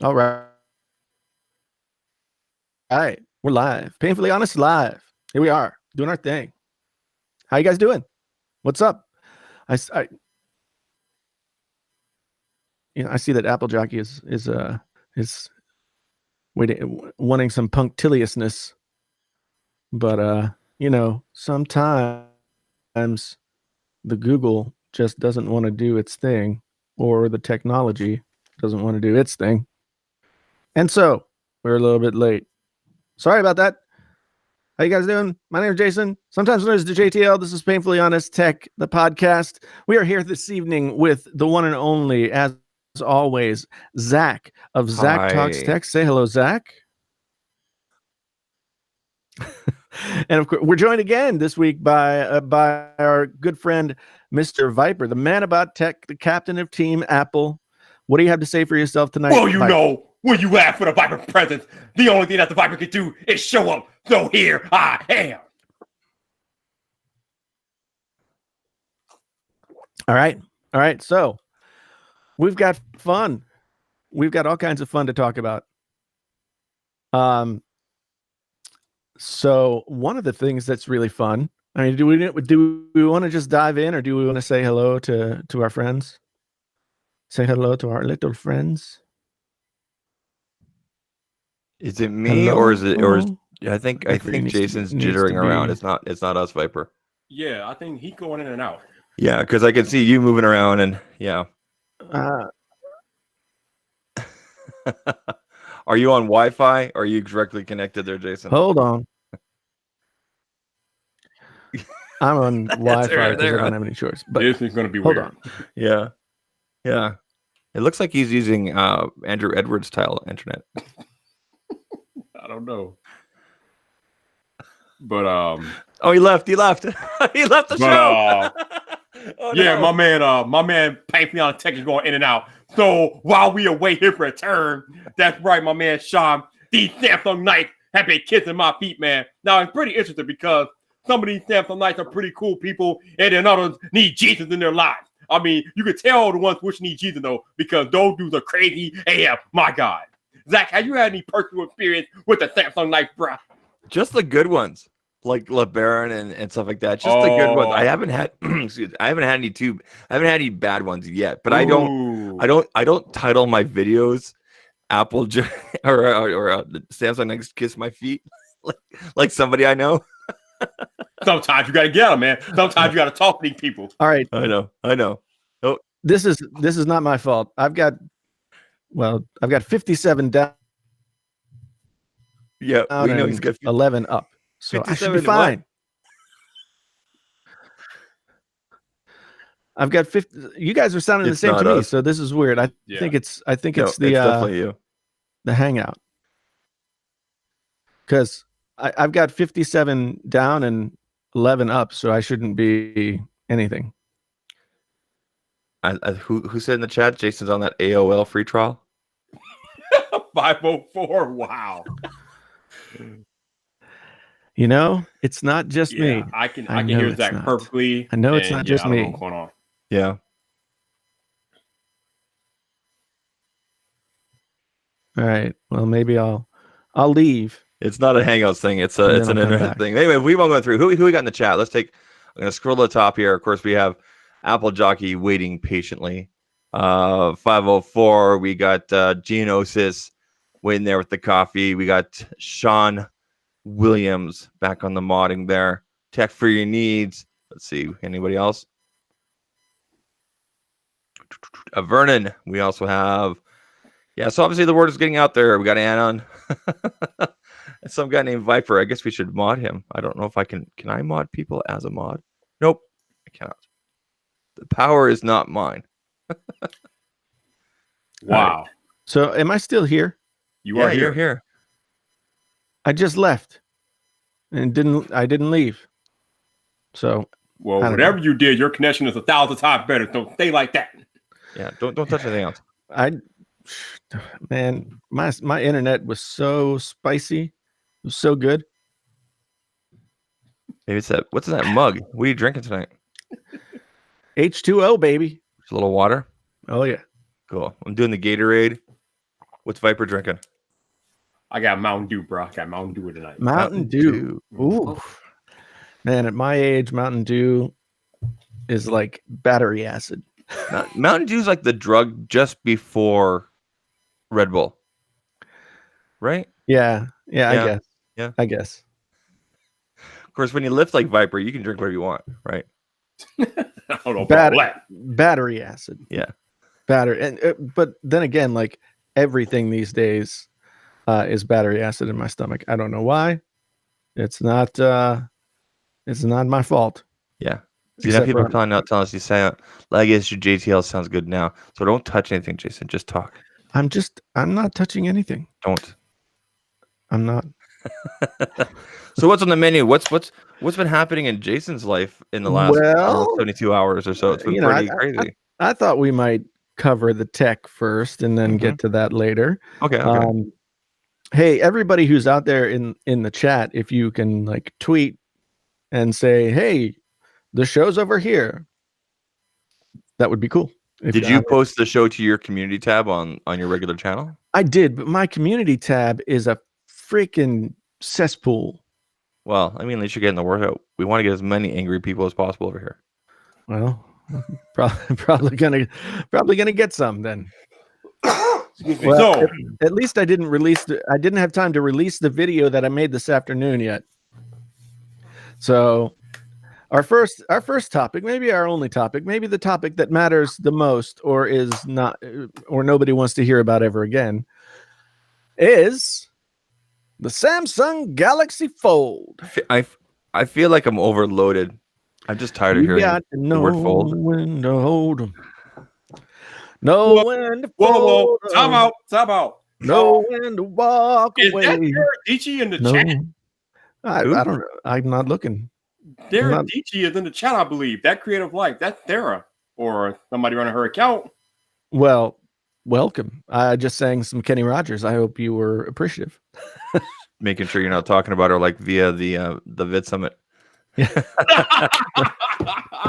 All right. All right. We're live. Painfully Honest live. Here we are doing our thing. How you guys doing? What's up? I I see that Apple Jockey is wanting some punctiliousness, but sometimes the Google just doesn't want to do its thing, or the technology doesn't want to do its thing. And so we're a little bit late. Sorry about that. How you guys doing? My name is Jason, sometimes known as the JTL. This is Painfully Honest Tech, the podcast. We are here this evening with the one and only, as always, Zach of Zach Talks Hi. Tech. Say hello, Zach. And of course, we're joined again this week by our good friend, Mr. Viper, the man about tech, the captain of Team Apple. What do you have to say for yourself tonight? Well, you Viper? know, when you ask for the Viper presence, the only thing that the Viper can do is show up. So here I am. All right. So we've got fun. We've got all kinds of fun to talk about. So one of the things that's really fun. I mean, do we want to just dive in, or do we want to say hello to our friends? Say hello to our little friends. Is it me Hello? or is I think Viper needs to- Jason's needs to jittering around. be- It's not us, Viper. Yeah, I think he's going in and out. Yeah, because I can see you moving around and yeah. Are you on Wi-Fi or are you directly connected there, Jason? Hold on. I'm on Wi-Fi right because I there. don't have any choice. But This is going to be hold weird. on. Yeah. Yeah. It looks like he's using Andrew Edwards style internet. I don't know. But Oh, he left. He left the show. Oh, yeah, no. my man Painfully Honest Tech is going in and out. So while we await his return, that's right, my man Sean, these Samsung Knights have been kissing my feet, man. Now it's pretty interesting because some of these Samsung Knights are pretty cool people, and then others need Jesus in their lives. I mean, you can tell the ones which need Jesus though, because those dudes are crazy AF. My God, Zach, have you had any personal experience with the Samsung Knights, bro? Just the good ones, like LeBaron and stuff like that. Just the good ones. I haven't had I haven't had any bad ones yet. But I don't title my videos Apple or the Samsung Next Kiss My Feet like somebody I know. Sometimes you gotta get them, man. Sometimes you gotta talk to these people. All right. I know. Oh, This is not my fault. I've got 57 down. yeah, we know and he's got 11 up. So I should be 57 fine. I've got 50. You guys are sounding the It's same to not me, us. so this is weird. I Yeah. think it's No, the it's definitely you. the Hangout, because I've got 57 down and 11 up, so I shouldn't be anything. Who said in the chat Jason's on that AOL free trial? 504. Wow. You know, it's not just me. I can I know hear it's Zach not. perfectly. I know it's not just I don't know me. what's going on. Yeah. All right. Well, maybe I'll leave. It's not a Hangouts thing. It's And an then I'll come internet back. thing. Anyway, we won't go through who we got in the chat. I'm gonna scroll to the top here. Of course, we have Apple Jockey waiting patiently. 504. We got Geonosis waiting there with the coffee. We got Sean Williams back on the modding there. Tech for your needs. Let's see. Anybody else? Vernon. We also have. Yeah, so obviously the word is getting out there. We got Anon. And some guy named Viper. I guess we should mod him. I don't know if I can. Can I mod people as a mod? Nope, I cannot. The power is not mine. Wow. So, am I still here? You are You're here. here. I just left, and I didn't leave. So, Well, I don't whatever you did, your connection is 1,000 times better. So stay like that. Yeah, don't touch anything else. Man, my internet was so spicy. It was so good. Maybe it's that. What's in that mug? What are you drinking tonight? H2O, baby. Just a little water. Oh yeah. Cool. I'm doing the Gatorade What's Viper drinking? I got Mountain Dew, bro. I got Mountain Dew tonight. Mountain Dew. Ooh. Man, at my age, Mountain Dew is like battery acid. Mountain Dew is like the drug just before Red Bull, right? Yeah, I guess. Yeah. I guess. Of course, when you lift like Viper, you can drink whatever you want, right? I don't know about that. Battery acid. Yeah. Battery. And but then again, like everything these days is battery acid in my stomach. I don't know why. It's not my fault. Yeah. You have people telling us you say, I guess your JTL sounds good now. So don't touch anything, Jason. Just talk. I'm not touching anything. Don't. I'm not. So what's on the menu? What's been happening in Jason's life in the last 72 hours or so? It's been pretty crazy. I thought we might cover the tech first and then get to that later. Okay. Hey, everybody who's out there in the chat, if you can like tweet and say, hey, the show's over here, that would be cool. Did you post the show to your community tab on your regular channel? I did, but my community tab is a freaking cesspool. Well, I mean, at least you're getting the word out. We want to get as many angry people as possible over here. Well, probably gonna get some then. Excuse me. Well, So at least I didn't have time to release the video that I made this afternoon yet. So our first topic, maybe our only topic, maybe the topic that matters the most or is not, or nobody wants to hear about ever again, is the Samsung Galaxy Fold. I feel like I'm overloaded. I'm just tired of hearing the word fold. When to hold 'em. Know when to whoa, fold 'em. time out. Know when to walk Is away. that Derek in the chat? I don't know. I'm not looking. Derek Dici is in the chat, I believe. That Creative Life, that's Thera, or somebody running her account. Well, welcome. I just sang some Kenny Rogers. I hope you were appreciative. Making sure you're not talking about her like via the Vid Summit. Yeah.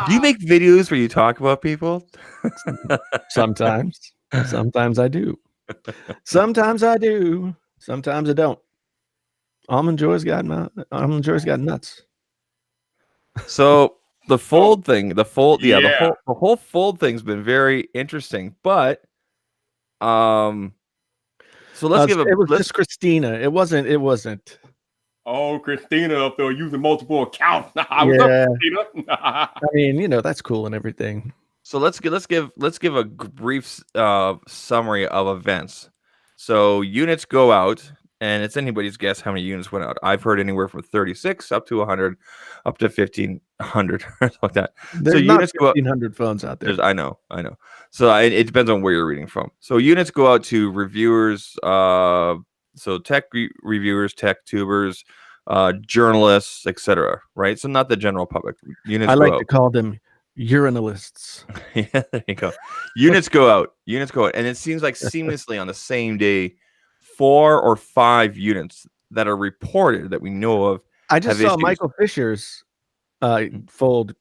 Do you make videos where you talk about people? Sometimes I do. Sometimes I do. Sometimes I don't. Almond Joy's got nuts. So the fold thing, the whole fold thing's been very interesting. But so it was just Christina. It wasn't. Oh, Christina up there using multiple accounts. Yeah. I mean, that's cool and everything. So let's give a brief summary of events. So units go out, and it's anybody's guess how many units went out. I've heard anywhere from 36 up to 100, up to 1,500, like that. There's not 1,500 phones out there. I know. So it depends on where you're reading from. So units go out to reviewers, so tech reviewers, tech tubers, journalists, etc. Right? So not the general public. Units. I like to call them urinalists. Yeah, there you go. Units go out, and it seems like seamlessly on the same day, 4 or 5 units that are reported that we know of. I just saw issues. Michael Fisher's fold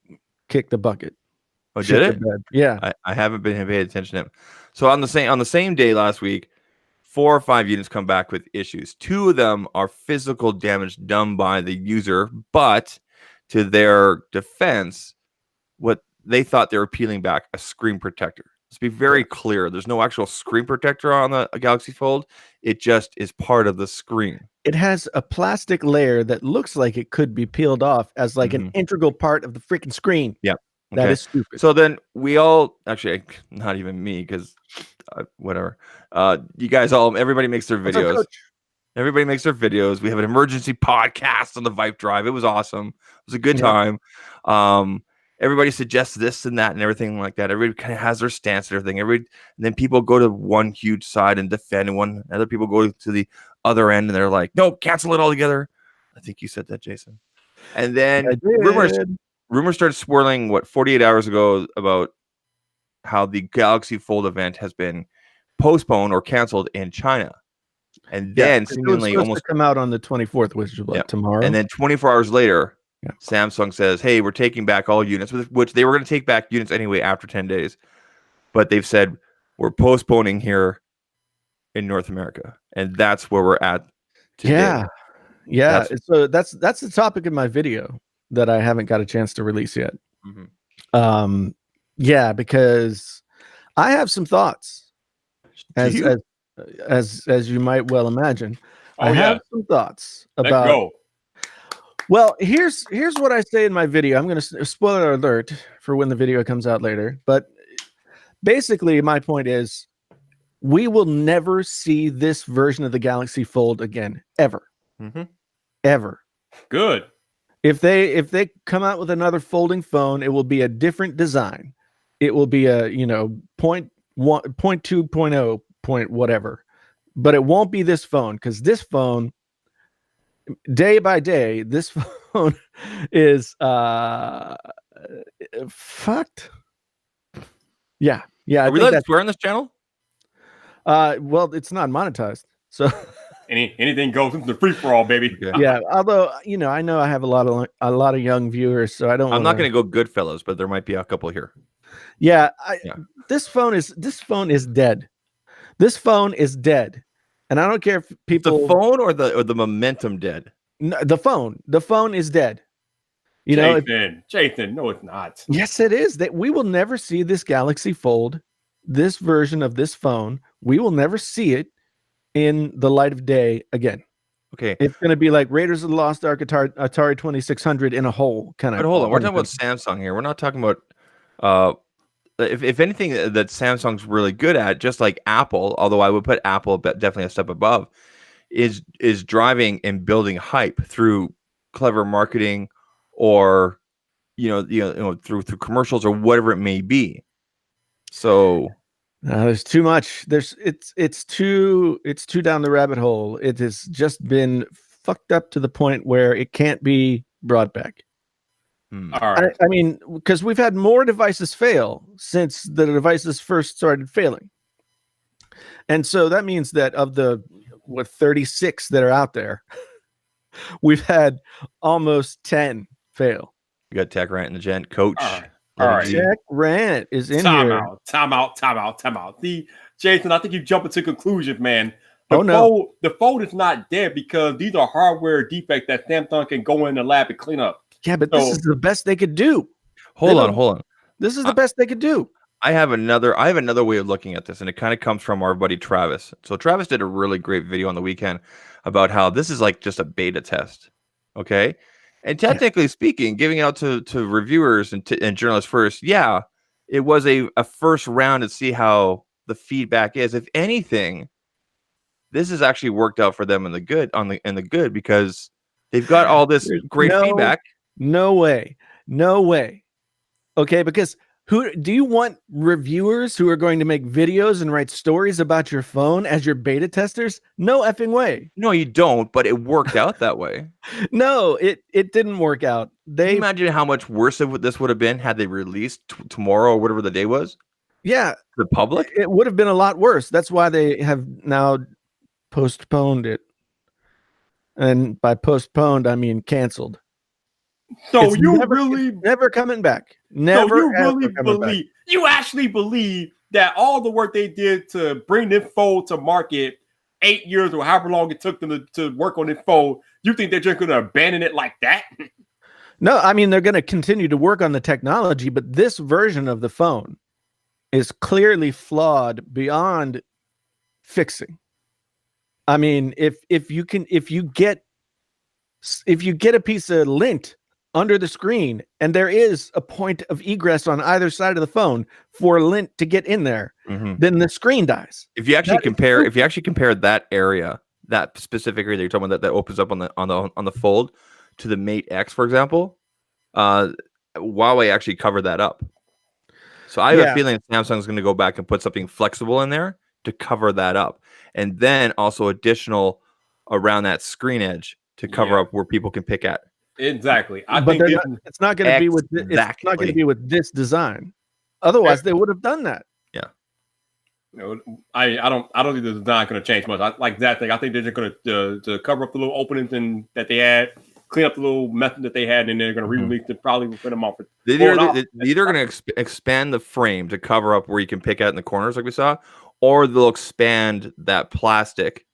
kick the bucket. Oh, did it? Yeah, I haven't been paying attention to him. So on the same day last week, 4 or 5 units come back with issues. 2 of them are physical damage done by the user, but to their defense, what they thought they were peeling back a screen protector. Let's be very clear. There's no actual screen protector on the Galaxy Fold. It just is part of the screen. It has a plastic layer that looks like it could be peeled off as like an integral part of the freaking screen. Yeah. Okay. That is stupid. So then we all, actually, not even me, because whatever. You guys everybody makes their videos. Everybody makes their videos. We have an emergency podcast on the Vipe Drive. It was awesome. It was a good time. Everybody suggests this and that and everything like that. Everybody kind of has their stance and everything. And then people go to one huge side and defend, and other people go to the other end and they're like, no, cancel it all together. I think you said that, Jason. And then rumors started swirling 48 hours ago about how the Galaxy Fold event has been postponed or canceled in China. And then seemingly almost to come out on the 24th, which is tomorrow. And then 24 hours later, Samsung says, hey, we're taking back all units, which they were going to take back units anyway after 10 days. But they've said, we're postponing here in North America, and that's where we're at today. Yeah. So that's the topic of my video that I haven't got a chance to release yet. Yeah, because I have some thoughts, as you might well imagine. I have some thoughts about. Let's go. Well, here's what I say in my video. I'm going to spoiler alert for when the video comes out later, but basically my point is we will never see this version of the Galaxy Fold again, ever. Ever. Good. If they come out with another folding phone, it will be a different design. It will be a, 0.1, 0.2.0 point whatever. But it won't be this phone, because this phone, day by day, this phone is fucked. Yeah. Are we allowed to swear on this channel? Well, it's not monetized, so anything goes into the free for all, baby. Yeah. Although I know I have a lot of young viewers, so I'm not going to go Goodfellas, but there might be a couple here. Yeah. This phone is dead. This phone is dead, and I don't care if people. The phone or the momentum dead. No, the phone is dead. Jathan, no, it's not. Yes, it is. That we will never see this Galaxy Fold, this version of this phone. We will never see it in the light of day again. Okay, it's going to be like Raiders of the Lost Ark, Atari 2600 in a hole kind of. But hold on, we're talking about Samsung here. We're not talking about if anything that Samsung's really good at, just like Apple. Although I would put Apple definitely a step above, is driving and building hype through clever marketing, or through commercials or whatever it may be. So there's too much. It's too down the rabbit hole. It has just been fucked up to the point where it can't be brought back. All right. I mean, because we've had more devices fail since the devices first started failing, and so that means that of the 36 that are out there, we've had almost 10 fail. You got Tech Rant and the Gent Coach. All right. Tech Rant is in here. Time out. Jason, I think you jump into conclusions, man. The fold is not dead because these are hardware defects that Samsung can go in the lab and clean up. Yeah, but this is the best they could do. Hold on. This is the best they could do. I have another way of looking at this, and it kind of comes from our buddy Travis. So Travis did a really great video on the weekend about how this is like just a beta test. Okay. And technically speaking, giving out to reviewers and journalists first, yeah, it was a first round to see how the feedback is. If anything, this has actually worked out for them in the good, because they've got all this great feedback. No way. Okay, because who do you want? Reviewers who are going to make videos and write stories about your phone as your beta testers? No effing way. No, you don't, but it worked out that way. No, it didn't work out. Can you imagine how much worse this would have been had they released tomorrow or whatever the day was? Yeah. The public? It would have been a lot worse. That's why they have now postponed it. And by postponed, I mean canceled. So it's never coming back. Never. So you actually believe that all the work they did to bring this fold to market 8 years or however long it took them to work on this fold, you think they're just going to abandon it like that? No, I mean, they're going to continue to work on the technology, but this version of the phone is clearly flawed beyond fixing. I mean, if you get a piece of lint under the screen and there is a point of egress on either side of the phone for lint to get in there, then the screen dies. If you actually compare that area, that specific area that you're talking about that opens up on the fold to the Mate X, for example, Huawei actually covered that up. So I have a feeling Samsung is going to go back and put something flexible in there to cover that up, and then also additional around that screen edge to cover up where people can pick at. Exactly. It's not going to be with it's not going to be with this design. Otherwise, they would have done that. Yeah. I don't think the design is going to change much. I like that thing. I think they're just going to cover up the little openings that they had, clean up the little method that they had, and they're going to re-release it probably within a month. They're either going to expand the frame to cover up where you can pick at in the corners like we saw, or they'll expand that plastic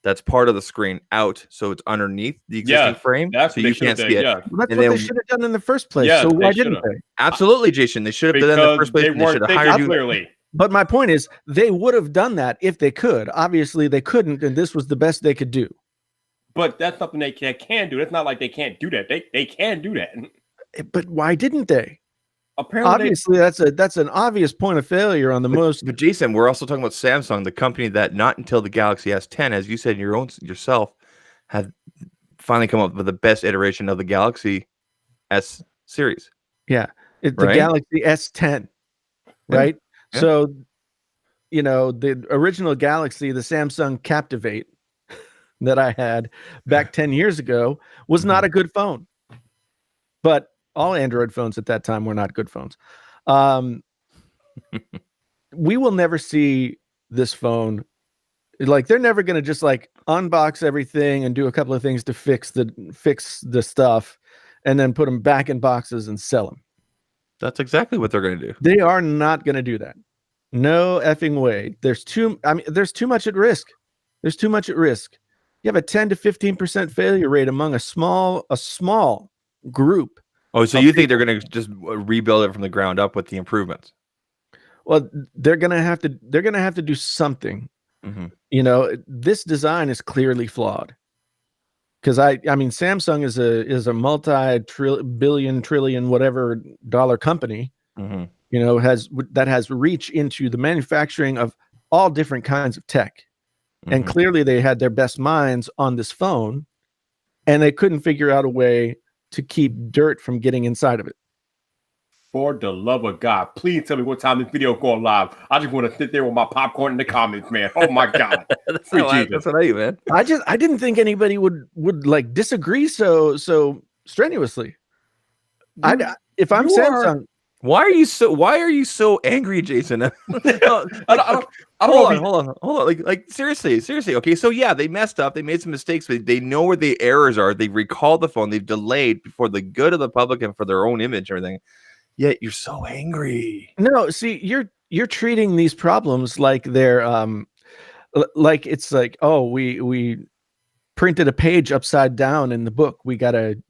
that's part of the screen out so it's underneath the existing frame, that's so what they you should have can't see done. it. Yeah, Well, that's And what they then should have done in the first place. Yeah, so they why should didn't have. they? absolutely, Jason. They should have done that in the Because first place. they And they should weren't have thinking hired you. clearly. But my point is, they would have done that if they could. Obviously, they couldn't, and this was the best they could do. But that's something they can do. It's not like they can't do that. They can do that. But why didn't they? Apparently, Obviously, that's an obvious point of failure on the most. But Jason, we're also talking about Samsung, the company that not until the Galaxy S10, as you said yourself, had finally come up with the best iteration of the Galaxy S series. Yeah, the Right? Galaxy S10, right? Yeah. So, the original Galaxy, the Samsung Captivate that I had back 10 years ago was not a good phone. But all Android phones at that time were not good phones. We will never see this phone. Like, they're never going to just like unbox everything and do a couple of things to fix the stuff and then put them back in boxes and sell them. That's exactly what they're going to do. They are not going to do that. No effing way. There's too much at risk. There's too much at risk. You have a 10 to 15% failure rate among a small group. Oh, so you think they're going to just rebuild it from the ground up with the improvements? Well, they're going to have to do something. Mm-hmm. This design is clearly flawed. Because I mean, Samsung is a multi-billion, trillion, whatever dollar company. Mm-hmm. That has reach into the manufacturing of all different kinds of tech. Mm-hmm. And clearly they had their best minds on this phone, and they couldn't figure out a way to keep dirt from getting inside of it. for the love of God, please tell me what time this video going live. I just want to sit there with my popcorn in the comments, man. Oh my God. That's what I do, man. I didn't think anybody would like disagree so strenuously. If I'm Samsung, why are you so angry, Jason? I don't Hold on. Like seriously. Okay, so yeah, they messed up. They made some mistakes, but they know where the errors are. They recalled the phone. They've delayed for the good of the public and for their own image and everything. Yet you're so angry. No, see, you're treating these problems like they're like it's like, oh, we printed a page upside down in the book. We gotta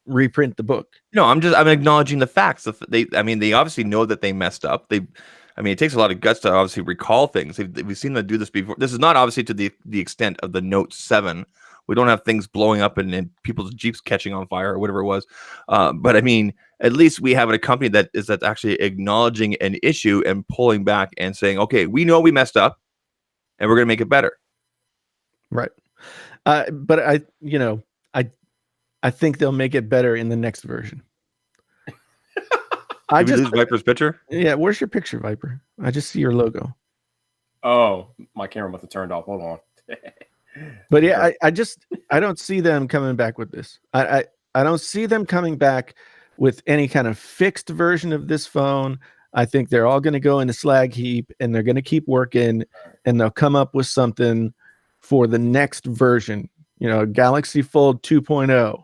reprint the book. No, I'm acknowledging the facts. They obviously know that they messed up. It takes a lot of guts to obviously recall things. We've seen them do this before. This is not obviously to the extent of the Note 7. We don't have things blowing up and people's Jeeps catching on fire or whatever it was. But I mean, at least we have a company that's actually acknowledging an issue and pulling back and saying, okay, we know we messed up and we're going to make it better. Right. But I think they'll make it better in the next version. Did we lose Viper's picture? Yeah, where's your picture, Viper? I just see your logo. Oh, my camera must have turned off. Hold on. But yeah, I don't see them coming back with this. I don't see them coming back with any kind of fixed version of this phone. I think they're all going to go in a slag heap and they're going to keep working and they'll come up with something for the next version. Galaxy Fold 2.0.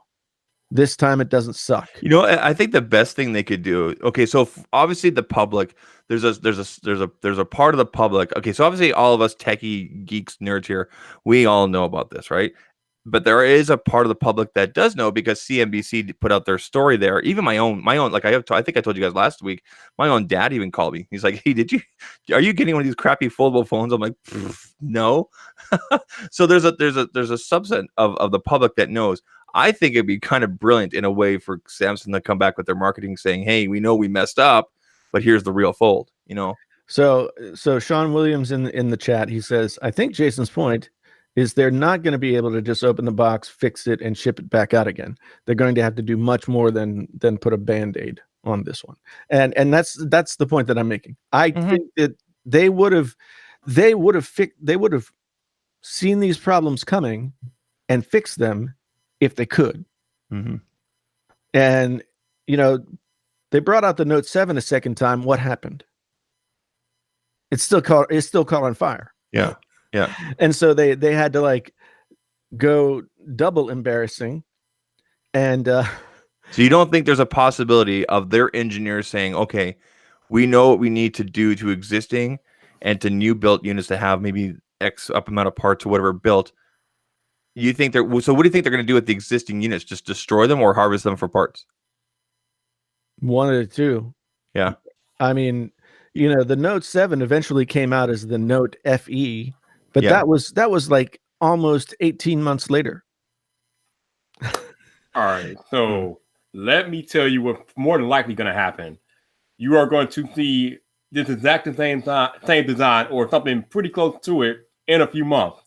This time it doesn't suck. I think the best thing they could do. Okay, so obviously the public, there's a part of the public. Okay, so obviously all of us techie geeks, nerds here, we all know about this, right? But there is a part of the public that does know because CNBC put out their story there. Even my own, like I think I told you guys last week, my own dad even called me. He's like, "Hey, are you getting one of these crappy foldable phones?" I'm like, "No." So there's a subset of the public that knows. I think it'd be kind of brilliant in a way for Samsung to come back with their marketing saying, "Hey, we know we messed up, but here's the real fold." So Sean Williams in the chat, he says, "I think Jason's point is they're not going to be able to just open the box, fix it, and ship it back out again. They're going to have to do much more than put a Band-Aid on this one." And that's the point that I'm making. I think that they would have seen these problems coming and fixed them if they could. Mm-hmm. And they brought out the Note 7 a second time. What happened? It's still caught on fire. Yeah. And so they had to like go double embarrassing. And so you don't think there's a possibility of their engineers saying, okay, we know what we need to do to existing, and to new built units to have maybe X up amount of parts or whatever built. You think they're so? What do you think they're going to do with the existing units? Just destroy them or harvest them for parts? One of the two. Yeah. I mean, the Note 7 eventually came out as the Note FE, but Yeah. that was like almost 18 months later. All right, so let me tell you what's more than likely going to happen. You are going to see this exact same design or something pretty close to it in a few months.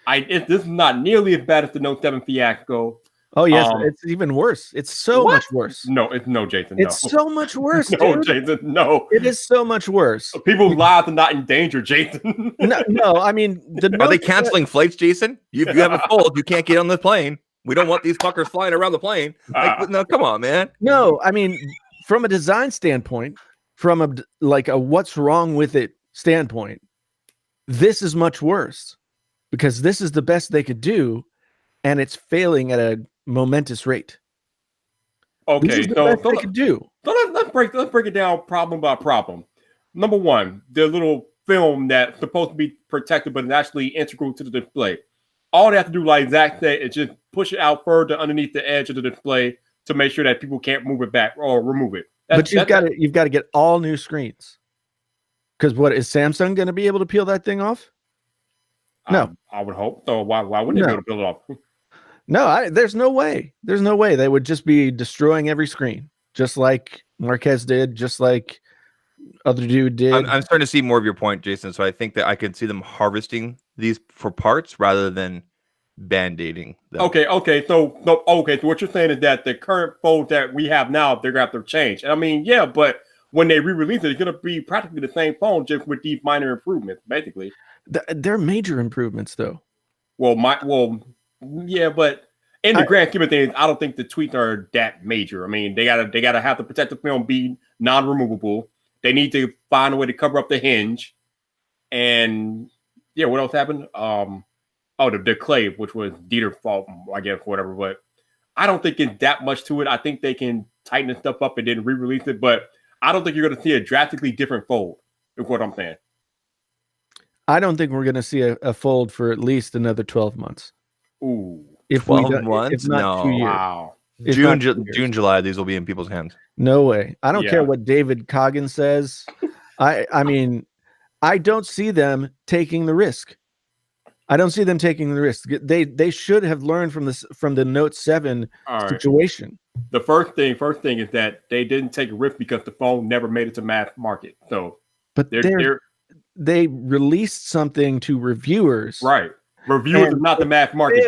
This is not nearly as bad as the Note 7 fiasco. Oh yes, it's even worse. It's so much worse. No, Jason. It's so much worse. No, dude. Jason. No, it is so much worse. People's lives are not in danger, Jason. no. I mean, are they canceling flights, Jason? If you have a fold, you can't get on the plane. We don't want these fuckers flying around the plane. Like, no, come on, man. No, I mean, from a design standpoint, from a what's wrong with it standpoint, this is much worse because this is the best they could do, and it's failing at a momentous rate. Okay, so they could do. So let's break it down problem by problem. Number one, the little film that's supposed to be protected, but it's actually integral to the display. All they have to do, like Zach said, is just push it out further underneath the edge of the display to make sure that people can't move it back or remove it. But you've got to get all new screens. Because what is Samsung going to be able to peel that thing off? No, I would hope so. Why wouldn't they be able to peel it off? No, there's no way. There's no way. They would just be destroying every screen, just like Marquez did, just like other dude did. I'm starting to see more of your point, Jason. So I think that I could see them harvesting these for parts rather than band-aiding them. Okay. So what you're saying is that the current fold that we have now, they're gonna have to change. I mean, yeah, but when they re-release it, it's gonna be practically the same phone, just with these minor improvements, basically. They're major improvements, though. Yeah, but in the grand scheme of things, I don't think the tweaks are that major. I mean, they gotta have the protective film be non-removable. They need to find a way to cover up the hinge, and yeah, what else happened? The clay, which was Dieter's fault, I guess, whatever. But I don't think it's that much to it. I think they can tighten the stuff up and then re-release it, but I don't think you're going to see a drastically different fold. Is what I'm saying. I don't think we're going to see a fold for at least another 12 months. Ooh, if 12 months? If not 2 years. Wow. June, July, these will be in people's hands. No way. I don't care what David Coggin says. I mean, I don't see them taking the risk. I don't see them taking the risk. They should have learned from the Note 7 situation. The first thing is that they didn't take a risk because the phone never made it to mass market. So, but they released something to reviewers. Right. Reviewers are not the mass market.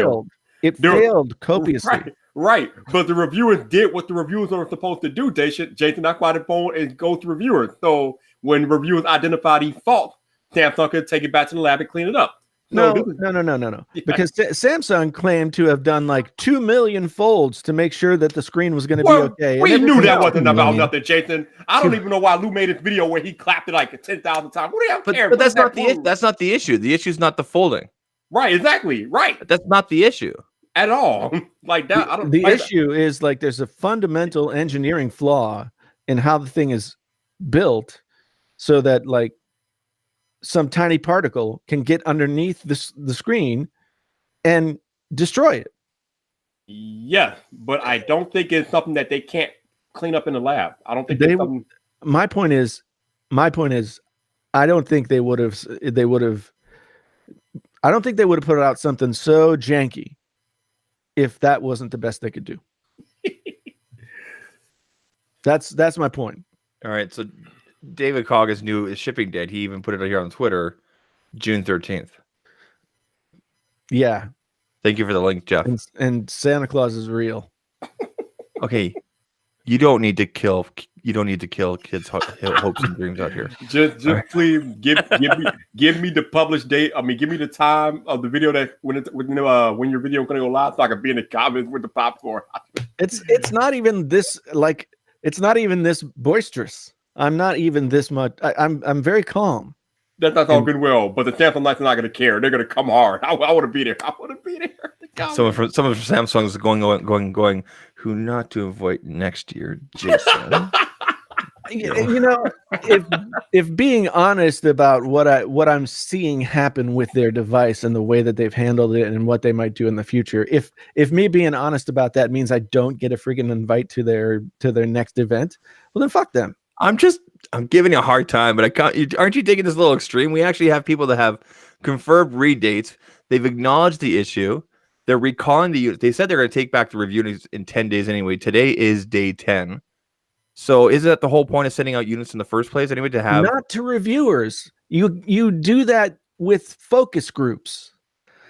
It failed copiously. Right. But the reviewers did what the reviewers are supposed to do, Jason. That's why the phone goes to reviewers. So when reviewers identify these faults, Samsung could take it back to the lab and clean it up. No. Because Samsung claimed to have done like 2 million folds to make sure that the screen was going to be okay. We knew that wasn't about nothing, Jason. I don't even know why Lou made this video where he clapped it like 10,000 times. What do you care? But that's not the issue. The issue is not the folding. Right, exactly. Right. That's not the issue at all. Like that. The issue is like there's a fundamental engineering flaw in how the thing is built, so that like some tiny particle can get underneath the screen and destroy it. Yes, but I don't think it's something that they can't clean up in the lab. I don't think my point is, I don't think they would have put out something so janky if that wasn't the best they could do. That's my point. All right, so David Coggins knew his shipping date. He even put it here on Twitter, June 13th. Yeah. Thank you for the link, Jeff. And Santa Claus is real. Okay. You don't need to kill kids' hopes and dreams out here. Just right. Please give me the published date. I mean, give me the time of the video that when your video is going to go live, so I can be in the comments with the popcorn. It's not even this it's not even this boisterous. I'm not even this much. I'm very calm. That's all good and well, but the Samsung Lights are not going to care. They're going to come hard. I want to be there. I want to be there. Some of Samsung's going. Who not to avoid next year, Jason? You know, if being honest about what I'm seeing happen with their device and the way that they've handled it and what they might do in the future, if me being honest about that means I don't get a freaking invite to their next event, well then fuck them. I'm giving you a hard time, but aren't you taking this a little extreme? We actually have people that have confirmed read dates. They've acknowledged the issue. They're recalling the unit. They said they're going to take back the review in 10 days anyway. Today is day 10. So is that the whole point of sending out units in the first place anyway, to have? Not to reviewers. You do that with focus groups.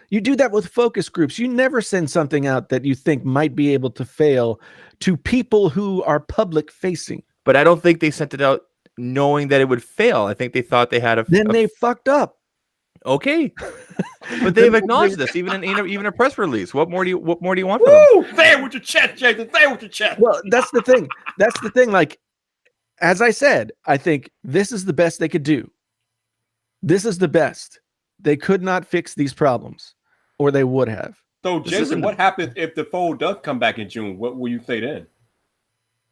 You do that with focus groups. You never send something out that you think might be able to fail to people who are public facing. But I don't think they sent it out knowing that it would fail. I think they thought they had they fucked up. Okay, but they've acknowledged this even in a press release. What more do you want from them? Say it with your chest, Jason. Say it with your chest. Well, that's the thing. That's the thing. Like, as I said, I think this is the best they could do. This is the best. They could not fix these problems, or they would have. So, Jason, what happens if the Fold does come back in June? What will you say then?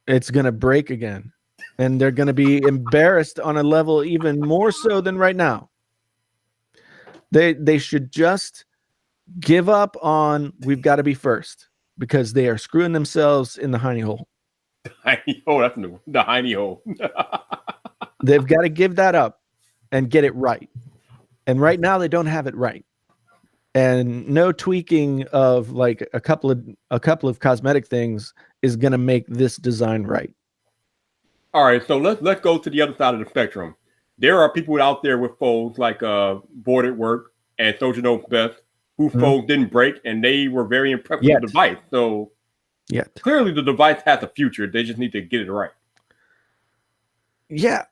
It's gonna break again, and they're gonna be embarrassed on a level even more so than right now. They should just give up on we've got to be first, because they are screwing themselves in the hiney hole. Hiney hole, that's new. The hiney hole. They've got to give that up and get it right. And right now they don't have it right. And no tweaking of like a couple of cosmetic things is going to make this design right. All right, so let's go to the other side of the spectrum. There are people out there with folds like Board at Work and Social Knows Best who folds didn't break, and they were very impressed with the device. So clearly the device has a future. They just need to get it right. Yeah.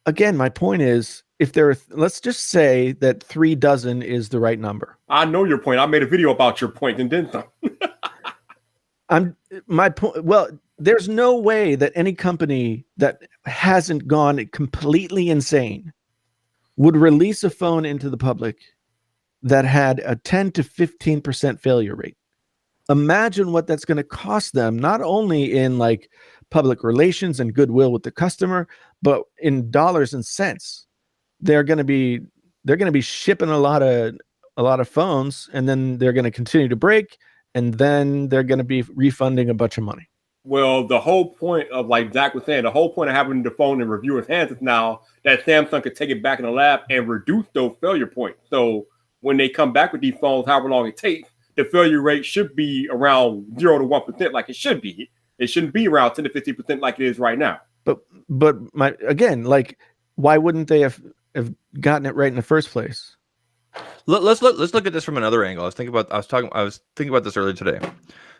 Again, my point is, if there are, let's just say that 3 dozen is the right number. I know your point. I made a video about your point and then some. My point. Well, there's no way that any company that hasn't gone completely insane would release a phone into the public that had a 10 to 15% failure rate. Imagine what that's going to cost them, not only in like public relations and goodwill with the customer, but in dollars and cents. They're going to be shipping a lot of phones, and then they're going to continue to break, and then they're going to be refunding a bunch of money. Well, the whole point of, like Zach was saying, the whole point of having the phone in reviewers' hands is now that Samsung could take it back in the lab and reduce those failure points. So when they come back with these phones, however long it takes, the failure rate should be around 0 to 1%, like it should be. It shouldn't be around 10 to 15% like it is right now. But like, why wouldn't they have gotten it right in the first place? Let's look at this from another angle. I was thinking about this earlier today.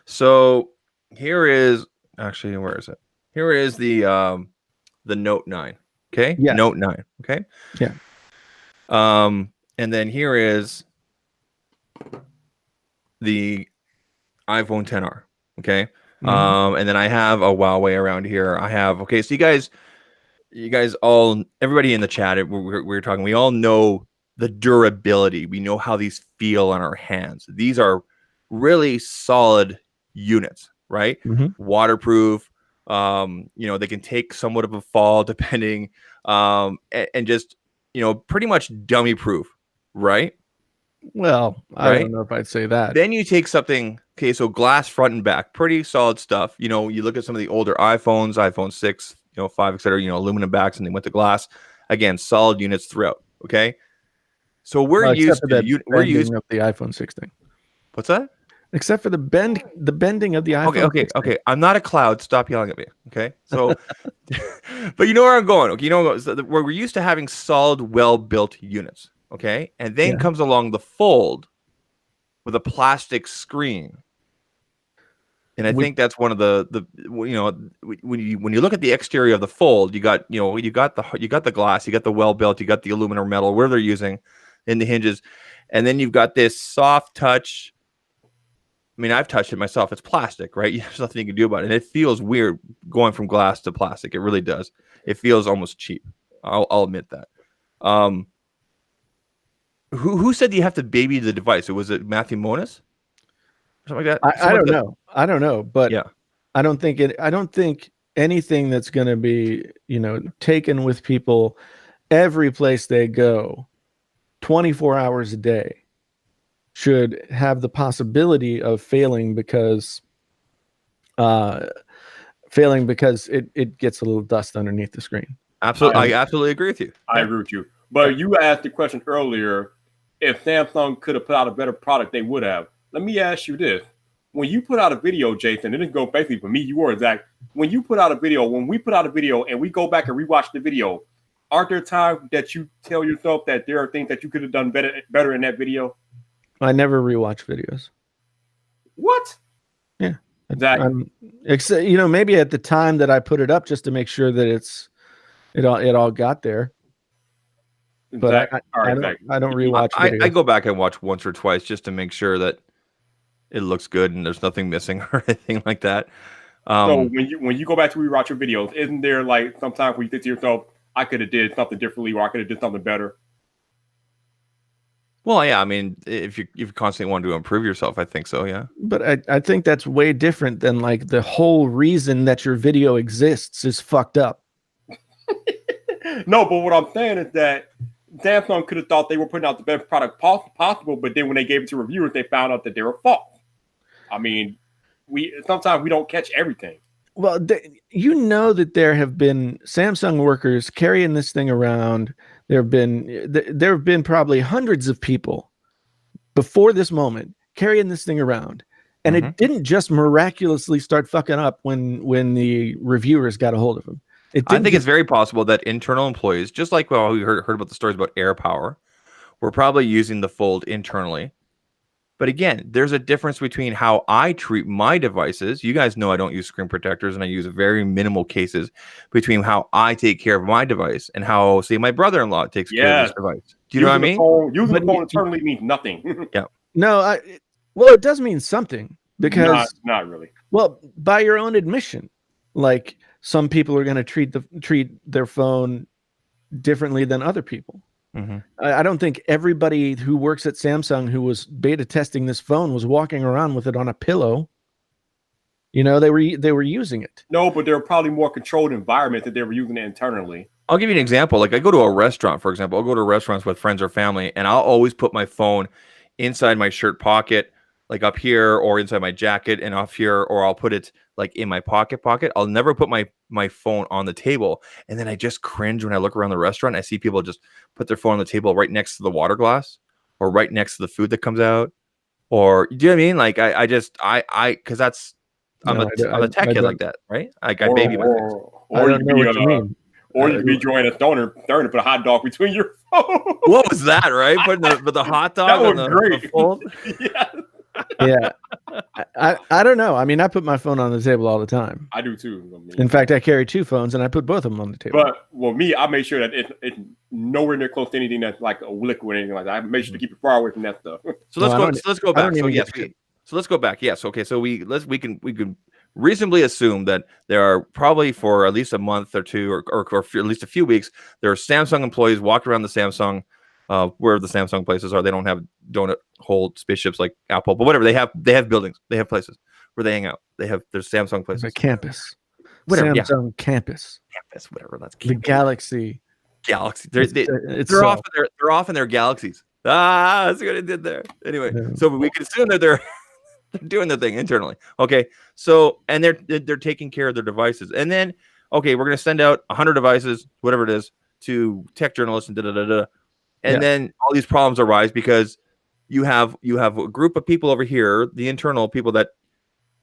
So here is actually, where is it? Here is the Note 9. Okay. Yeah. Note 9. Okay. Yeah. And then here is the iPhone XR. Okay. And then I have a Huawei around here. I have, okay. So you guys all, everybody in the chat, we're talking, we all know the durability. We know how these feel on our hands. These are really solid units, right? Waterproof. They can take somewhat of a fall depending, and just, pretty much dummy proof, right? Well, I don't know if I'd say that. Then you take something, okay, so glass front and back, pretty solid stuff. You look at some of the older iPhones, iPhone 6, 5, etc., aluminum backs, and they went to glass. Again, solid units throughout, okay? So we're used to the iPhone 6 thing. What's that? Except for the bending of the iPhone. Okay. I'm not a cloud. Stop yelling at me. Okay. So, but you know where I'm going. Okay. Where we're used to having solid, well-built units. Okay. And then comes along the Fold with a plastic screen. And I think that's one of the when you look at the exterior of the Fold, you got the glass, you got the well-built, you got the aluminum metal, where they're using in the hinges. And then you've got this soft touch. I mean, I've touched it myself. It's plastic, right? There's nothing you can do about it. And it feels weird going from glass to plastic. It really does. It feels almost cheap. I'll admit that. Who said you have to baby the device? Was it Matthew Monis? Something like that? I don't know. But yeah. I don't think anything that's going to be, taken with people every place they go 24 hours a day should have the possibility of failing because it gets a little dust underneath the screen. Absolutely. I absolutely agree with you. I agree with you. But you asked the question earlier, if Samsung could have put out a better product, they would have. Let me ask you this. When you put out a video, Jason, and it go basically for me, you or Zach, when we put out a video and we go back and rewatch the video, aren't there times that you tell yourself that there are things that you could have done better in that video? I never rewatch videos. What? Yeah. Zach? Maybe at the time that I put it up just to make sure that it all got there. But Zach, I don't rewatch videos. I go back and watch once or twice just to make sure that it looks good and there's nothing missing or anything like that. So when you go back to rewatch your videos, isn't there like sometimes where you think to yourself, I could have did something differently or I could have did something better? Well, yeah, I mean, if you constantly want to improve yourself, I think so, yeah. But I think that's way different than like the whole reason that your video exists is fucked up. No, but what I'm saying is that Samsung could have thought they were putting out the best product possible, but then when they gave it to reviewers, they found out that they were false. I mean, sometimes we don't catch everything. Well, that there have been Samsung workers carrying this thing around. There have been probably hundreds of people before this moment carrying this thing around, and it didn't just miraculously start fucking up when the reviewers got a hold of them. I think it's very possible that internal employees, just like we heard about the stories about AirPower, were probably using the Fold internally. But again, there's a difference between how I treat my devices. You guys know I don't use screen protectors and I use very minimal cases between how I take care of my device and how, say, my brother-in-law takes care of his device. Do you know what I mean? Using the phone internally means nothing. Yeah. No, well, it does mean something because not really. Well, by your own admission, like some people are going to treat their phone differently than other people. I don't think everybody who works at Samsung who was beta testing this phone was walking around with it on a pillow. They were using it. No, but there were probably more controlled environments that they were using it internally. I'll give you an example. Like I go to a restaurant, for example. I'll go to restaurants with friends or family, and I'll always put my phone inside my shirt pocket, like up here, or inside my jacket and off here, or I'll put it like in my pocket. I'll never put my phone on the table. And then I just cringe when I look around the restaurant. I see people just put their phone on the table right next to the water glass or right next to the food that comes out. Or do you know what I mean? Like because that's I'm a tech kid like that, right? Like I baby my things. Or you could be joining a stoner to put a hot dog between your phone. What was that, right? Putting the hot dog on the fold? Yeah. Yeah. I don't know. I mean, I put my phone on the table all the time. I do too. In fact, I carry two phones and I put both of them on the table. But I make sure that it's nowhere near close to anything that's like a liquid or anything like that. I make sure to keep it far away from that stuff. So let's go back. So let's go back. Yes. Okay. So we can reasonably assume that there are probably for at least a month or two or for at least a few weeks, there are Samsung employees walking around the Samsung where the Samsung places are. They don't have donut hole spaceships like Apple, but whatever. They have buildings. They have places where they hang out. There's Samsung places. A campus. Whatever. Samsung campus. Campus. Whatever. That's campus. The Galaxy. They're off in their galaxies. That's what I did there. Anyway, so we can assume that they're doing the thing internally. Okay. So and they're taking care of their devices, and then we're gonna send out 100 devices, whatever it is, to tech journalists and And then all these problems arise because you have a group of people over here, the internal people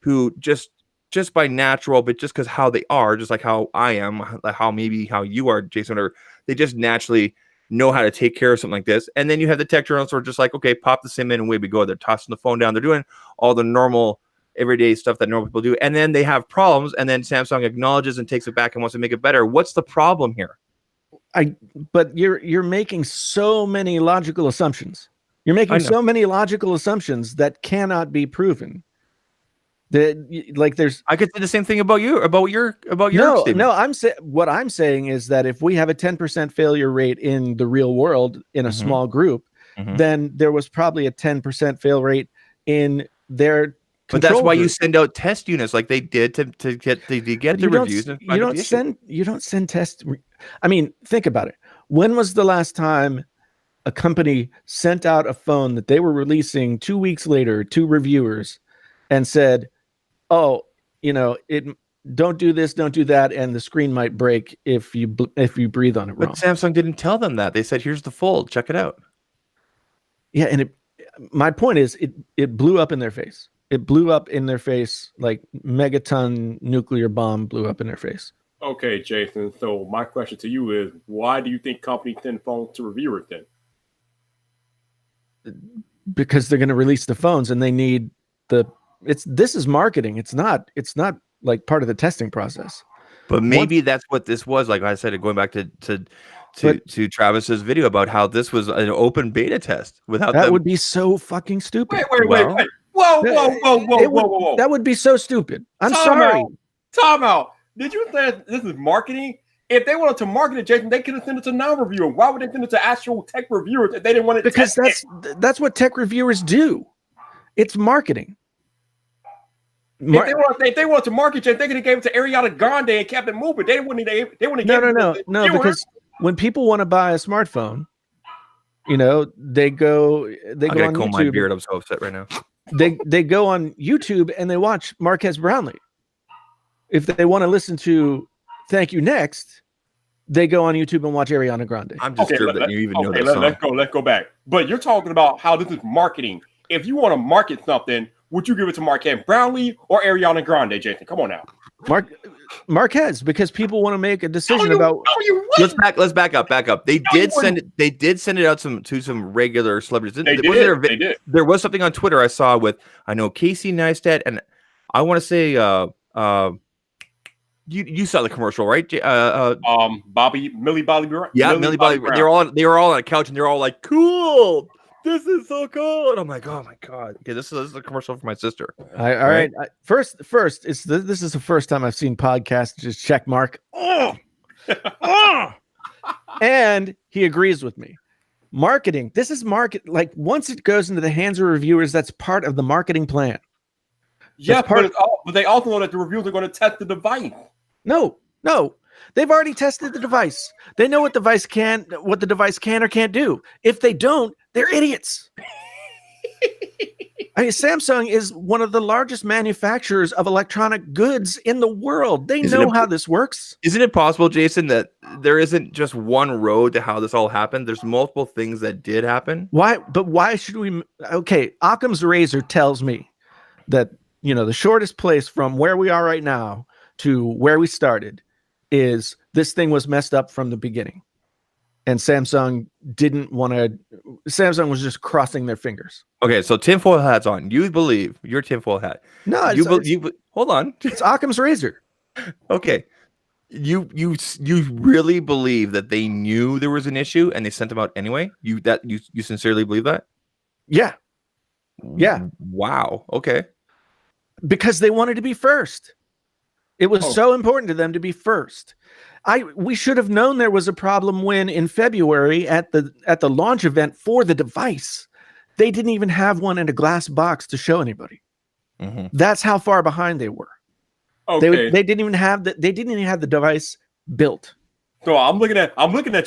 who just by natural, but just because how they are, just like how I am, like how you are, Jason, or they just naturally know how to take care of something like this. And then you have the tech journalists who are just like, okay, pop the SIM in and away we go. They're tossing the phone down. They're doing all the normal everyday stuff that normal people do. And then they have problems. And then Samsung acknowledges and takes it back and wants to make it better. What's the problem here? But you're making so many logical assumptions. You're making so many logical assumptions that cannot be proven. I could say the same thing about your statement. No, what I'm saying is that if we have a 10% failure rate in the real world in a small group, then there was probably a 10% fail rate in their But that's why you send out test units like they did to get the reviews. You don't send test. I mean, think about it. When was the last time a company sent out a phone that they were releasing 2 weeks later to reviewers and said, "Oh, don't do this, don't do that, and the screen might break if you breathe on it wrong." But Samsung didn't tell them that. They said, "Here's the fold. Check it out." Yeah, and my point is, it blew up in their face. It blew up in their face like megaton nuclear bomb blew up in their face. Okay, Jason. So my question to you is, why do you think companies send phones to reviewers then? Because they're going to release the phones and they need this is marketing. It's not like part of the testing process. But maybe that's what this was. Like I said, going back to Travis's video about how this was an open beta test without that would be so fucking stupid. Wait. Whoa. That would be so stupid. I'm sorry. Time out. Did you say this is marketing? If they wanted to market it, Jason, they could have sent it to non-reviewers. Why would they send it to actual tech reviewers if they didn't want it? Because that's what tech reviewers do. It's marketing. If they want to market it, they could have gave it to Ariana Grande and kept it moving. They wouldn't have. No. Because when people want to buy a smartphone, they go on YouTube. Comb my beard. I'm so upset right now. They go on YouTube and they watch Marquez Brownlee. If they want to listen to Thank You Next, they go on YouTube and watch Ariana Grande. I'm disturbed that you even know that song. Let's go back. But you're talking about how this is marketing. If you want to market something, would you give it to Marquez Brownlee or Ariana Grande, Jason? Come on now. Marquez, because people want to make a decision about. Let's back up. They did send it out to some regular celebrities. They did. There was something on Twitter I saw with Casey Neistat, and I want to say you saw the commercial, right? Millie Bobby Brown. Yeah, Millie Bobby. They were all on a couch and they're all like, "Cool, this is so cool." And I'm like, "Oh my god!" Okay, this is a commercial for my sister. All right. First, this is the first time I've seen podcasts just check mark. And he agrees with me. Marketing. This is market. Like once it goes into the hands of reviewers, that's part of the marketing plan. Yeah, but they also know that the reviewers are going to test the device. No. They've already tested the device. They know what the device can or can't do. If they don't, they're idiots. I mean, Samsung is one of the largest manufacturers of electronic goods in the world. They know how this works. Isn't it possible, Jason, that there isn't just one road to how this all happened? There's multiple things that did happen. Why? But why should we? Okay, Occam's razor tells me that the shortest place from where we are right now to where we started is this thing was messed up from the beginning. And Samsung Samsung was just crossing their fingers. Okay, so tinfoil hat's on. You believe your tinfoil hat. No, hold on. It's Occam's razor. Okay. You really believe that they knew there was an issue and they sent them out anyway? You sincerely believe that? Yeah. Wow. Okay. Because they wanted to be first. It was so important to them to be first. We should have known there was a problem when in February at the launch event for the device, they didn't even have one in a glass box to show anybody. Mm-hmm. That's how far behind they were. Okay. They didn't even have the device built. So I'm looking at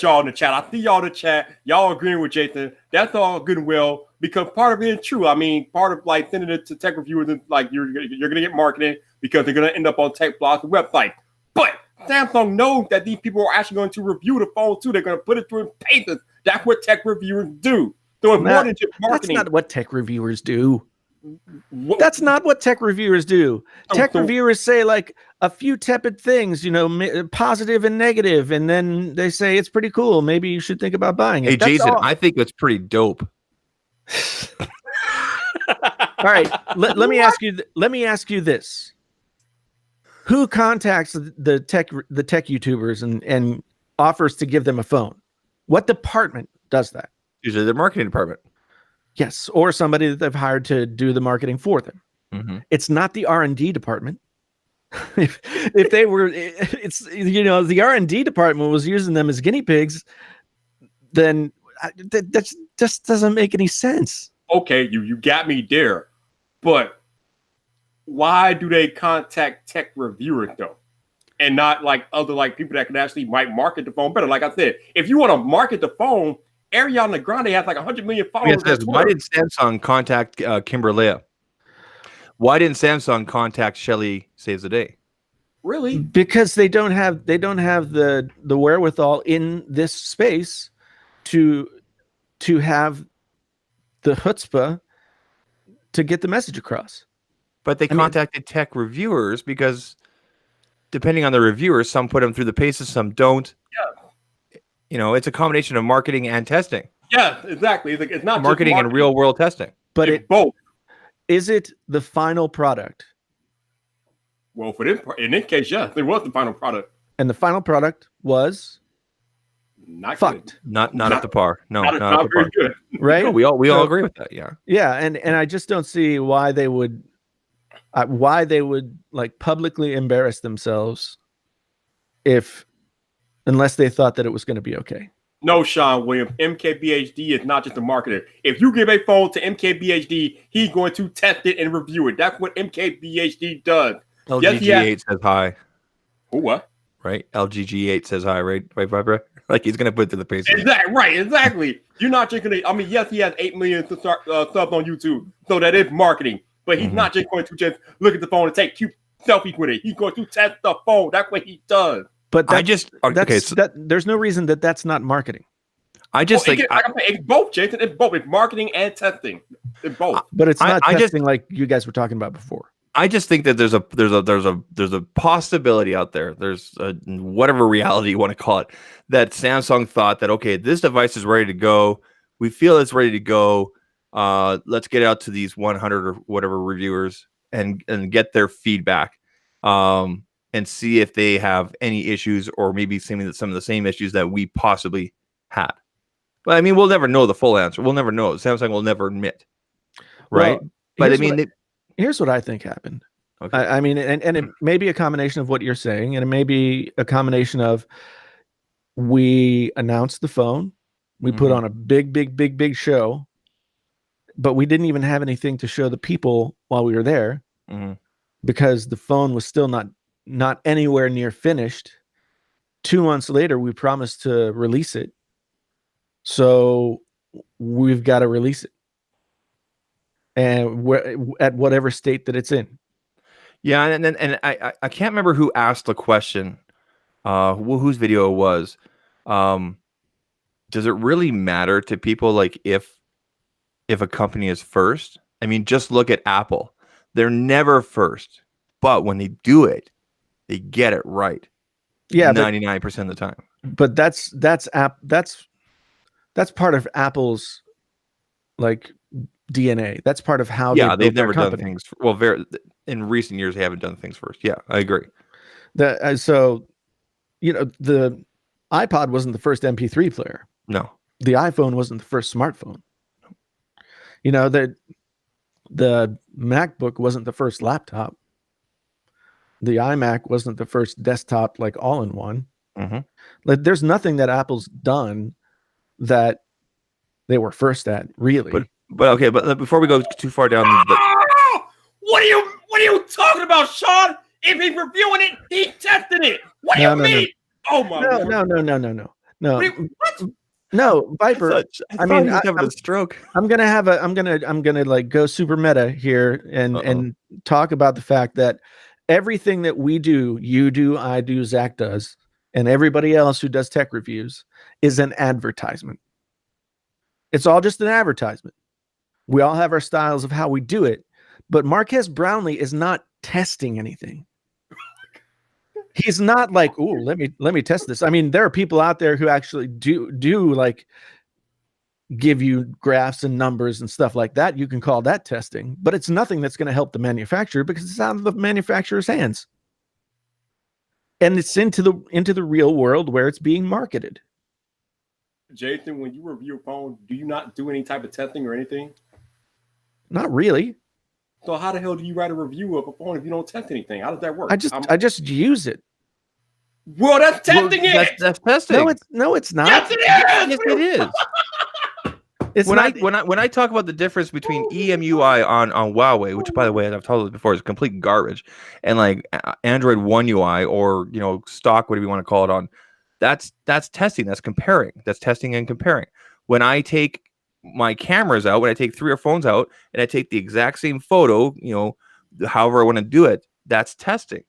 y'all in the chat. I see y'all in the chat. Y'all agreeing with Jason. That's all good and well because part of it is true. I mean, part of like sending it to tech reviewers is like you're gonna get marketing because they're gonna end up on tech blogs and websites. But Samsung knows that these people are actually going to review the phone too. They're going to put it through pages. That's what tech reviewers do. So it's more than just marketing. That's not what tech reviewers do. That's not what tech reviewers do. Tech reviewers say like a few tepid things, positive and negative, and then they say it's pretty cool. Maybe you should think about buying it. Hey, Jason, I think it's pretty dope. All right, let me ask you this. Who contacts the tech YouTubers and offers to give them a phone? What department does that? Usually the marketing department. Yes, or somebody that they've hired to do the marketing for them. Mm-hmm. It's not the R&D department. if they were, the R&D department was using them as guinea pigs, then that just doesn't make any sense. Okay, you got me there, but why do they contact tech reviewers though, and not like other like people that can actually might market the phone better? Like I said, if you want to market the phone, Ariana Grande has like 100 million followers. Why did Samsung contact Kimberly? Why didn't Samsung contact Shelly Saves the Day? Really? Because they don't have the wherewithal in this space to have the chutzpah to get the message across. But they contacted tech reviewers because depending on the reviewers, some put them through the paces, some don't. Yeah. You know, it's a combination of marketing and testing. Yeah, exactly. It's not marketing just and real world testing. But it both. Is it the final product? Well, in this case, yes, it was the final product. And the final product was not fucked. Good. Not up to par. No, not up to very par. Good. Right? No, we all agree with that. Yeah. Yeah, and I just don't see why they would like publicly embarrass themselves unless they thought that it was going to be okay. No, Sean Williams, MKBHD is not just a marketer. If you give a phone to MKBHD, he's going to test it and review it. That's what MKBHD does. LGG8 says hi. Oh, what? Right? LGG8 says hi, right? Right, Barbara? Like he's going to put it to the paces. Exactly. Right, exactly. You're not just going to, I mean, yes, he has 8 million subs on YouTube, so that is marketing. But he's not just going to just look at the phone and take cute selfies with it. He's going to test the phone. That's what he does. But so there's no reason that's not marketing. I just think it's both, Jason. It's both. It's marketing and testing. It's both. But it's not testing like you guys were talking about before. I just think that there's a possibility out there. There's whatever reality you want to call it, that Samsung thought that, okay, this device is ready to go. We feel it's ready to go. Let's get out to these 100 or whatever reviewers and get their feedback. And see if they have any issues or maybe some of the same issues that we possibly had. But I mean, we'll never know the full answer. We'll never know. Samsung will never admit. Right? Well, but I mean, here's what I think happened. Okay. I mean, and it may be a combination of what you're saying, and it may be a combination of we announced the phone, we put on a big show, but we didn't even have anything to show the people while we were there because the phone was still not anywhere near finished. 2 months later, we promised to release it. So we've got to release it. And we're at whatever state that it's in. Yeah. And I can't remember who asked the question, whose video it was. Does it really matter to people? Like if a company is first, I mean, just look at Apple. They're never first, but when they do it, they get it right. Yeah, 99% of the time. But that's part of Apple's like DNA. That's part of how. Yeah, they've never done things. In recent years, they haven't done things first. Yeah, I agree. So, the iPod wasn't the first MP3 player. No, the iPhone wasn't the first smartphone. The MacBook wasn't the first laptop. The iMac wasn't the first desktop, like all-in-one. Like, there's nothing that Apple's done that they were first at, really. But before we go too far down, what are you talking about, Sean? If he's reviewing it, he's testing it. What do you mean? Oh my God. No. No, Viper. I mean, he's having a stroke. I'm gonna like go super meta here and talk about the fact that everything that we do, you do, I do, Zach does, and everybody else who does tech reviews is an advertisement. It's all just an advertisement. We all have our styles of how we do it, but Marques Brownlee is not testing anything. He's not like, "Ooh, let me test this." I mean, there are people out there who actually do like give you graphs and numbers and stuff like that. You can call that testing, but it's nothing that's going to help the manufacturer because it's out of the manufacturer's hands. And it's into the real world where it's being marketed. Jason, when you review a phone, do you not do any type of testing or anything? Not really. So how the hell do you write a review of a phone if you don't test anything? How does that work? I just use it. Well, that's testing it. That's testing. No, it's not. Yes, it is. Yes, it is. It's when not, when I talk about the difference between EMUI on Huawei, which by the way, as I've told you before, is complete garbage, and like Android One UI or stock, whatever you want to call it, on that's testing, that's comparing, that's testing and comparing. When I take my cameras out, when I take 3 or 4 phones out, and I take the exact same photo, however I want to do it, that's testing.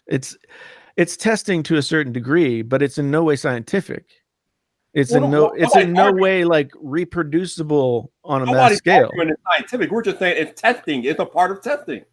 it's testing to a certain degree, but it's in no way scientific. It's in no way like reproducible on a mass scale. It's scientific. We're just saying it's testing. It's a part of testing.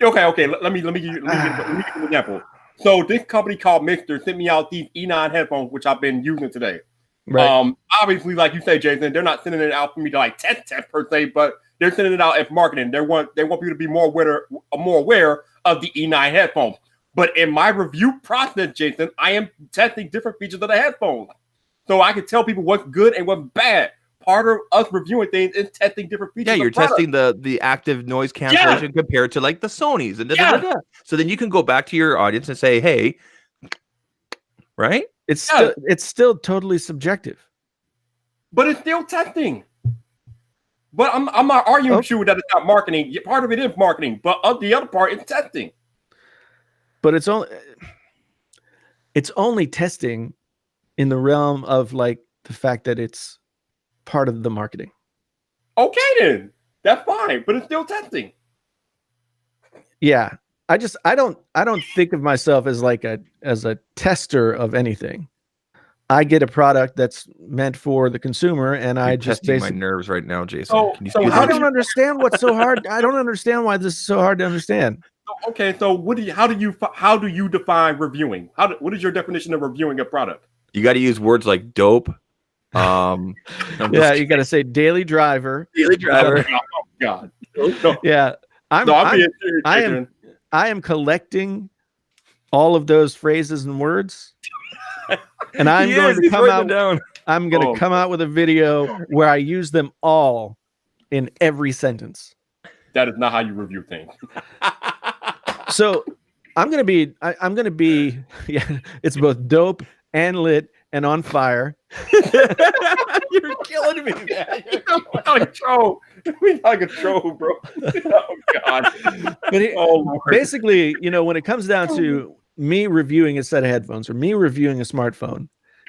Okay. Let me give you an example. So this company called Mixer sent me out these E9 headphones, which I've been using today. Right. Obviously, like you say, Jason, they're not sending it out for me to like test per se, but they're sending it out as marketing. They want people to be more aware of the E9 headphones. But in my review process, Jason, I am testing different features of the headphones. So I can tell people what's good and what's bad. Part of us reviewing things is testing different features. Yeah, you're testing the active noise cancellation compared to like the Sonys and so then you can go back to your audience and say, hey, right? It's still totally subjective. But it's still testing. But I'm not arguing with you that it's not marketing. Part of it is marketing, but the other part is testing. But it's only testing in the realm of like the fact that it's part of the marketing. Okay, then that's fine, but it's still testing. Yeah, I don't think of myself as like a tester of anything. I get a product that's meant for the consumer, and You're I just testing my nerves right now, Jason. So I don't understand what's so hard. I don't understand why this is so hard to understand. Okay, so how do you define reviewing? What is your definition of reviewing a product? You got to use words like dope. You got to say daily driver. Daily driver. Oh God. Yeah, I am collecting all of those phrases and words, and I'm going to come out. I'm going to come out with a video where I use them all in every sentence. That is not how you review things. So I'm going to be, yeah, it's both dope and lit and on fire. You're killing me, man. We like a troll, bro. Oh God. But basically, when it comes down to me reviewing a set of headphones or me reviewing a smartphone,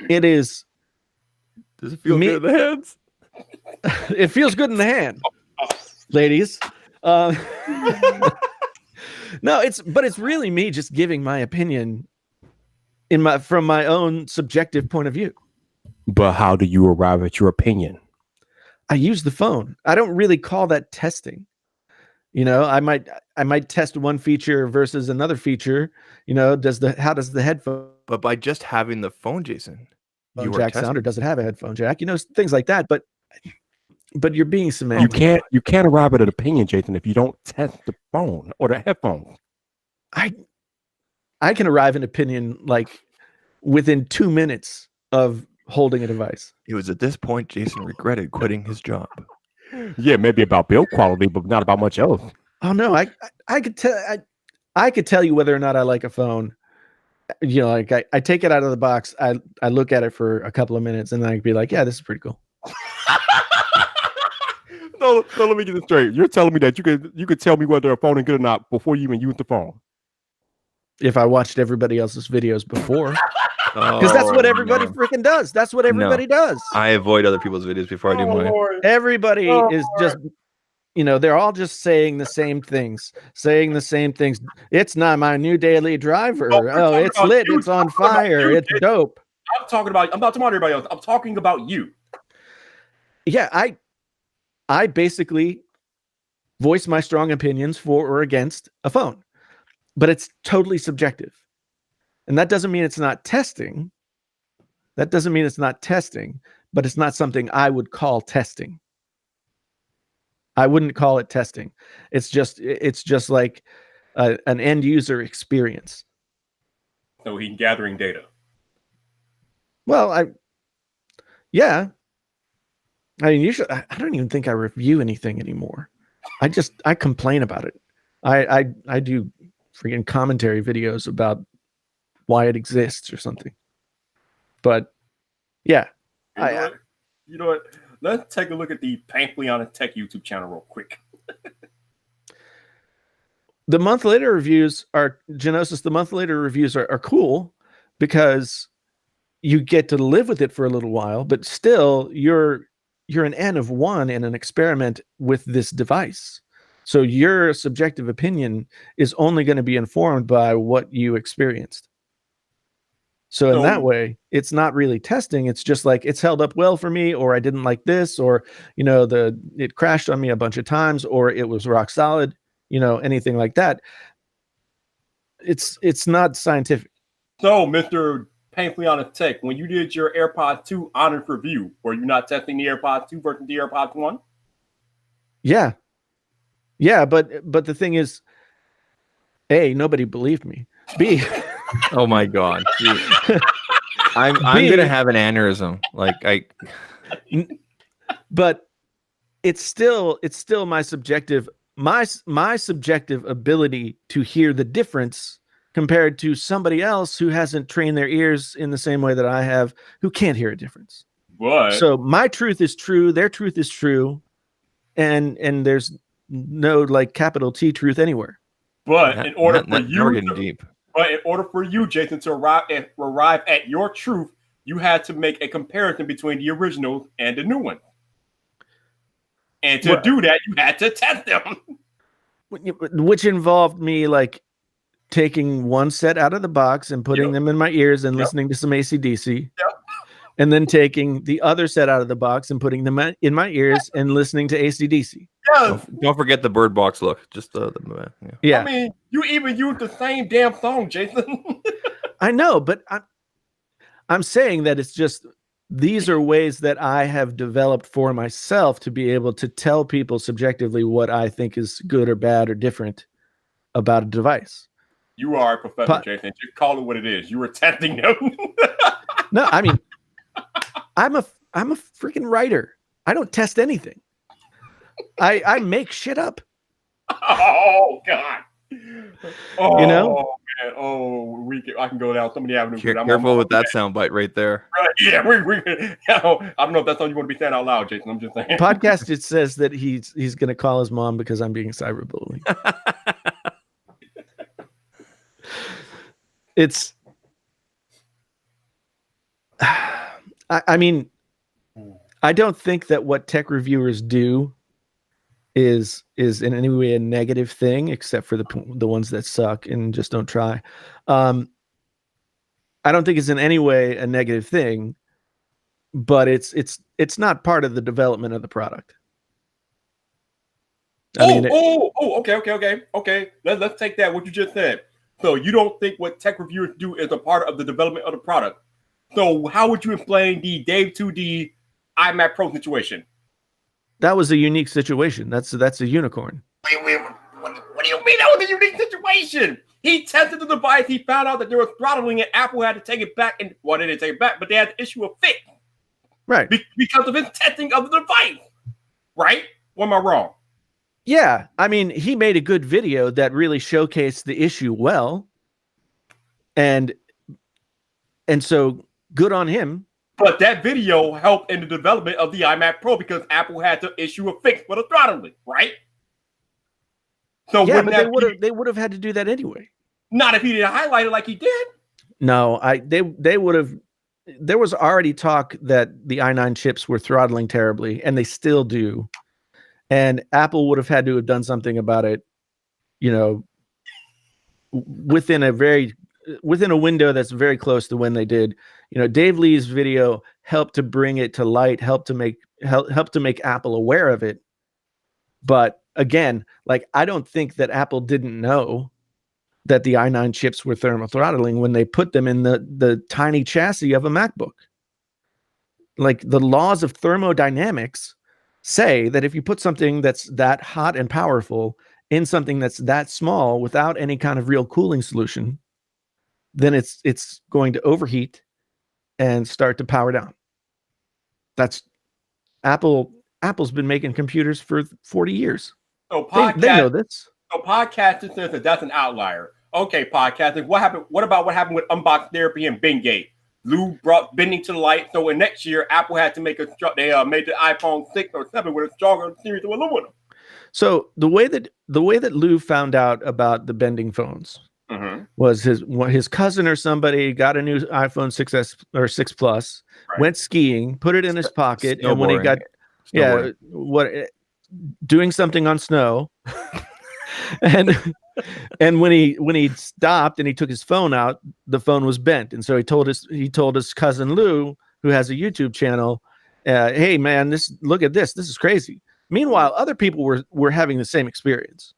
it is. Does it feel good in the hands? It feels good in the hand, ladies. No, it's really me just giving my opinion from my own subjective point of view. But how do you arrive at your opinion? I use the phone. I don't really call that testing. I might test one feature versus another feature. How does the headphone? But by just having the phone, Jason, jack sound, or does it have a headphone jack? Things like that. But you're being semantic. You can't arrive at an opinion, Jason, if you don't test the phone or the headphones. I can arrive at an opinion like within 2 minutes of holding a device. It was at this point Jason regretted quitting his job. Yeah, maybe about build quality, but not about much else. Oh no, I could tell you whether or not I like a phone. Like I take it out of the box, I look at it for a couple of minutes, and then I could be like, yeah, this is pretty cool. No, let me get this straight. You're telling me that you could tell me whether a phone is good or not before you even use the phone. If I watched everybody else's videos before. Because that's what everybody freaking does. That's what everybody does. I avoid other people's videos before I do mine. Everybody is just, they're all just saying the same things. It's not my new daily driver. Oh, it's lit. It's on fire. It's dope. I'm not talking about everybody else. I'm talking about you. Yeah, I basically voice my strong opinions for or against a phone, but it's totally subjective. And that doesn't mean it's not testing. But it's not something I would call testing. I wouldn't call it testing. It's just like an end user experience. So he's gathering data. Well, I mean, usually I don't even think I review anything anymore. I complain about it. I do freaking commentary videos about why it exists or something. But yeah, You know what? Let's take a look at the Painfully Honest Tech YouTube channel real quick. The month later reviews are Genosis. The month later reviews are cool because you get to live with it for a little while, but still you're an N of one in an experiment with this device. So your subjective opinion is only going to be informed by what you experienced. So in that way, it's not really testing. It's just like it's held up well for me, or I didn't like this, or it crashed on me a bunch of times, or it was rock solid. Anything like that. It's not scientific. So, Mr. Painfully Honest Tech, when you did your AirPods 2 honest review, were you not testing the AirPods 2 versus the AirPods 1? Yeah, but the thing is, A, nobody believed me. B, oh my God, I'm gonna have an aneurysm. But it's still my subjective ability to hear the difference compared to somebody else who hasn't trained their ears in the same way that I have, who can't hear a difference. But so my truth is true, their truth is true, and there's no capital T truth anywhere. But in order for you, Jason, to arrive at your truth, you had to make a comparison between the originals and the new one. And to do that, you had to test them. Which involved me taking one set out of the box and putting them in my ears and listening to some AC/DC. And then taking the other set out of the box and putting them in my ears and listening to AC/DC. Don't forget the bird box look. Just the yeah. I mean, you even used the same damn song, Jason. I know, but I'm saying that it's just these are ways that I have developed for myself to be able to tell people subjectively what I think is good or bad or different about a device. You are a professor, Jason. Just call it what it is. You were testing them. No, I mean, I'm a freaking writer. I don't test anything. I make shit up. Oh God. Oh, man. Oh, I can go down so many avenues. Careful with that soundbite right there. Yeah, I don't know if that's something you want to be saying out loud, Jason. I'm just saying. Podcast, it says that he's going to call his mom because I'm being cyberbullied. It's. I mean, I don't think that what tech reviewers do is in any way a negative thing, except for the ones that suck and just don't try. I don't think it's in any way a negative thing, but it's not part of the development of the product. Okay. Let's take that what you just said. So you don't think what tech reviewers do is a part of the development of the product? So how would you explain the Dave 2D iMac Pro situation? That was a unique situation. That's a unicorn. What do you mean that was a unique situation? He tested the device. He found out that there was throttling, and Apple had to take it back. And they didn't take it back, but they had to issue a fix. Right. Because of his testing of the device. Right? Or am I wrong? Yeah. I mean, he made a good video that really showcased the issue well. And so good on him. But that video helped in the development of the iMac Pro because Apple had to issue a fix for the throttling, right? So yeah, but they would have had to do that anyway. Not if he didn't highlight it like he did. No, they would have. There was already talk that the i9 chips were throttling terribly, and they still do. And Apple would have had to have done something about it, within a window that's very close to when they did. Dave Lee's video helped to bring it to light, helped to make Apple aware of it. But again, I don't think that Apple didn't know that the i9 chips were thermal throttling when they put them in the tiny chassis of a MacBook. The laws of thermodynamics say that if you put something that's that hot and powerful in something that's that small without any kind of real cooling solution, then it's going to overheat and start to power down. That's Apple's been making computers for 40 years. So they know this. So podcasting says that that's an outlier. Okay, podcasting. What happened? What about what happened with Unbox Therapy and Bingate? Lou brought bending to the light. So in next year, Apple had to make they made the iPhone 6 or 7 with a stronger series of aluminum. So the way that Lou found out about the bending phones was his cousin or somebody got a new iPhone 6s or 6 Plus, went skiing, put it in his pocket, and when he got doing something on snow, and when he stopped and he took his phone out, the phone was bent, and so he told his cousin Lou, who has a YouTube channel, hey man, look at this is crazy. Meanwhile, other people were having the same experience.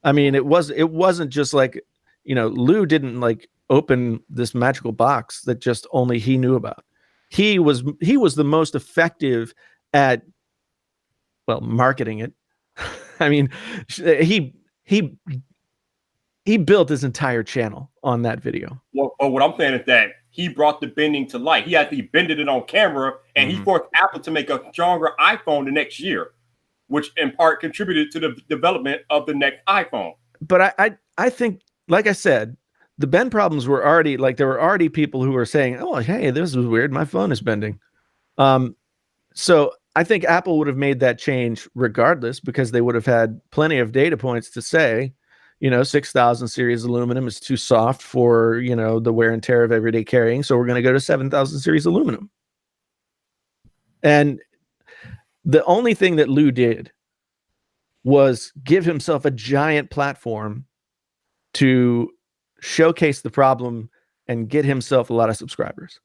I mean, it wasn't just like, Lou didn't like open this magical box that just only he knew about. He was the most effective at, well, marketing it. I mean, he built his entire channel on that video. Well, what I'm saying is that he brought the bending to light. He actually bended it on camera, and he forced Apple to make a stronger iPhone the next year, which in part contributed to the development of the next iPhone. But I think, like I said, the bend problems were already, like, there were already people who were saying, oh, hey, this is weird, my phone is bending. So I think Apple would have made that change regardless, because they would have had plenty of data points to say, 6,000 series aluminum is too soft for, the wear and tear of everyday carrying. So we're going to go to 7,000 series aluminum. And the only thing that Lou did was give himself a giant platform to showcase the problem and get himself a lot of subscribers.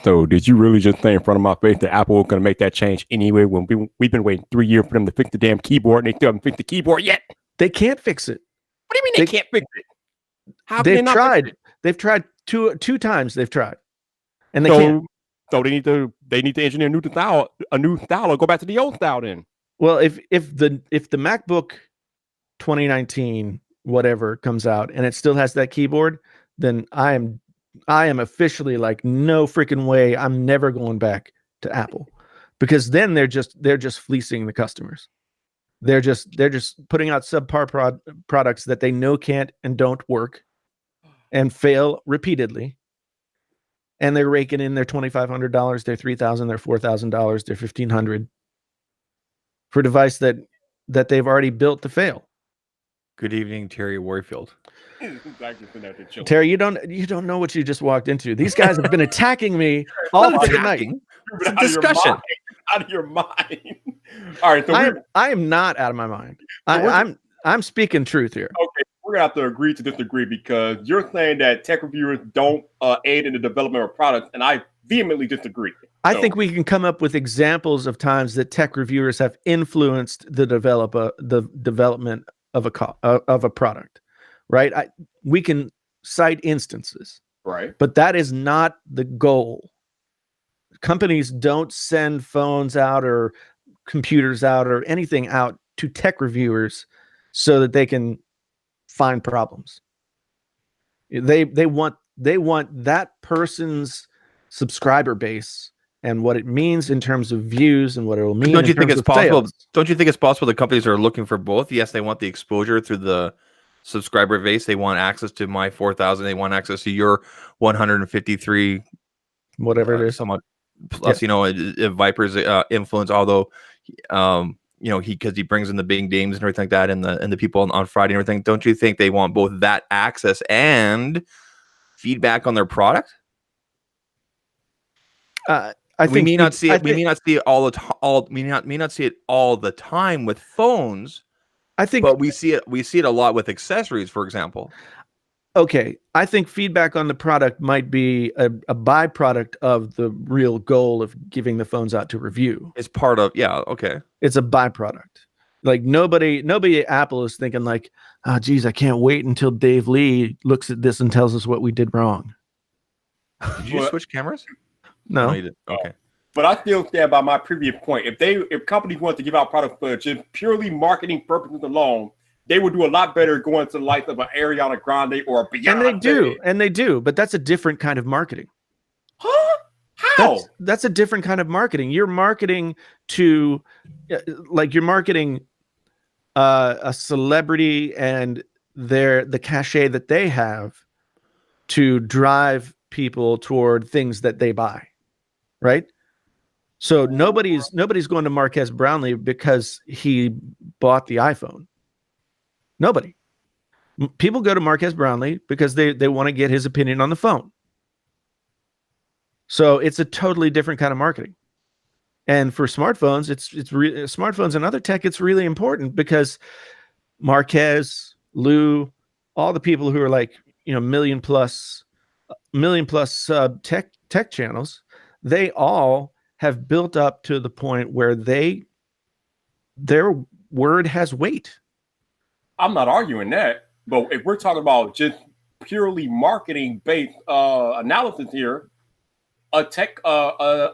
So did you really just say in front of my face that Apple was going to make that change anyway when we've been waiting 3 years for them to fix the damn keyboard, and they still haven't fixed the keyboard yet? They can't fix it. What do you mean they can't fix it? How they've tried. They've tried two times. They've tried, and they can't. So they need to engineer a new style, or go back to the old style then. Well, if the MacBook 2019 whatever comes out and it still has that keyboard, then I am officially like, no freaking way, I'm never going back to Apple, because then they're just fleecing the customers. They're just putting out subpar products that they know can't and don't work and fail repeatedly. And they're raking in their $2,500, their $3,000, their $4,000, their $1,500 for a device that they've already built to fail. Good evening, Terry Warfield. Terry, you don't know what you just walked into. These guys have been attacking me all the night. It's a discussion. Out of your mind. All right, so I am not out of my mind. I'm speaking truth here. Okay, we're gonna have to agree to disagree, because you're saying that tech reviewers don't aid in the development of products, and I vehemently disagree. I think we can come up with examples of times that tech reviewers have influenced the development of a product, right? We can cite instances, right? But that is not the goal. Companies don't send phones out or computers out or anything out to tech reviewers so that they can find problems. They want that person's subscriber base and what it means in terms of views and what it will mean. Don't you think it's possible? Sales. Don't you think it's possible that companies are looking for both? Yes, they want the exposure through the subscriber base. They want access to my 4,000. They want access to your 153, whatever it is. Somewhat plus, Viper's influence. Although, because he brings in the big names and everything like that, and the people on Friday and everything. Don't you think they want both that access and feedback on their product? I think we may not see it. We may not see it all the time with phones. I think, but we see it. We see it a lot with accessories, for example. Okay, I think feedback on the product might be a byproduct of the real goal of giving the phones out to review. It's part of, yeah, okay. It's a byproduct. Like nobody at Apple is thinking like, oh, geez, I can't wait until Dave Lee looks at this and tells us what we did wrong. Did you switch cameras? No. You did. Okay. But I still stand by my previous point. If companies want to give out product for just purely marketing purposes alone, they would do a lot better going to the likes of an Ariana Grande or a Beyonce. And they do, but that's a different kind of marketing. Huh? How? That's a different kind of marketing. You're marketing to, like, you're marketing a celebrity and the cachet that they have to drive people toward things that they buy, right? So nobody's going to Marquez Brownlee because he bought the iPhone. Nobody. People go to Marquez Brownlee because they want to get his opinion on the phone. So it's a totally different kind of marketing. And for smartphones, smartphones and other tech, it's really important because Marquez, Lou, all the people who are like, million plus sub tech channels, they all have built up to the point where their word has weight. I'm not arguing that, but if we're talking about just purely marketing based analysis here, a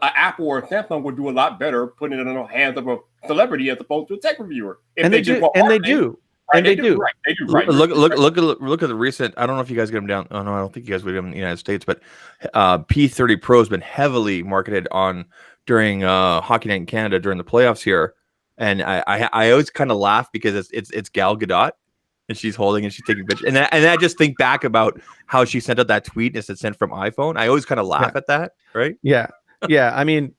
Apple or a Samsung would do a lot better putting it in the hands of a celebrity as opposed to a tech reviewer. And they do. They do. Right. They do. Right. Look at the recent. I don't know if you guys get them down. Oh no, I don't think you guys would get them in the United States. But P30 Pro has been heavily marketed during Hockey Night in Canada during the playoffs here, and I always kind of laugh because it's Gal Gadot, and she's holding and she's taking pictures, and I just think back about how she sent out that tweet and it's sent from iPhone. I always kind of laugh at that, right? Yeah. I mean,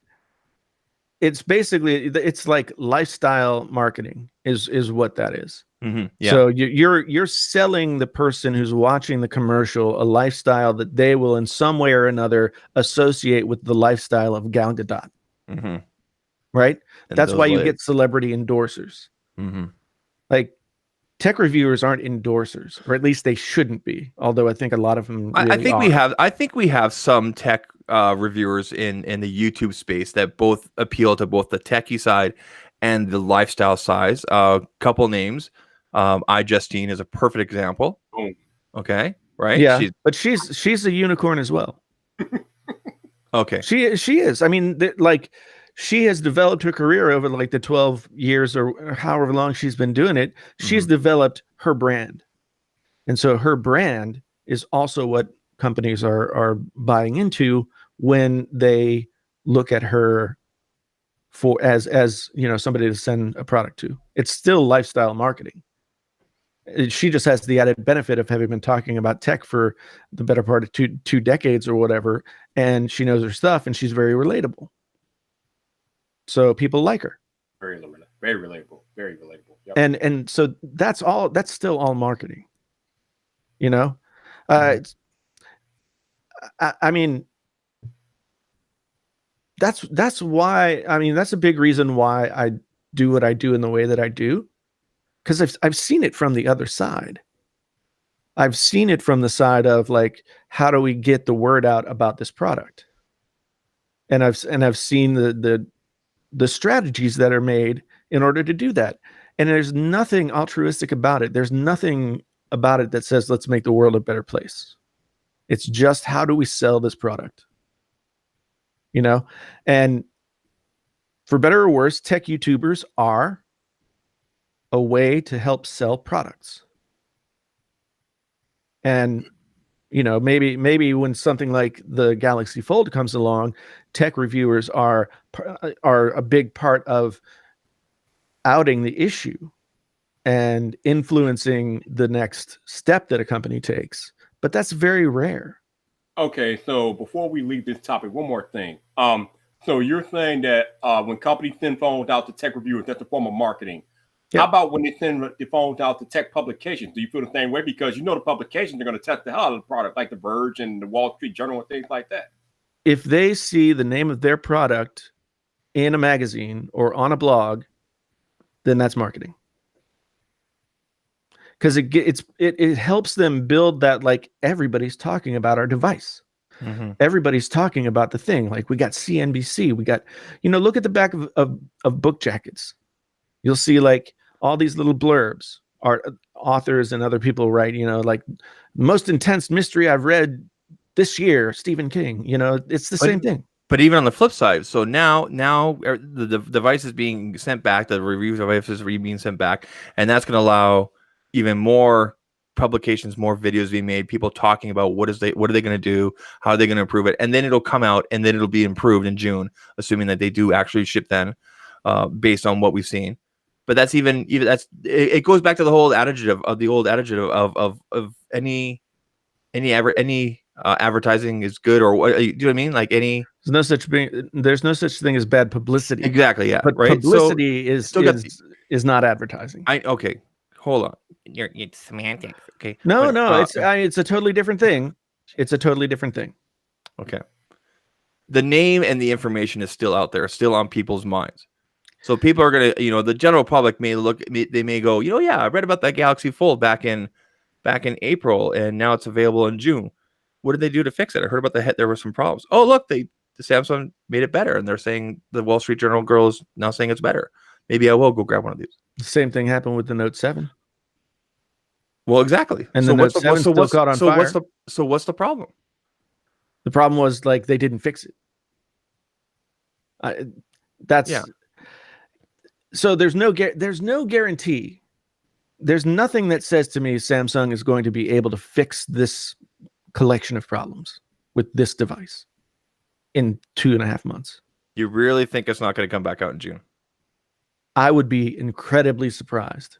it's basically like lifestyle marketing is what that is. Mm-hmm. Yeah. So you're selling the person who's watching the commercial a lifestyle that they will in some way or another associate with the lifestyle of Gal Gadot. Mm-hmm. Right? And that's why you get celebrity endorsers. Mm-hmm. Like tech reviewers aren't endorsers, or at least they shouldn't be. Although I think a lot of them really I think are. I think we have some tech reviewers in the YouTube space that both appeal to both the techie side and the lifestyle side. Couple names. Justine is a perfect example. Oh. Okay, right? Yeah, but she's a unicorn as well. Okay, she is. I mean, she has developed her career over like the 12 years or however long she's been doing it. She's developed her brand, and so her brand is also what companies are buying into when they look at her for as somebody to send a product to. It's still lifestyle marketing. She just has the added benefit of having been talking about tech for the better part of two decades or whatever, and she knows her stuff, and she's very relatable. So people like her. Very relatable. Yep. And so that's still all marketing. I mean, that's why. I mean, that's a big reason why I do what I do in the way that I do. Because I've seen it from the other side. I've seen it from the side of like, how do we get the word out about this product? And I've seen the strategies that are made in order to do that. And there's nothing altruistic about it. There's nothing about it that says let's make the world a better place. It's just how do we sell this product? And for better or worse, tech YouTubers are a way to help sell products. And maybe when something like the Galaxy Fold comes along, tech reviewers are a big part of outing the issue and influencing the next step that a company takes. But that's very rare. Okay, so before we leave this topic, one more thing. So you're saying that when companies send phones out to tech reviewers, that's a form of marketing. Yep. How about when they send the phones out to tech publications? Do you feel the same way? Because the publications are going to test the hell out of the product, like The Verge and the Wall Street Journal and things like that. If they see the name of their product in a magazine or on a blog, then that's marketing. Because it helps them build that, like, everybody's talking about our device. Mm-hmm. Everybody's talking about the thing. Like, we got CNBC. We got, look at the back of book jackets. You'll see like all these little blurbs are authors and other people write, like most intense mystery I've read this year, Stephen King. It's the same thing. But even on the flip side, so now the device is being sent back, the review devices are being sent back, and that's going to allow even more publications, more videos being made, people talking about what are they going to do, how are they going to improve it, and then it'll come out and then it'll be improved in June, assuming that they do actually ship then, based on what we've seen. But that's even it goes back to the whole adage of any advertising is good, or what? Do you know what I mean? Like any. There's no such thing as bad publicity. Exactly. Yeah. But right. publicity is not advertising. Okay. Hold on. It's semantics. Okay. No, But, it's a totally different thing. It's a totally different thing. Okay. The name and the information is still out there, still on people's minds. So people are gonna, the general public they may go, yeah, I read about that Galaxy Fold back in April, and now it's available in June. What did they do to fix it? I heard about there were some problems. Oh, look, the Samsung made it better, and they're saying the Wall Street Journal girl is now saying it's better. Maybe I will go grab one of these. The same thing happened with the Note 7. Well, exactly. And the Note 7 still caught on fire. What's the problem? The problem was like they didn't fix it. So there's no guarantee. There's nothing that says to me Samsung is going to be able to fix this collection of problems with this device in 2.5 months. You really think it's not going to come back out in June? I would be incredibly surprised.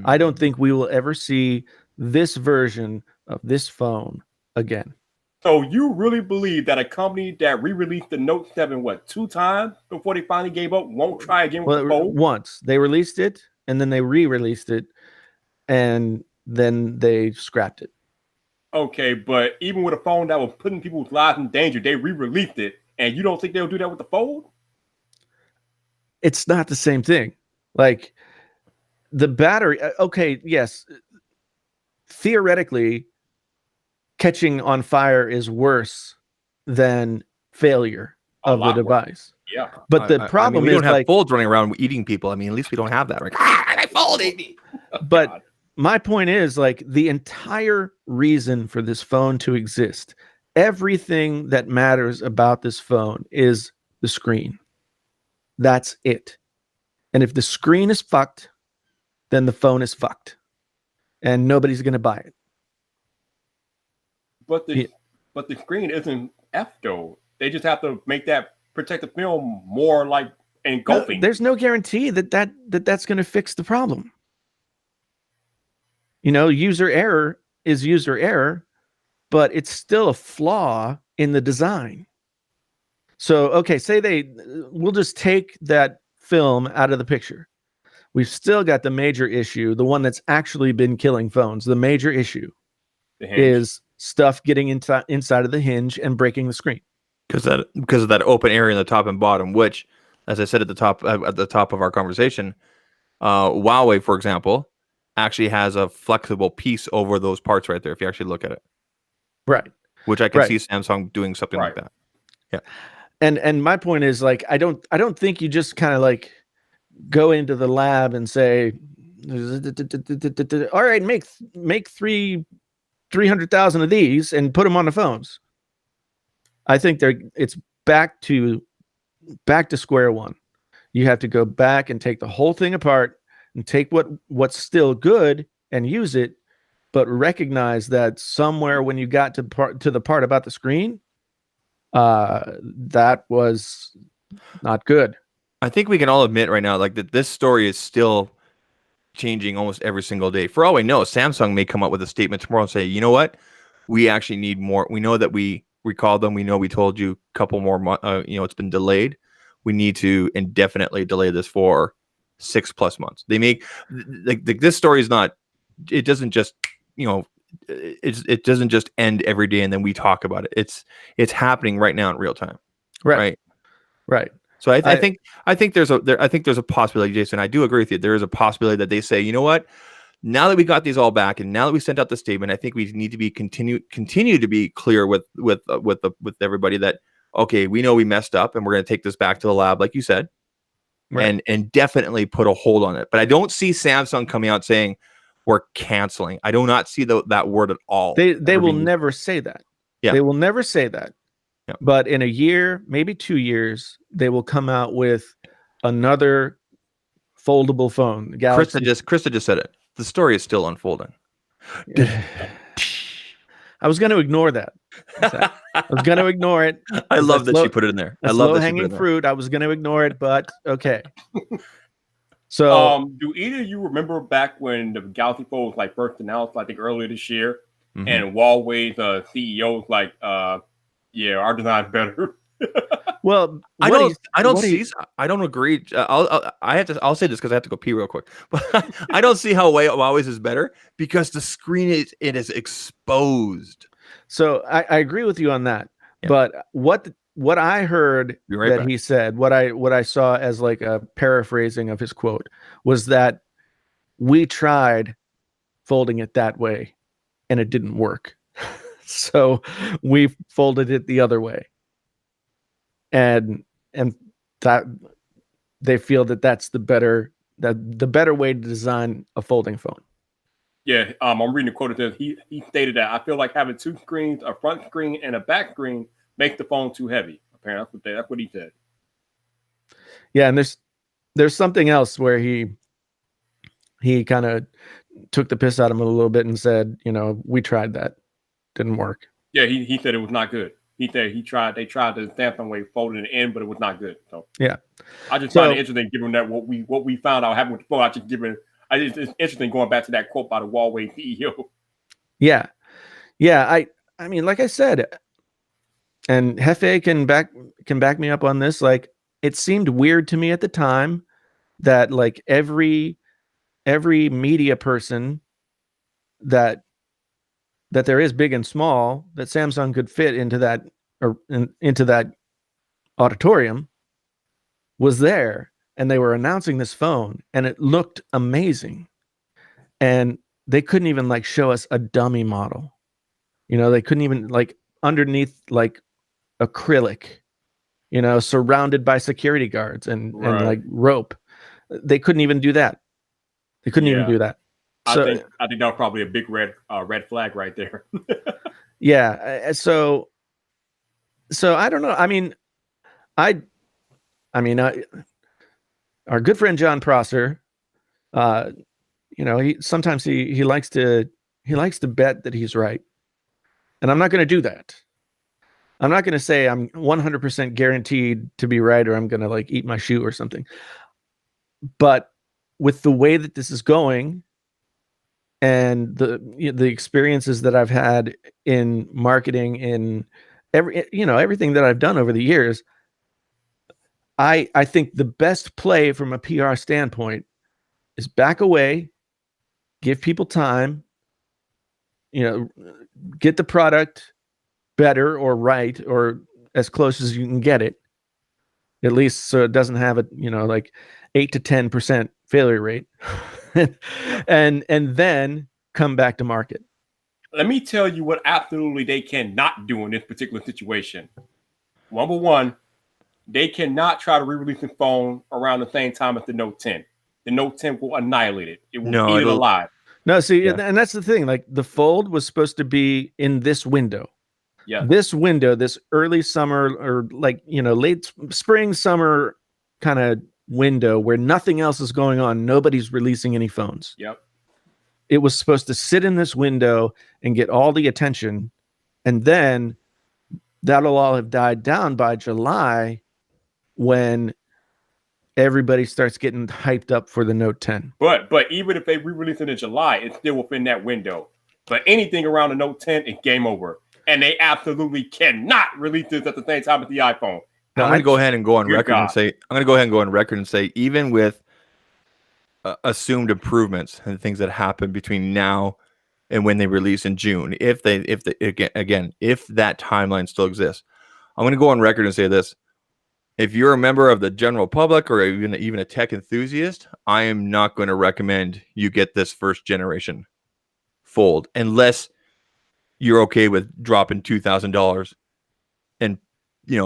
I don't think we will ever see this version of this phone again. So you really believe that a company that re-released the Note 7 2 times before they finally gave up won't try again with the Fold? Once they released it, and then they re-released it, and then they scrapped it. Okay, but even with a phone that was putting people's lives in danger, they re-released it, and you don't think they'll do that with the Fold? It's not the same thing. Like the battery. Okay, yes. Theoretically, catching on fire is worse than failure of the device. Yeah. But the problem we is don't have folds running around eating people. I mean, at least we don't have that. Right? I fold ate me. But God. My point is, like, the entire reason for this phone to exist, everything that matters about this phone is the screen. That's it. And if the screen is fucked, then the phone is fucked. And nobody's going to buy it. But the screen isn't F though. They just have to make that protective film more like engulfing. There's no guarantee that's going to fix the problem. User error is user error, but it's still a flaw in the design. So, okay, we'll just take that film out of the picture. We've still got the major issue, the one that's actually been killing phones. The major issue is stuff getting inside of the hinge and breaking the screen. Because of that open area in the top and bottom, which, as I said at the top of our conversation, Huawei, for example, actually has a flexible piece over those parts right there. If you actually look at it, right, which I can see Samsung doing something like that. Yeah, and my point is, like, I don't think you just kind of like go into the lab and say, all right, make 300,000 of these and put them on the phones. I think it's back to square one. You have to go back and take the whole thing apart and take what's still good and use it, but recognize that somewhere when you got to the part about the screen, that was not good. I think we can all admit right now, like, that this story is still changing almost every single day. For all we know, Samsung may come up with a statement tomorrow and say, you know what, we actually need more. We know that we called them. We know we told you a couple more months. It's been delayed. We need to indefinitely delay this for 6+ months. They make like this story is not. It doesn't just it doesn't just end every day and then we talk about it. It's happening right now in real time. Right. So I think there's a possibility, Jason. I do agree with you. There is a possibility that they say, you know what? Now that we got these all back, and now that we sent out the statement, I think we need to be continue to be clear with everybody that, okay, we know we messed up, and we're going to take this back to the lab, like you said, and definitely put a hold on it. But I don't see Samsung coming out saying we're canceling. I do not see that word at all. They will never say that. Yeah. They will never say that. Yeah. But in a year, maybe 2 years, they will come out with another foldable phone. Galaxy. Krista just said it. The story is still unfolding. I was going to ignore that. I was going to ignore it. I love that she put it in there. I love low-hanging fruit. I was going to ignore it, but okay. So, do either of you remember back when the Galaxy Fold was first announced? I think earlier this year, And Huawei's CEO is like, yeah, our design's better. Well, I don't agree. I'll say this because I have to go pee real quick. But I don't see how Huawei's is better because the screen is exposed. So I agree with you on that. Yeah. But what I heard he said, what I saw as like a paraphrasing of his quote was that we tried folding it that way and it didn't work. So we folded it the other way. And that they feel that that's the better way to design a folding phone. Yeah, I'm reading a quote that says he stated that I feel like having two screens, a front screen and a back screen, makes the phone too heavy. Apparently, that's what he said. Yeah, and there's something else where he kind of took the piss out of him a little bit and said, we tried that, didn't work. Yeah, he said it was not good. He said they tried the Samsung way, folding it in, but it was not good. So yeah, I just find it interesting, given that what we found out happened with the phone. It's interesting going back to that quote by the Huawei CEO. Yeah. I mean, like I said, and Hefe can back me up on this. Like, it seemed weird to me at the time that like every media person that there is, big and small, that Samsung could fit into that into that auditorium was there, and they were announcing this phone and it looked amazing, and they couldn't even like show us a dummy model. They couldn't even, like, underneath like acrylic, surrounded by security guards and like rope. They couldn't even do that. They couldn't even do that. So, I think that was probably a big red flag right there. Yeah. So I don't know. I mean, our good friend John Prosser, he sometimes he likes to bet that he's right, and I'm not going to do that. I'm not going to say I'm 100% guaranteed to be right, or I'm going to like eat my shoe or something. But with the way that this is going, and the experiences that I've had in marketing, in everything that I've done over the years, I think the best play from a PR standpoint is back away, give people time, get the product better or right or as close as you can get it, at least so it doesn't have a like 8 to 10% failure rate, and then come back to market. Let me tell you what absolutely they cannot do in this particular situation. Number one, they cannot try to re-release the phone around the same time as the Note 10. The Note 10 will annihilate it. It will eat it alive. No, see, and that's the thing. Like, the Fold was supposed to be in this window. Yeah. This window, this early summer or like, late spring, summer kind of window where nothing else is going on. Nobody's releasing any phones. Yep. It was supposed to sit in this window and get all the attention. And then that'll all have died down by July, when everybody starts getting hyped up for the Note 10. But even if they re-release it in July, it's still within that window. But anything around the Note 10 is game over. And they absolutely cannot release this at the same time as the iPhone. I'm going to go ahead and go on record and say, even with assumed improvements and things that happen between now and when they release in June, if that timeline still exists, I'm going to go on record and say this. If you're a member of the general public or even a tech enthusiast, I am not going to recommend you get this first generation Fold unless you're okay with dropping $2,000 and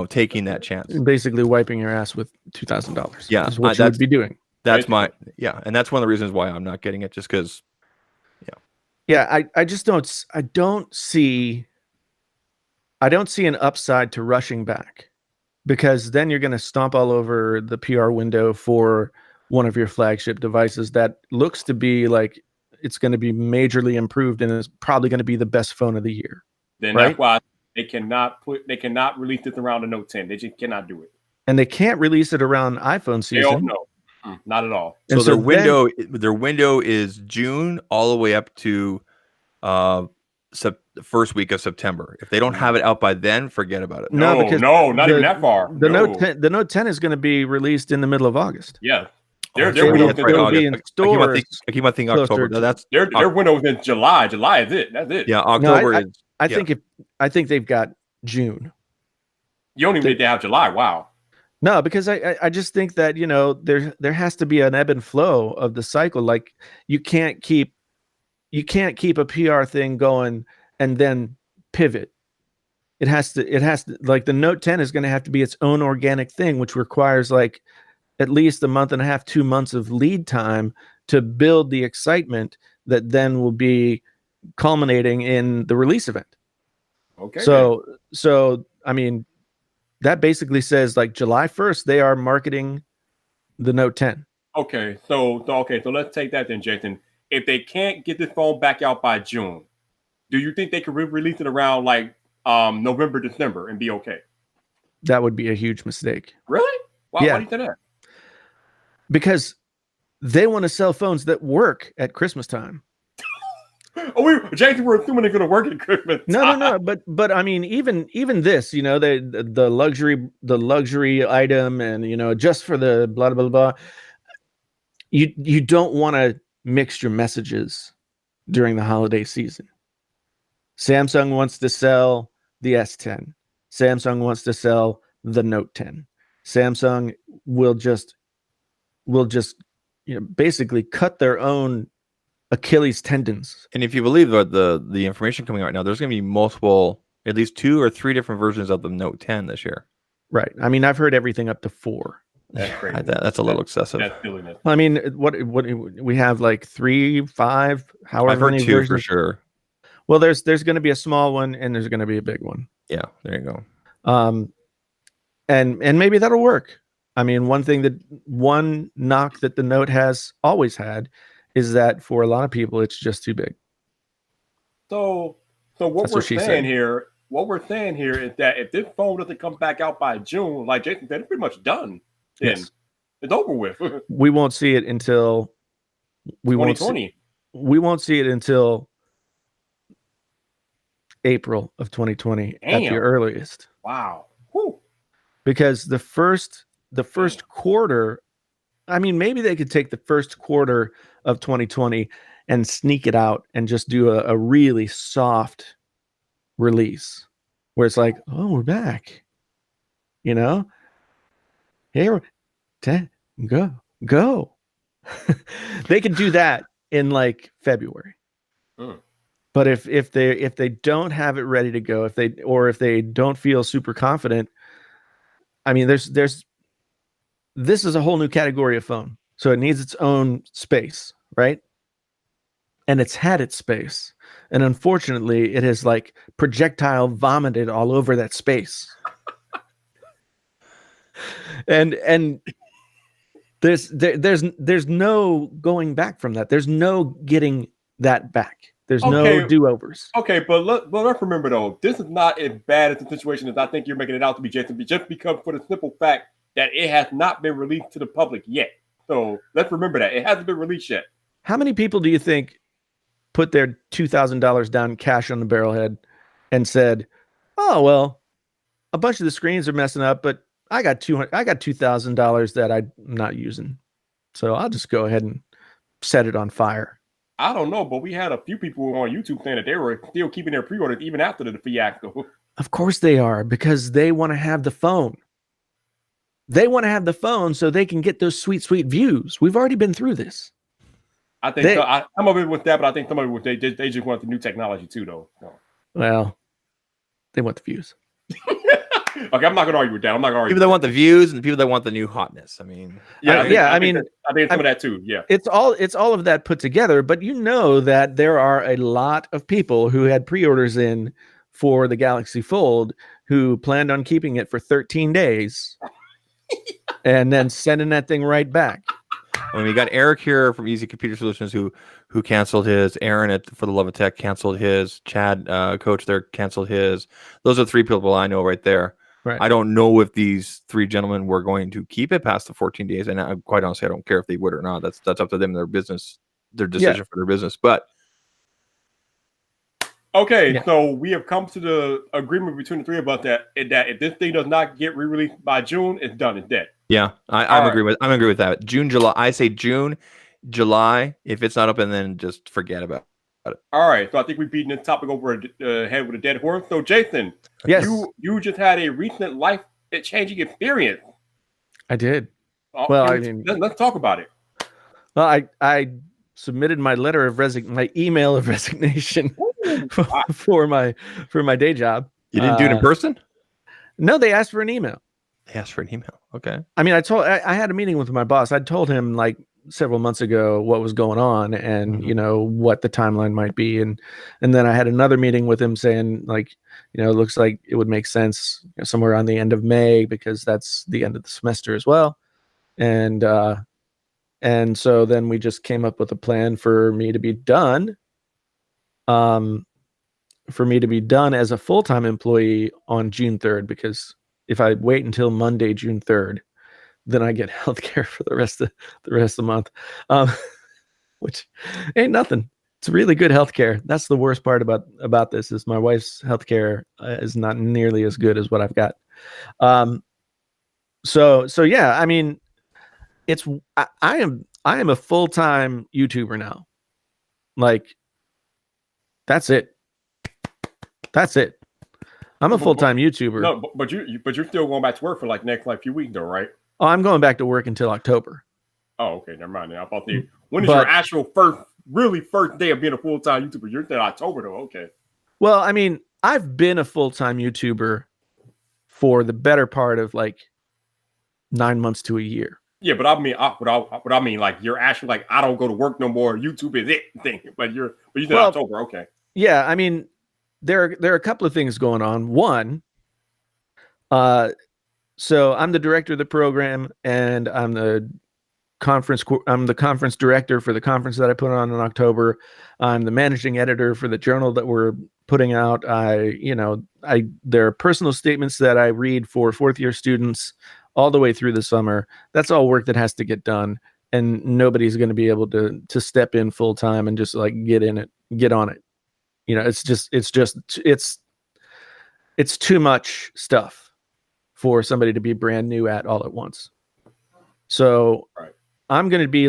taking that chance. Basically wiping your ass with $2,000. Yeah, is what you would be doing. That's and that's one of the reasons why I'm not getting it, just because. Yeah, I just don't see an upside to rushing back, because then you're going to stomp all over the PR window for one of your flagship devices that looks to be like it's going to be majorly improved and is probably going to be the best phone of the year. Then that's why they cannot release this around the Note 10. They just cannot do it. And they can't release it around iPhone season. No, not at all. So their window is June all the way up to the first week of September. If they don't have it out by then, forget about it. No, because not even that far. The Note 10 is going to be released in the middle of August. Yeah. Their window that's right, will be August. in stores. I keep on thinking October. No, that's their window is in July. July is it. That's it. yeah. October is. I think they've got June. You don't even need to have July. Wow. No, because I just think that, you know, there has to be an ebb and flow of the cycle. Like you can't keep a PR thing going and then pivot. It has to like the Note 10 is going to have to be its own organic thing, which requires like at least a month and a half, 2 months of lead time to build the excitement that then will be culminating in the release event. Okay. So I mean, that basically says like July 1st, they are marketing the Note 10. Okay. So let's take that then, Jason. If they can't get this phone back out by June, do you think they could release it around like November, December and be okay? That would be a huge mistake. Really? Why do you think that? Because they want to sell phones that work at Christmas time. Jason, we're assuming they're going to work at Christmas time. No. But I mean, even this, you know, the luxury item, and you know, just for the blah blah blah. You don't want to mix your messages during the holiday season. Samsung wants to sell the S10. Samsung wants to sell the Note 10. Samsung will just basically cut their own Achilles tendons. And if you believe the information coming out right now, there's going to be multiple, at least 2 or 3 different versions of the Note 10 this year. Right. I mean, I've heard everything up to 4. That's crazy. That's a little excessive. That's silliness. I mean, what we have like 3, 5, however I've heard many 2 versions. for sure. Well, there's going to be a small one and there's going to be a big one. Yeah, there you go. And maybe that'll work. I mean, one knock that the Note has always had is that for a lot of people, it's just too big. So what we're saying here is that if this phone doesn't come back out by June, like Jason said, it's pretty much done. Yes. It's over with. We won't see it until 2020. We won't see it until April of 2020 at the earliest. Wow. Whew. Because the first quarter, I mean, maybe they could take the first quarter of 2020 and sneak it out and just do a really soft release where it's like, oh, we're back. You know? Here, go. They could do that in like February. But if they don't have it ready to go, if they don't feel super confident, I mean, this is a whole new category of phone. So it needs its own space, right? And it's had its space. And unfortunately, it has like projectile vomited all over that space. And there's no going back from that. There's no getting that back. There's no do-overs. Okay, but let's remember though, this is not as bad as the situation as I think you're making it out to be, Jason. Just because for the simple fact that it has not been released to the public yet. So let's remember that it hasn't been released yet. How many people do you think put their $2,000 down cash on the barrelhead and said, "Oh well, a bunch of the screens are messing up, but I got $2,000 that I'm not using, so I'll just go ahead and set it on fire." I don't know, but we had a few people on YouTube saying that they were still keeping their pre-orders even after the fiasco. Of course they are, because they want to have the phone. They want to have the phone so they can get those sweet, sweet views. We've already been through this. I think some of it was that, but I think some of it was they just want the new technology too, though. So. Well, they want the views. Okay, I'm not gonna argue with that. I'm not gonna argue. People that want the views and people that want the new hotness. I mean, I think some of that too. Yeah, it's all of that put together. But you know that there are a lot of people who had pre-orders in for the Galaxy Fold who planned on keeping it for 13 days and then sending that thing right back. I mean, we got Eric here from Easy Computer Solutions who canceled his. Aaron For the Love of Tech canceled his. Chad, coach there, canceled his. Those are 3 people I know right there. Right. I don't know if these 3 gentlemen were going to keep it past the 14 days, and quite honestly, I don't care if they would or not. That's up to them, their business, their decision for their business. But Okay, Yeah. so we have come to the agreement between the three of us that if this thing does not get re-released by June, it's done. It's dead. Yeah, I'm agree with that. June, July. I say June, July. If it's not open, then just forget about it. All right, so I think we've beaten this topic over the head with a dead horse. So, Jason, Yes, you just had a recent life-changing experience. I did. Well, I mean, let's talk about it. Well, I submitted my my email of resignation for my day job. You didn't do it in person? No, they asked for an email. They asked for an email. Okay. I mean, I had a meeting with my boss. I'd told him like several months ago what was going on and you know what the timeline might be, and then I had another meeting with him saying like, you know, it looks like it would make sense somewhere on the end of May because that's the end of the semester as well, and so then we just came up with a plan for me to be done. For me to be done as a full-time employee on June 3rd, because if I wait until Monday, June 3rd, then I get healthcare for the rest of the month, which ain't nothing. It's really good healthcare. That's the worst part about this is my wife's healthcare is not nearly as good as what I've got. So yeah, I mean, I am a full-time YouTuber now. Like, that's it. That's it. I'm a full-time YouTuber. No, but you're still going back to work for like next few weeks though, right? Oh, I'm going back to work until October. Oh, okay, never mind. I thought when is your actual first day of being a full-time YouTuber? You're in October though. Okay. Well, I mean, I've been a full-time YouTuber for the better part of like 9 months to a year. Yeah, but I mean, like you're actually like I don't go to work no more. YouTube is it thing. But you said October. Okay. Yeah, I mean, there are a couple of things going on. One, so I'm the director of the program, and I'm the conference director for the conference that I put on in October. I'm the managing editor for the journal that we're putting out. There are personal statements that I read for fourth year students all the way through the summer. That's all work that has to get done, and nobody's going to be able to step in full time and just like get on it. You know, it's too much stuff for somebody to be brand new at all at once. So right. I'm going to be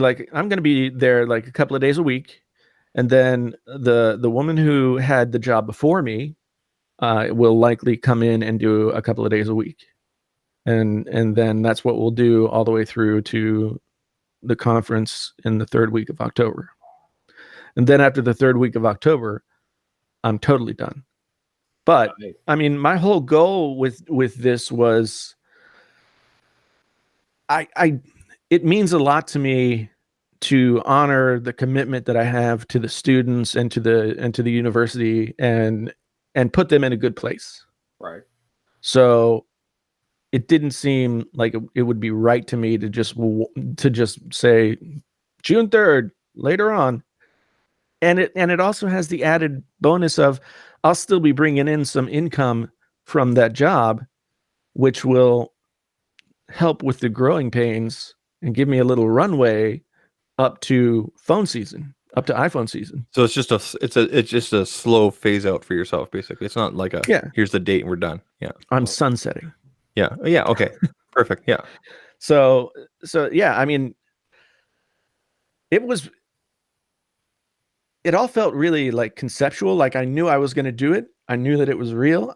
there like a couple of days a week. And then the woman who had the job before me will likely come in and do a couple of days a week. And then that's what we'll do all the way through to the conference in the third week of October. And then after the third week of October, I'm totally done. But I mean, my whole goal with this was it means a lot to me to honor the commitment that I have to the students and to the university and put them in a good place. Right. So it didn't seem like it would be right to me to just say June 3rd later on. And it also has the added bonus of I'll still be bringing in some income from that job, which will help with the growing pains and give me a little runway up to iPhone season. So it's just a slow phase out for yourself, basically. It's not like here's the date and we're done. Yeah. I'm sunsetting. Yeah. Yeah. Okay. Perfect. Yeah. So yeah, I mean, it all felt really like conceptual. Like I knew I was going to do it. I knew that it was real.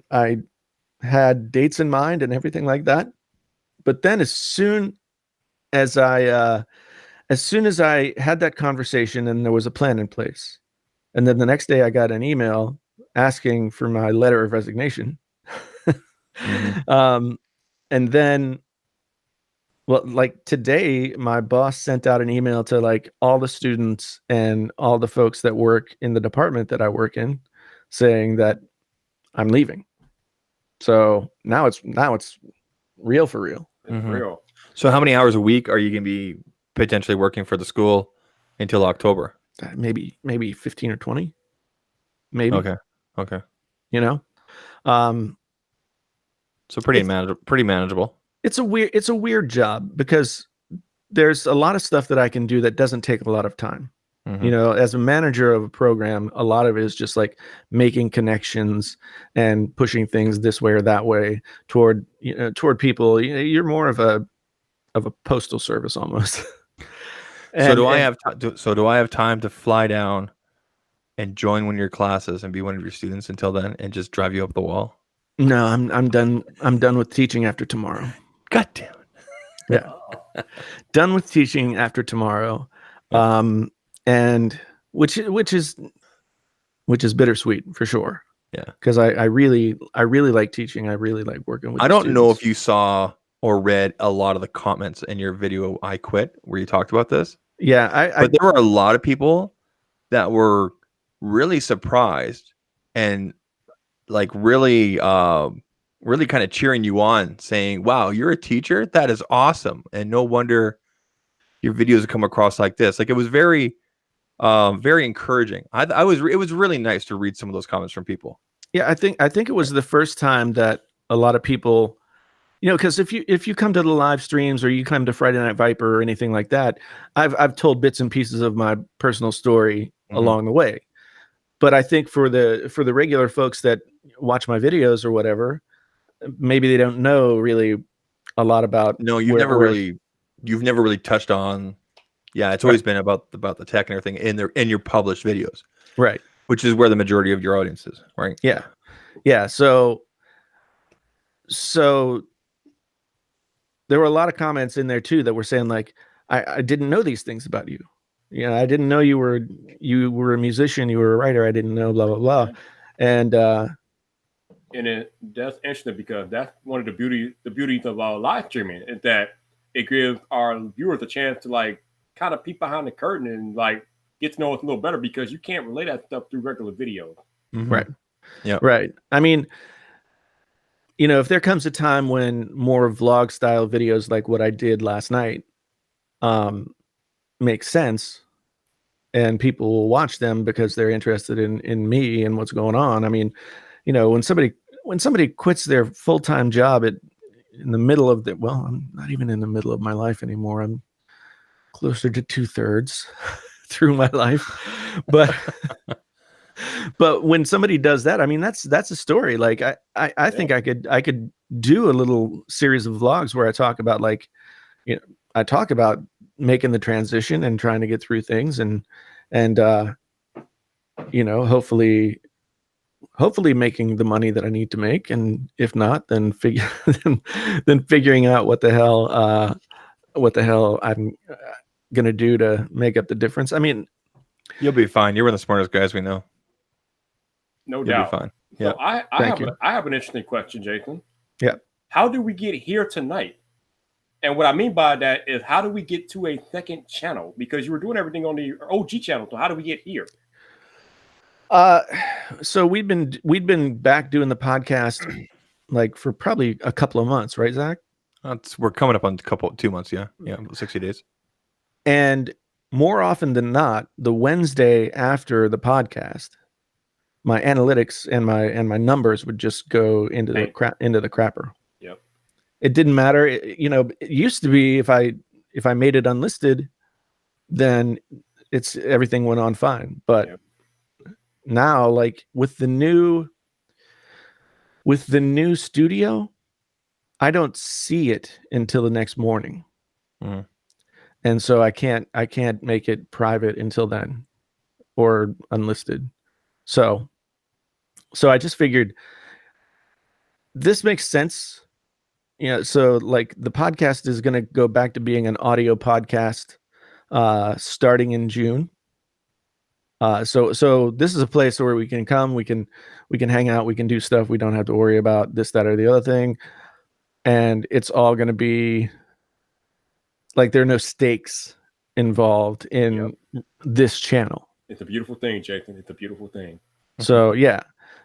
I had dates in mind and everything like that. But then as soon as I had that conversation and there was a plan in place, and then the next day I got an email asking for my letter of resignation. And then, well, like today, my boss sent out an email to like all the students and all the folks that work in the department that I work in, saying that I'm leaving. So now it's real for real. It's real. So how many hours a week are you going to be potentially working for the school until October? Maybe 15 or 20. Maybe. Okay. You know, so pretty manageable. It's a weird job because there's a lot of stuff that I can do that doesn't take a lot of time. You know, as a manager of a program, a lot of it is just like making connections and pushing things this way or that way toward people. You're more of a postal service almost. So do I have time to fly down and join one of your classes and be one of your students until then, and just drive you up the wall? No, I'm done. I'm done with teaching after tomorrow. God damn it! Yeah, done with teaching after tomorrow. And which is bittersweet for sure. Yeah, because I really like teaching. I really like working with. I don't know students. if you saw or read a lot of the comments in your video "I Quit" where you talked about this. Yeah, but there were a lot of people that were really surprised and like really kind of cheering you on, saying, "Wow, you're a teacher? That is awesome!" And no wonder your videos come across like this. Like, it was very encouraging. It was really nice to read some of those comments from people. Yeah, I think it was the first time that a lot of people, because if you come to the live streams or you come to Friday Night Viper or anything like that, I've told bits and pieces of my personal story along the way. But I think for the regular folks that watch my videos or whatever, maybe they don't know really a lot about. No, you've never really touched on. Yeah, it's always been about the tech and everything in your published videos, right? Which is where the majority of your audience is, right? Yeah. So there were a lot of comments in there too that were saying like, I didn't know these things about you. I didn't know you were a musician, you were a writer. I didn't know blah blah blah, and that's interesting because that's one of the beauties of live streaming is that it gives our viewers a chance to like kind of peek behind the curtain and like get to know us a little better, because you can't relay that stuff through regular videos. Right. Yeah. Right. I mean, if there comes a time when more vlog style videos like what I did last night make sense and people will watch them because they're interested in me and what's going on. I mean, when somebody quits their full-time job in the middle of I'm not even in the middle of my life anymore. I'm closer to 2/3 through my life. But when somebody does that, I mean, that's a story. Like I think I could do a little series of vlogs where I talk about I talk about making the transition and trying to get through things and hopefully making the money that I need to make, and if not, then figuring out what the hell I'm gonna do to make up the difference. I mean, you'll be fine. You're one of the smartest guys we know. No You'll doubt. Be fine. So yeah. I have an interesting question, Jason. Yeah. How do we get here tonight? And what I mean by that is, how do we get to a second channel? Because you were doing everything on the OG channel. So how do we get here? So we'd been back doing the podcast like for probably a couple of months, right, Zach? We're coming up on 2 months. Yeah, 60 days. And more often than not, the Wednesday after the podcast, my analytics and my numbers would just go into the crapper. Yep. It didn't matter. It used to be if I made it unlisted, then everything went on fine. But now, like with the new studio, I don't see it until the next morning. And so I can't make it private until then or unlisted. So I just figured this makes sense. So like the podcast is going to go back to being an audio podcast starting in June. So this is a place where we can come, we can hang out, we can do stuff. We don't have to worry about this, that, or the other thing. And it's all going to be like, there are no stakes involved in this channel. It's a beautiful thing, Jason. It's a beautiful thing. So yeah.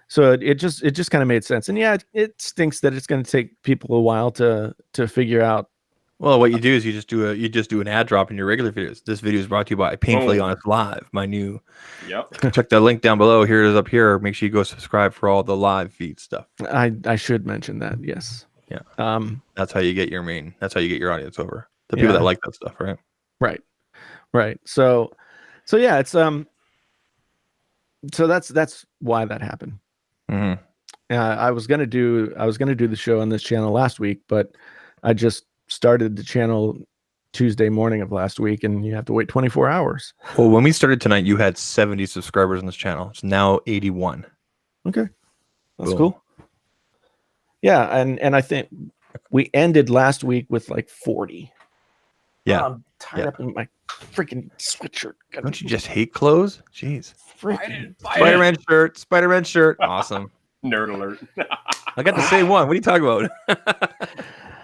So it just kind of made sense. And yeah, it stinks that it's going to take people a while to figure out. Well, what you do is you just do an ad drop in your regular videos. This video is brought to you by Painfully Honest Live, my new. Yep. Check the link down below. Here it is up here. Make sure you go subscribe for all the live feed stuff. I should mention that. Yes. Yeah. That's how you get your audience over. The people that like that stuff, right? Right. So So yeah, it's so that's why that happened. Mm-hmm. I was gonna do the show on this channel last week, but I just started the channel Tuesday morning of last week, and you have to wait 24 hours. Well, when we started tonight, you had 70 subscribers on this channel. It's now 81. Okay, that's Boom. cool. Yeah, and I think we ended last week with like 40. Yeah. I'm tied up in my freaking sweatshirt. Don't you just hate clothes? Jeez. Freaking Spider-Man shirt. Awesome. Nerd alert. I got the same one. What are you talking about?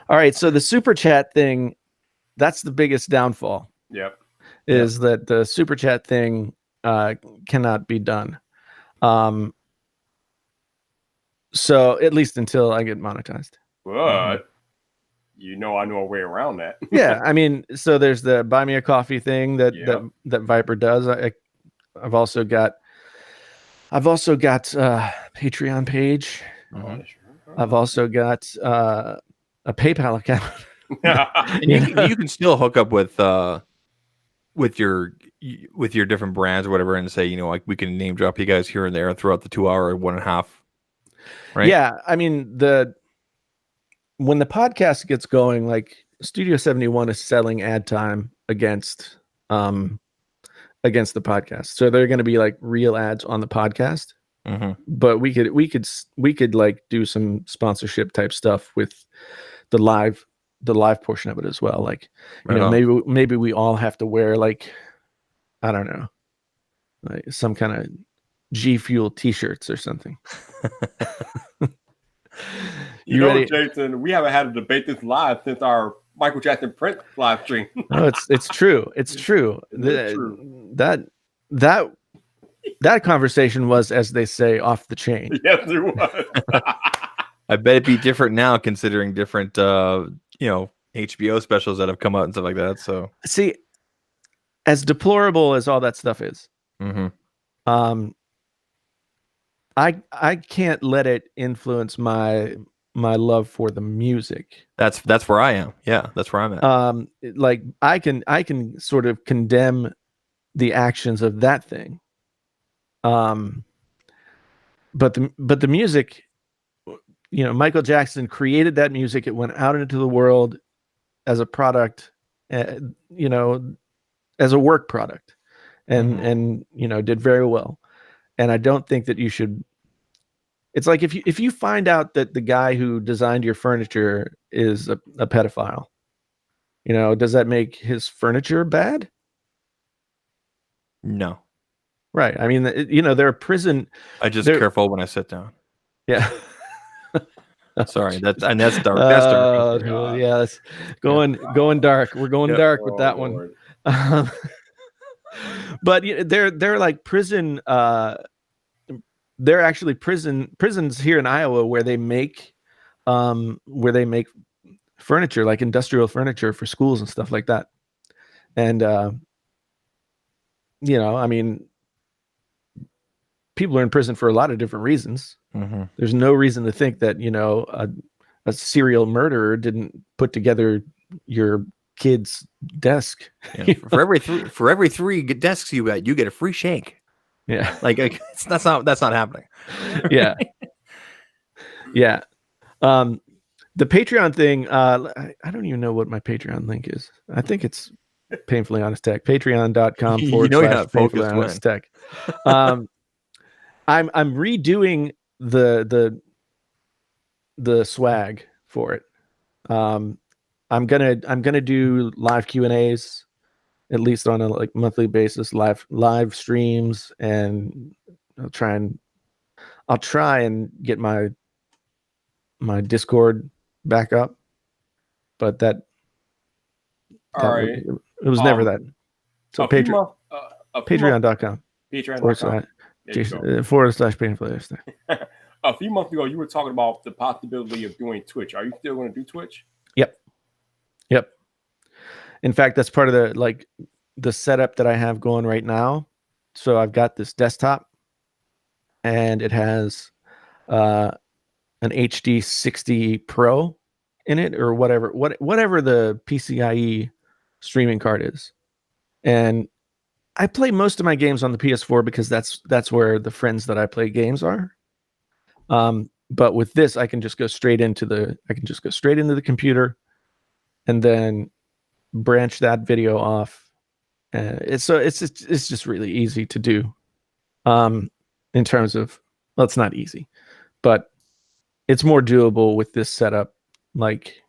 All right, so the super chat thing, that's the biggest downfall. Yep. Is that the super chat thing cannot be done. So at least until I get monetized. But you know, I know a way around that. Yeah, I mean, so there's the buy me a coffee thing that that Viper does. I've also got Patreon page. I've also got a PayPal account. And you can still hook up with your different brands or whatever, and say, you know, like, we can name drop you guys here and there throughout the 2 hour, 1.5. Right? Yeah, I mean, when the podcast gets going, like Studio 71 is selling ad time against the podcast, so they're going to be like real ads on the podcast. But we could like do some sponsorship type stuff with the live portion of it as well. Like, you know, maybe we all have to wear, like, I don't know, like some kind of G Fuel t-shirts or something. You know, ready? Jason, we haven't had a debate this live since our Michael Jackson Prince live stream. No, it's true. It's true. That conversation was, as they say, off the chain. Yes, it was. I bet it'd be different now, considering different HBO specials that have come out and stuff like that. So, see, as deplorable as all that stuff is, I can't let it influence my love for the music. That's where I am. Yeah, that's where I'm at. Like I can sort of condemn the actions of that thing. But the music, you know, Michael Jackson created that music. It went out into the world as a product, you know, as a work product, and you know, did very well. And I don't think that you should. It's like if you find out that the guy who designed your furniture is a pedophile, you know, does that make his furniture bad? No. Right. I mean, you know, they're a prison. I just careful when I sit down. Yeah. Sorry, that's dark. That's dark. Yeah, that's going dark. We're going dark with that Lord. one. But they're like prison. They're actually prisons here in Iowa where they make furniture, like industrial furniture for schools and stuff like that. And you know, I mean, people are in prison for a lot of different reasons. There's no reason to think that, you know, a serial murderer didn't put together your kid's desk. Yeah. For every three desks you get a free shank. Yeah, like that's not happening. Yeah, yeah. The Patreon thing. I don't even know what my Patreon link is. I think it's Painfully Honest Tech. Patreon.com / Painfully Honest Tech. I'm redoing the swag for it. I'm gonna do live Q&As, at least on a like monthly basis, live streams, and I'll try and get my Discord back up, but it was never that. So Patreon.com / Painfully Honest Tech. A few months ago, you were talking about the possibility of doing Twitch. Are you still going to do Twitch? Yep. In fact, that's part of the setup that I have going right now. So I've got this desktop, and it has an HD 60 Pro in it, or whatever the PCIe streaming card is, and I play most of my games on the PS4 because that's where the friends that I play games are. But with this, I can just go straight into the computer, and then branch that video off. It's just really easy to do. In terms of, well, it's not easy, but it's more doable with this setup. Like,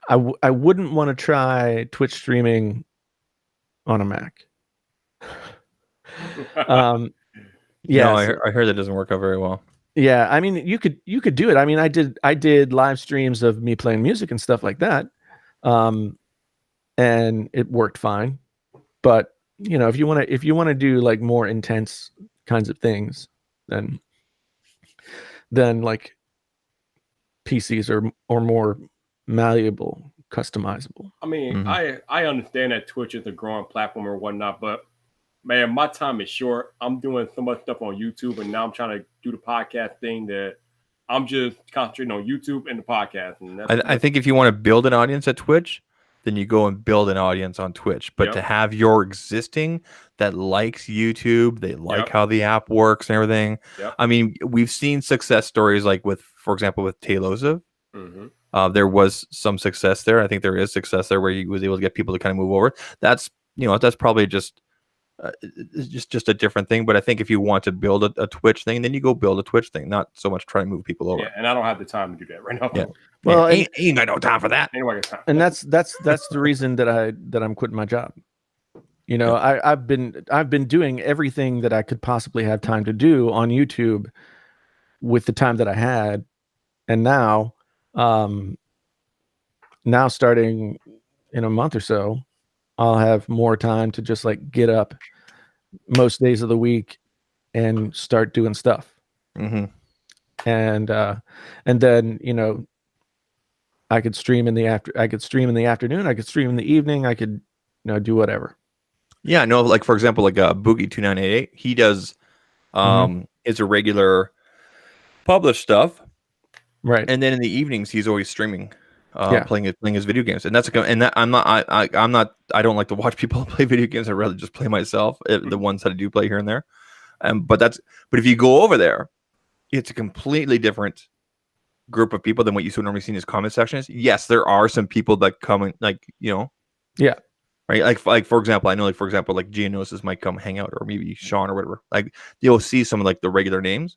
I wouldn't want to try Twitch streaming on a Mac. Yeah, No, I heard that doesn't work out very well. yeah. I mean, you could do it. I mean, I did live streams of me playing music and stuff like that, and it worked fine. But you know, if you want to do like more intense kinds of things, then like PCs are more malleable, customizable. I mean, I understand that Twitch is a growing platform or whatnot, but man, my time is short. I'm doing so much stuff on YouTube, and now I'm trying to do the podcast thing that I'm just concentrating on YouTube and the podcast. And I think if you want to build an audience at Twitch, then you go and build an audience on Twitch. But to have your existing that likes YouTube, they like how the app works and everything. I mean, we've seen success stories like for example, with Taylosive. There was some success there. I think there is success there where he was able to get people to kind of move over. That's probably just a different thing. But I think if you want to build a Twitch thing, then you go build a Twitch thing, not so much try to move people over. Yeah, and I don't have the time to do that right now. Yeah. Well, ain't got no time for that. Anyway, time. And that's the reason that I'm quitting my job. You know, I've been doing everything that I could possibly have time to do on YouTube with the time that I had, and now starting in a month or so, I'll have more time to just like get up most days of the week and start doing stuff. And then, you know, I could stream in the afternoon, I could stream in the evening, I could, you know, do whatever. Yeah, no, like for example, like Boogie 2988, he does it's a regular published stuff. Right. And then in the evenings he's always streaming. Playing his video games, and I don't like to watch people play video games. I'd rather just play myself, the ones that I do play here and there. But if you go over there, it's a completely different group of people than what you normally see in his comment sections. Yes, there are some people that come and like, you know, right, like for example, I know like Geonosis might come hang out, or maybe Sean or whatever. Like you'll see some of like the regular names,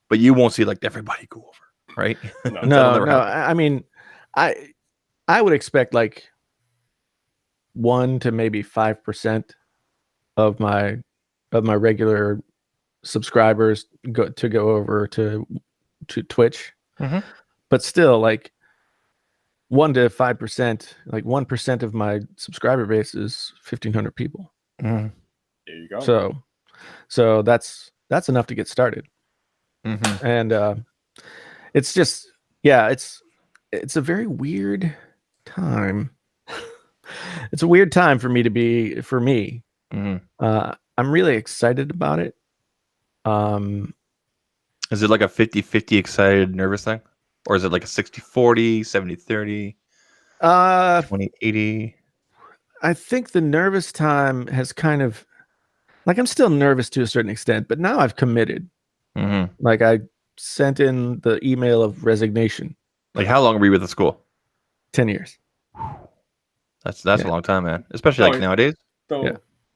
but you won't see like everybody go over, right? No. I mean, I would expect like 1 to maybe 5% of my regular subscribers go over to Twitch. But still, like 1 to 5%, like 1% of my subscriber base is 1,500 people. There you go. So that's enough to get started. And it's just, it's a very weird time. It's a weird time for me. I'm really excited about it. Is it like a 50-50 excited, nervous thing? Or is it like a 60-40, 70-30, 20-80? I think the nervous time has kind of, like, I'm still nervous to a certain extent, but now I've committed. Like I sent in the email of resignation. Like, how long were you with the school? 10 years. That's a long time, man. Especially like nowadays. So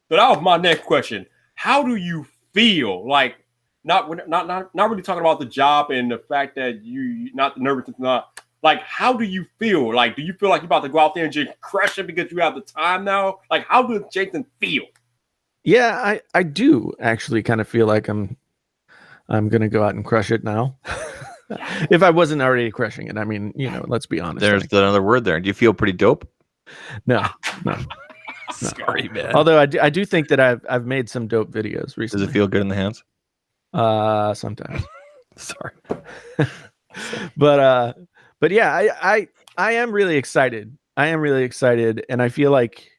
that was my next question. How do you feel? Like, not really talking about the job and the fact that you not the nervousness, not like, how do you feel? Like, do you feel like you're about to go out there and just crush it because you have the time now? Like, how does Jason feel? Yeah, I do actually kind of feel like I'm gonna go out and crush it now. If I wasn't already crushing it, I mean, you know, let's be honest. There's another word there. Do you feel pretty dope? No. Sorry, man. Although I do think that I've made some dope videos recently. Does it feel good in the hands? Sometimes. Sorry. But yeah, I am really excited. And I feel like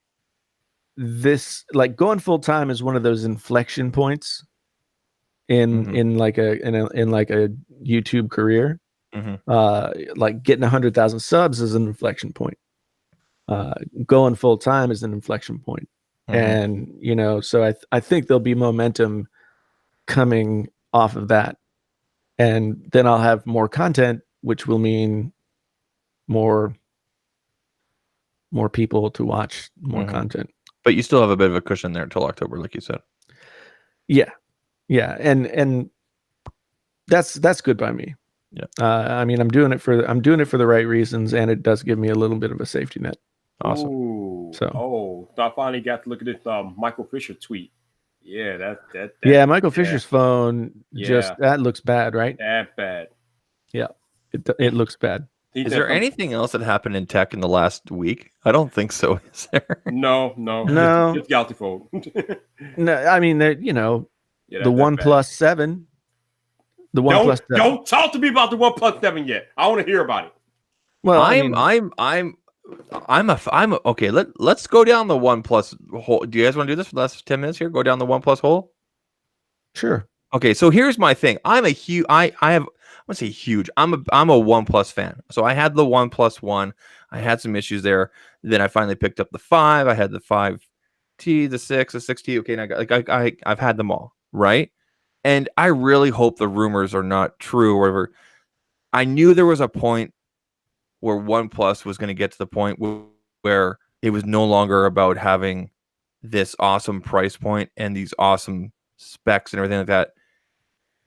this, like, going full time is one of those inflection points in like a YouTube career. Like getting 100,000 subs is an inflection point. Going full time is an inflection point. And so I think there'll be momentum coming off of that, and then I'll have more content, which will mean more people to watch more content. But you still have a bit of a cushion there until October, like you said. Yeah, and that's good by me. Yeah. I mean, I'm doing it for the right reasons, and it does give me a little bit of a safety net. Awesome. Ooh. So, I finally got to look at this Michael Fisher tweet. Yeah, that yeah, Michael Fisher's phone Yeah. that looks bad, right? that bad. Yeah, it looks bad. He Is said there anything else that happened in tech in the last week? I don't think so. Is there? No. It's Galaxy Fold. No, I mean, the Yeah, the OnePlus 7. The OnePlus 7. Don't talk to me about the OnePlus 7 yet. I want to hear about it. Well, I'm okay. Let's go down the OnePlus hole. Do you guys want to do this for the last 10 minutes here? Go down the OnePlus hole. Sure. Okay, so here's my thing. I'm a huge. I want to say huge. I'm a OnePlus fan. So I had the OnePlus One. I had some issues there. Then I finally picked up the 5. I had the 5T, the 6, the 6T. Okay, and I've had them all, right? And I really hope the rumors are not true or whatever. I knew there was a point where OnePlus was going to get to the point where it was no longer about having this awesome price point and these awesome specs and everything like that.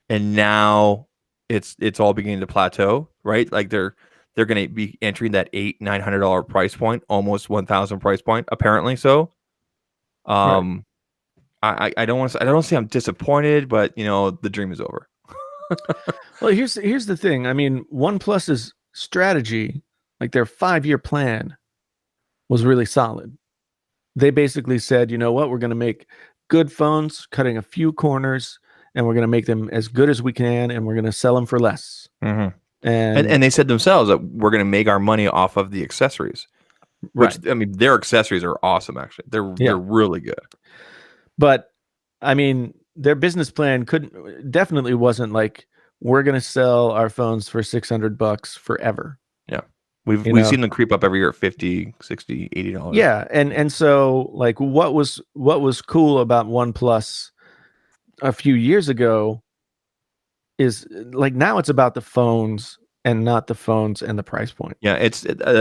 And now it's all beginning to plateau, right? Like they're going to be entering that $800-900 price point, almost 1,000 price point, apparently. So, Right. I don't say I'm disappointed, but the dream is over. Well, here's the thing. I mean, OnePlus's strategy, like their 5-year plan, was really solid. They basically said, you know what, we're going to make good phones, cutting a few corners, and we're going to make them as good as we can, and we're going to sell them for less. Mm-hmm. And they said themselves that we're going to make our money off of the accessories. Which, right. I mean, their accessories are awesome, actually. They're really good. But I mean, their business plan definitely wasn't like, we're going to sell our phones for $600 forever. Yeah. We've seen them creep up every year at $50, $60, $80. Yeah, and so like what was cool about OnePlus a few years ago is like now it's about the phones and not the phones and the price point. Yeah,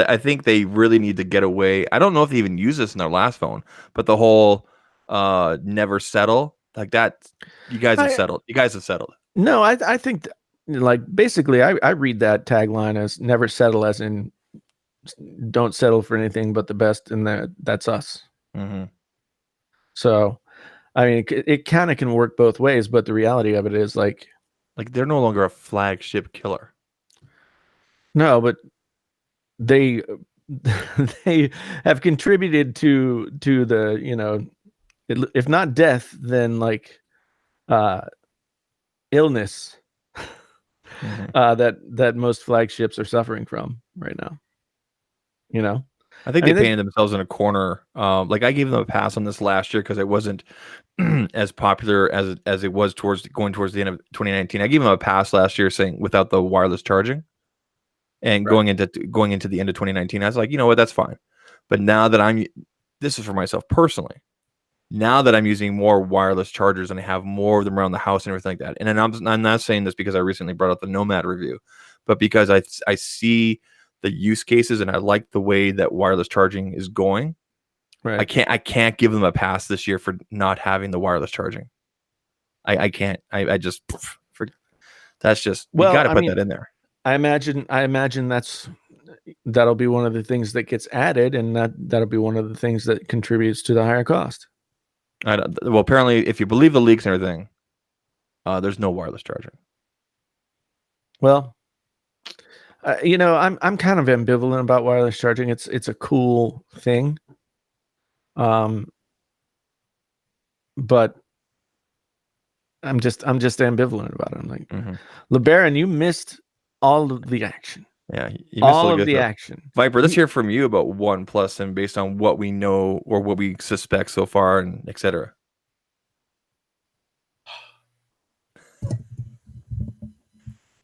I think they really need to get away. I don't know if they even use this in their last phone, but the whole never settle, like that. You guys have settled. No, I think like basically I read that tagline as never settle, as in don't settle for anything but the best, and that's us. Mm-hmm. So, I mean, it kind of can work both ways, but the reality of it is like they're no longer a flagship killer. No, but they they have contributed to the if not death, then like illness that most flagships are suffering from right now. I think they painted themselves in a corner. Like I gave them a pass on this last year because it wasn't as popular as it was going towards the end of 2019. I gave them a pass last year, saying without the wireless charging, and going into the end of 2019, I was like, you know what, that's fine. But now that this is for myself personally. Now that I'm using more wireless chargers and I have more of them around the house and everything like that, and then I'm not saying this because I recently brought up the Nomad review, but because I see the use cases and I like the way that wireless charging is going. Right. I can't give them a pass this year for not having the wireless charging. I can't. I just that's just you got to put that in there. I imagine that'll be one of the things that gets added, and that'll be one of the things that contributes to the higher cost. Well, apparently, if you believe the leaks and everything, there's no wireless charging. Well, I'm kind of ambivalent about wireless charging. It's a cool thing, but I'm just ambivalent about it. I'm like, LeBaron, you missed all of the action. Yeah, all of the action. Viper, let's hear from you about OnePlus and based on what we know or what we suspect so far, and etc.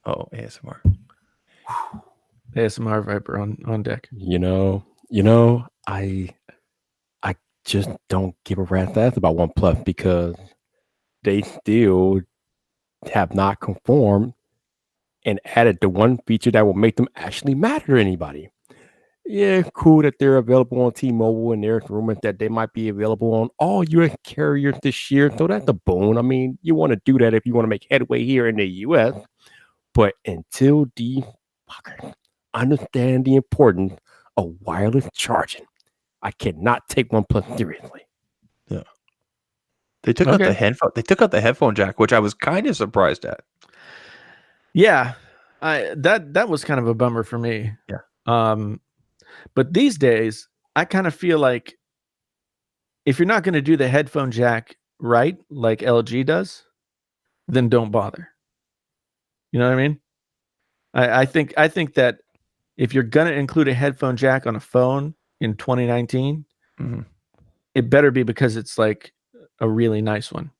Oh, ASMR. ASMR Viper on deck. I just don't give a rat's ass about OnePlus because they still have not conformed and added the one feature that will make them actually matter to anybody. Yeah, cool that they're available on T-Mobile, and there's rumors that they might be available on all U.S. carriers this year. So that's a boon. I mean, you want to do that if you want to make headway here in the U.S. But until these fuckers understand the importance of wireless charging, I cannot take OnePlus seriously. Yeah. They took out the headphone. They took out the headphone jack, which I was kind of surprised at. Yeah, that was kind of a bummer for me. Yeah. But these days, I kind of feel like if you're not going to do the headphone jack right, like LG does, then don't bother. You know what I mean? I think that if you're going to include a headphone jack on a phone in 2019, it better be because it's like a really nice one.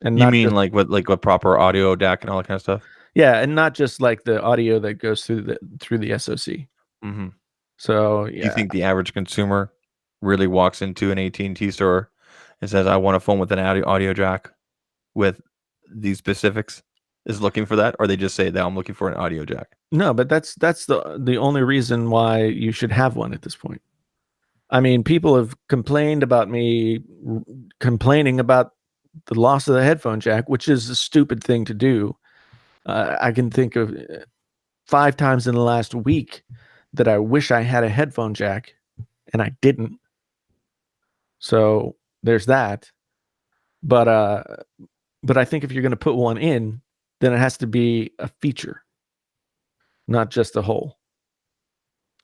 And you mean like what proper audio DAC and all that kind of stuff? Yeah, and not just like the audio that goes through the SoC. Mm-hmm. So yeah. Do you think the average consumer really walks into an AT&T store and says, "I want a phone with an audio jack with these specifics"? Is looking for that, or they just say that I'm looking for an audio jack? No, but that's the only reason why you should have one at this point. I mean, people have complained about me complaining about the loss of the headphone jack, which is a stupid thing to do. I can think of 5 times in the last week that I wish I had a headphone jack and I didn't. So there's that. But I think if you're going to put one in, then it has to be a feature, not just a hole.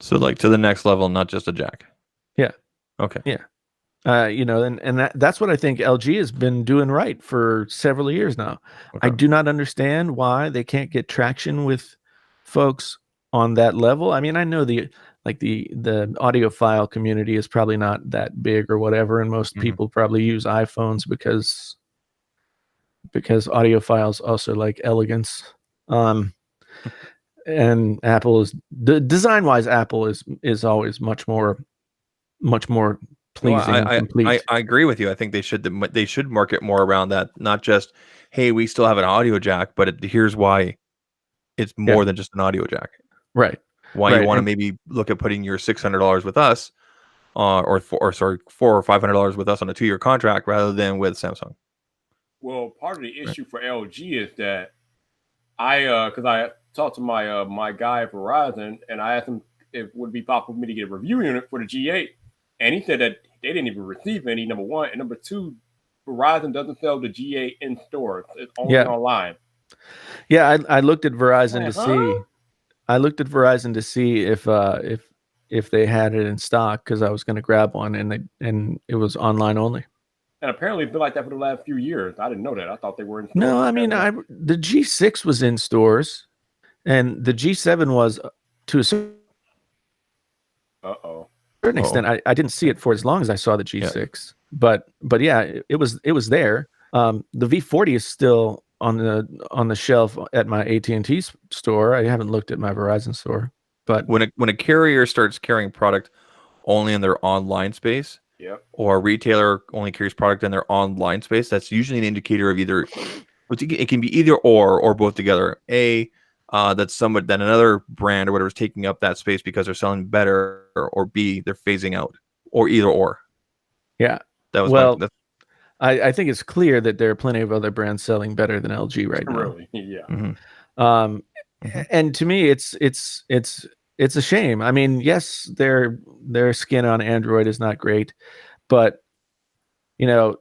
So like to the next level, not just a jack. Yeah. Okay. Yeah. You know, and that's what I think LG has been doing right for several years now. Okay. I do not understand why they can't get traction with folks on that level. I mean, I know the audiophile community is probably not that big or whatever, and most people probably use iPhones because audiophiles also like elegance. And Apple is design wise, Apple is always much more pleasing and complete. I agree with you. I think they should market more around that, not just, hey, we still have an audio jack, but here's why it's more than just an audio jack. Right. Why you want to maybe look at putting your $600 with us, or $400 or $500 with us on a 2-year contract rather than with Samsung. Well, part of the issue for LG is that because I talked to my guy at Verizon and I asked him if it would be possible for me to get a review unit for the G8, and he said that they didn't even receive any, number one, and number two, Verizon doesn't sell the G8 in stores; it's only online. Yeah, I looked at Verizon to see. I looked at Verizon to see if they had it in stock because I was going to grab one, and it was online only. And apparently it's been like that for the last few years. I didn't know that. I thought they were in stores. No, I mean, the G6 was in stores, and the G7 was to a certain extent. I didn't see it for as long as I saw the G6, but yeah, it was there. The V40 is still on the shelf at my AT&T store. I haven't looked at my Verizon store, but when a carrier starts carrying product only in their online space, or a retailer only carries product in their online space, that's usually an indicator of either it can be either or both together. That's that another brand or whatever is taking up that space because they're selling better, or B, they're phasing out, or either or. Yeah, that was I think it's clear that there are plenty of other brands selling better than LG right now. Really, yeah. And to me, it's a shame. I mean, yes, their skin on Android is not great, but you know,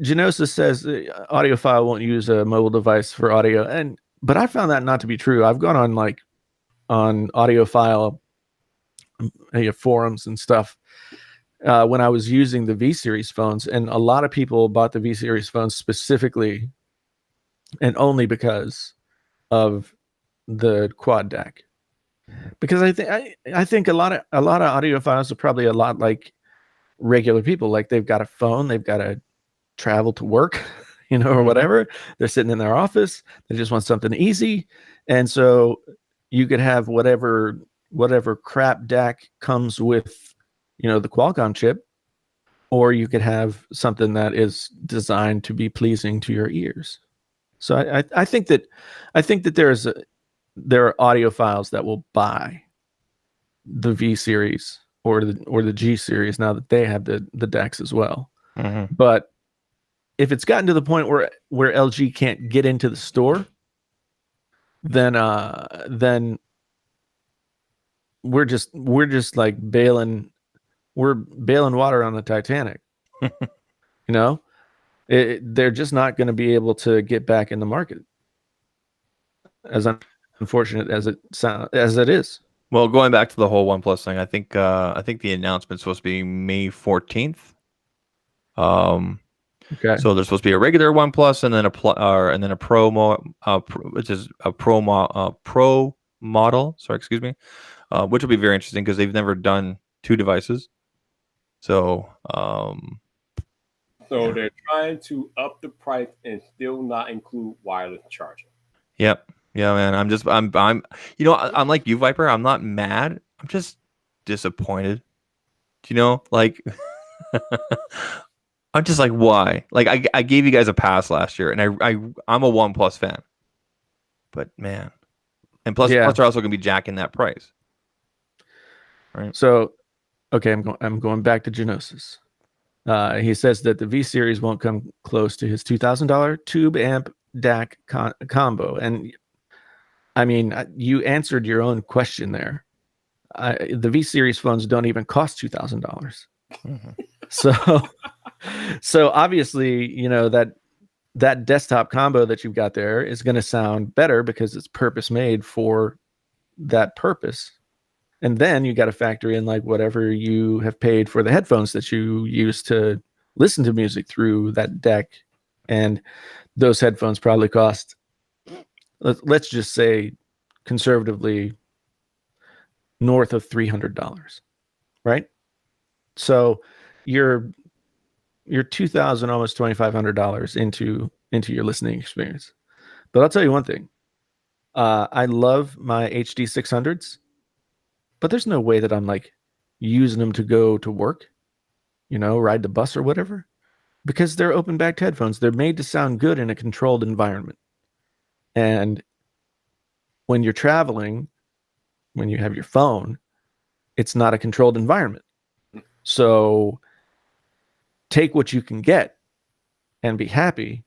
Genosis says audiophile won't use a mobile device for audio, but I found that not to be true. I've gone on audiophile forums and stuff when I was using the V series phones, and a lot of people bought the V series phones specifically and only because of the quad DAC. Because I think a lot of audiophiles are probably a lot like regular people. Like they've got a phone, they've got to travel to work, or whatever. They're sitting in their office. They just want something easy, and so you could have whatever crap DAC comes with, the Qualcomm chip, or you could have something that is designed to be pleasing to your ears. So I think that there are audiophiles that will buy the V series or the G series now that they have the decks as well. Mm-hmm. But if it's gotten to the point where LG can't get into the store, then we're just like bailing water on the Titanic. You know, they're just not going to be able to get back in the market. As unfortunate as it is. Well, going back to the whole OnePlus thing, I think the announcement's supposed to be May 14th. Okay. So there's supposed to be a regular OnePlus and then a Pro which is a Pro model. Sorry, excuse me. Which will be very interesting because they've never done two devices. So So they're trying to up the price and still not include wireless charging. Yep. Yeah, man. I'm I'm like you, Viper. I'm not mad. I'm just disappointed. Do you know? Like I'm just like, why? Like I gave you guys a pass last year and I'm a OnePlus fan. But man. And plus they're also gonna be jacking that price. Right. So okay, I'm going back to Genosis. He says that the V series won't come close to his $2,000 tube amp DAC combo. And I mean, you answered your own question there. The V series phones don't even cost $2,000. Mm-hmm. So obviously, you know, that desktop combo that you've got there is going to sound better because it's purpose made for that purpose. And then you got to factor in like whatever you have paid for the headphones that you use to listen to music through that deck. And those headphones probably cost, let's just say conservatively, north of $300, right? So you're $2,000, almost $2,500 into your listening experience. But I'll tell you one thing. I love my HD 600s. But there's no way that I'm like using them to go to work, you know, ride the bus or whatever, because they're open backed headphones. They're made to sound good in a controlled environment. And when you're traveling, when you have your phone, it's not a controlled environment. So take what you can get and be happy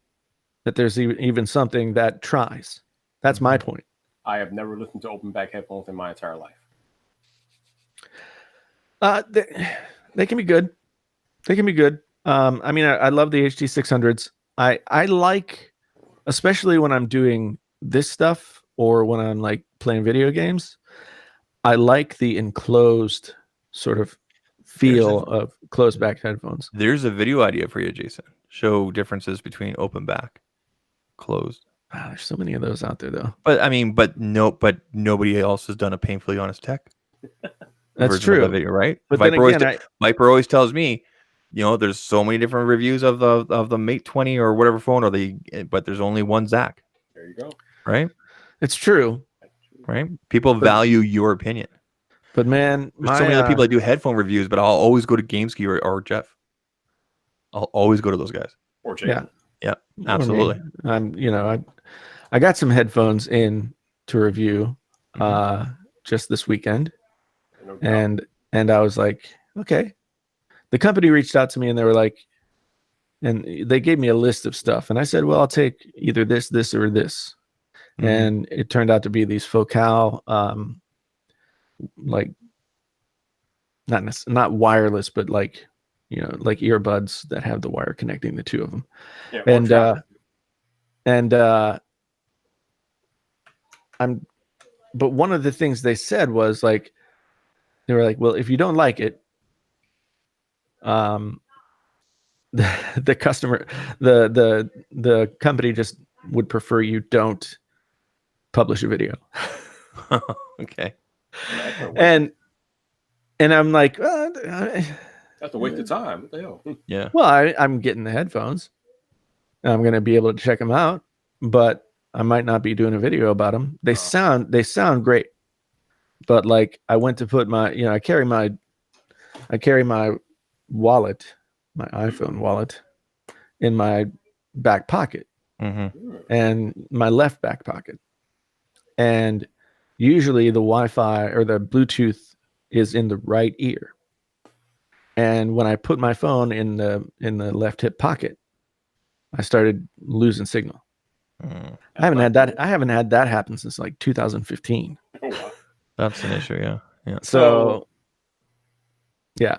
that there's even something that tries. That's my point. I have never listened to open back headphones in my entire life. They can be good. They can be good. I mean, I love the HD 600s. I like, especially when I'm doing this stuff or when I'm like playing video games, I like the enclosed sort of feel of closed back headphones. There's a video idea for you, Jason. Show differences between open back, closed. Wow, there's so many of those out there though. But I mean, but nobody else has done a painfully honest tech. That's true, video, right? But Viper always tells me, you know, there's so many different reviews of the Mate 20 or whatever phone, but there's only one Zach. There you go. Right? It's true. Right? People value your opinion. But man, there's so many other people that do headphone reviews, but I'll always go to GameSkey or Jeff. I'll always go to those guys. Or Jason. Yeah, absolutely. I got some headphones in to review just this weekend. And I was like, okay. The company reached out to me and they were like, and they gave me a list of stuff. And I said, well, I'll take either this, or this. Mm-hmm. And it turned out to be these Focal, like not wireless, but like, you know, like earbuds that have the wire connecting the two of them. Yeah, but one of the things they said was like, they were like, well, if you don't like it, the customer, the company just would prefer you don't publish a video. Okay. And I'm like, that's a waste of time. What the hell? Yeah. Well, I'm getting the headphones. I'm going to be able to check them out, but I might not be doing a video about them. They sound great. But like I went to put my, you know, I carry my wallet my iPhone wallet in my back pocket and my left back pocket. And usually the Wi-Fi or the Bluetooth is in the right ear. And when I put my phone in the left hip pocket, I started losing signal. I haven't had that happen since like 2015. Oh, wow. That's an issue, yeah. So yeah.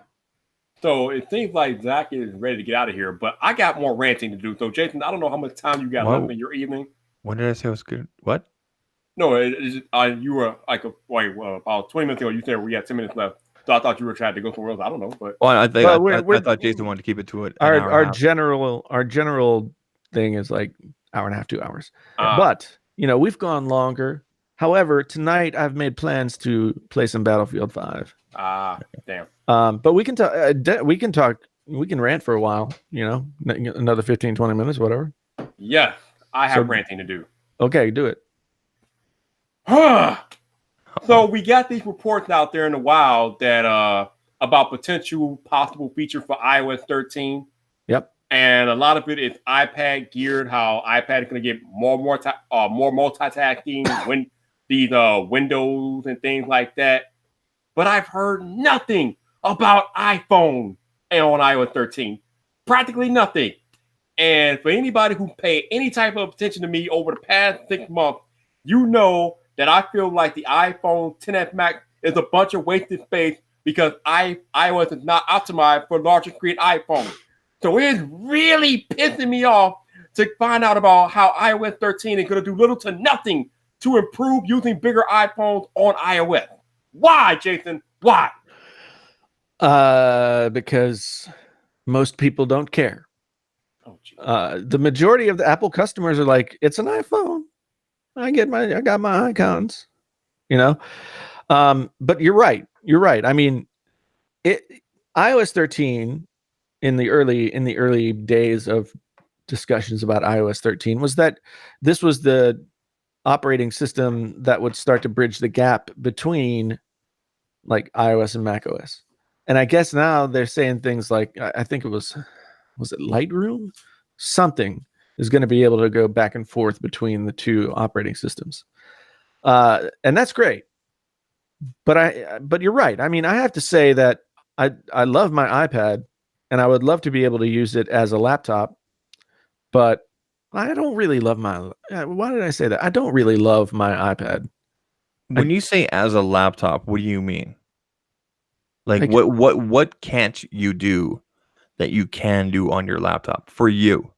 So it seems like Zach is ready to get out of here, but I got more ranting to do. So Jason, I don't know how much time you got left in your evening. When did I say it was good? What? No, you were like about 20 minutes ago. You said we had 10 minutes left, so I thought you were trying to go somewhere else. I don't know, but I thought Jason wanted to keep it to it. Our general thing is like hour and a half, 2 hours. But we've gone longer. However, tonight I've made plans to play some Battlefield 5. Damn. But we can talk. We can rant for a while. Another 15, 20 minutes, whatever. Yeah, I have ranting to do. Okay, do it. So we got these reports out there in the wild that about possible feature for iOS 13. Yep. And a lot of it is iPad geared. How iPad is going to get more multitasking when these windows and things like that. But I've heard nothing about iPhone on iOS 13. Practically nothing. And for anybody who paid any type of attention to me over the past 6 months, you know that I feel like the iPhone XS Max is a bunch of wasted space because iOS is not optimized for larger screen iPhones. So it is really pissing me off to find out about how iOS 13 is going to do little to nothing to improve using bigger iPhones on iOS. Why, Jason? Why? Because most people don't care. Oh, the majority of the Apple customers are like, it's an iPhone. I got my icons, but you're right. I mean, iOS 13 in the early days of discussions about iOS 13 was that this was the operating system that would start to bridge the gap between like iOS and macOS. And I guess now they're saying things like, I think was it Lightroom? Something is going to be able to go back and forth between the two operating systems. And that's great. But you're right. I mean, I have to say that I love my iPad and I would love to be able to use it as a laptop, but I don't really love why did I say that? I don't really love my iPad. When you say as a laptop, what do you mean? Like what can't you do that you can do on your laptop for you?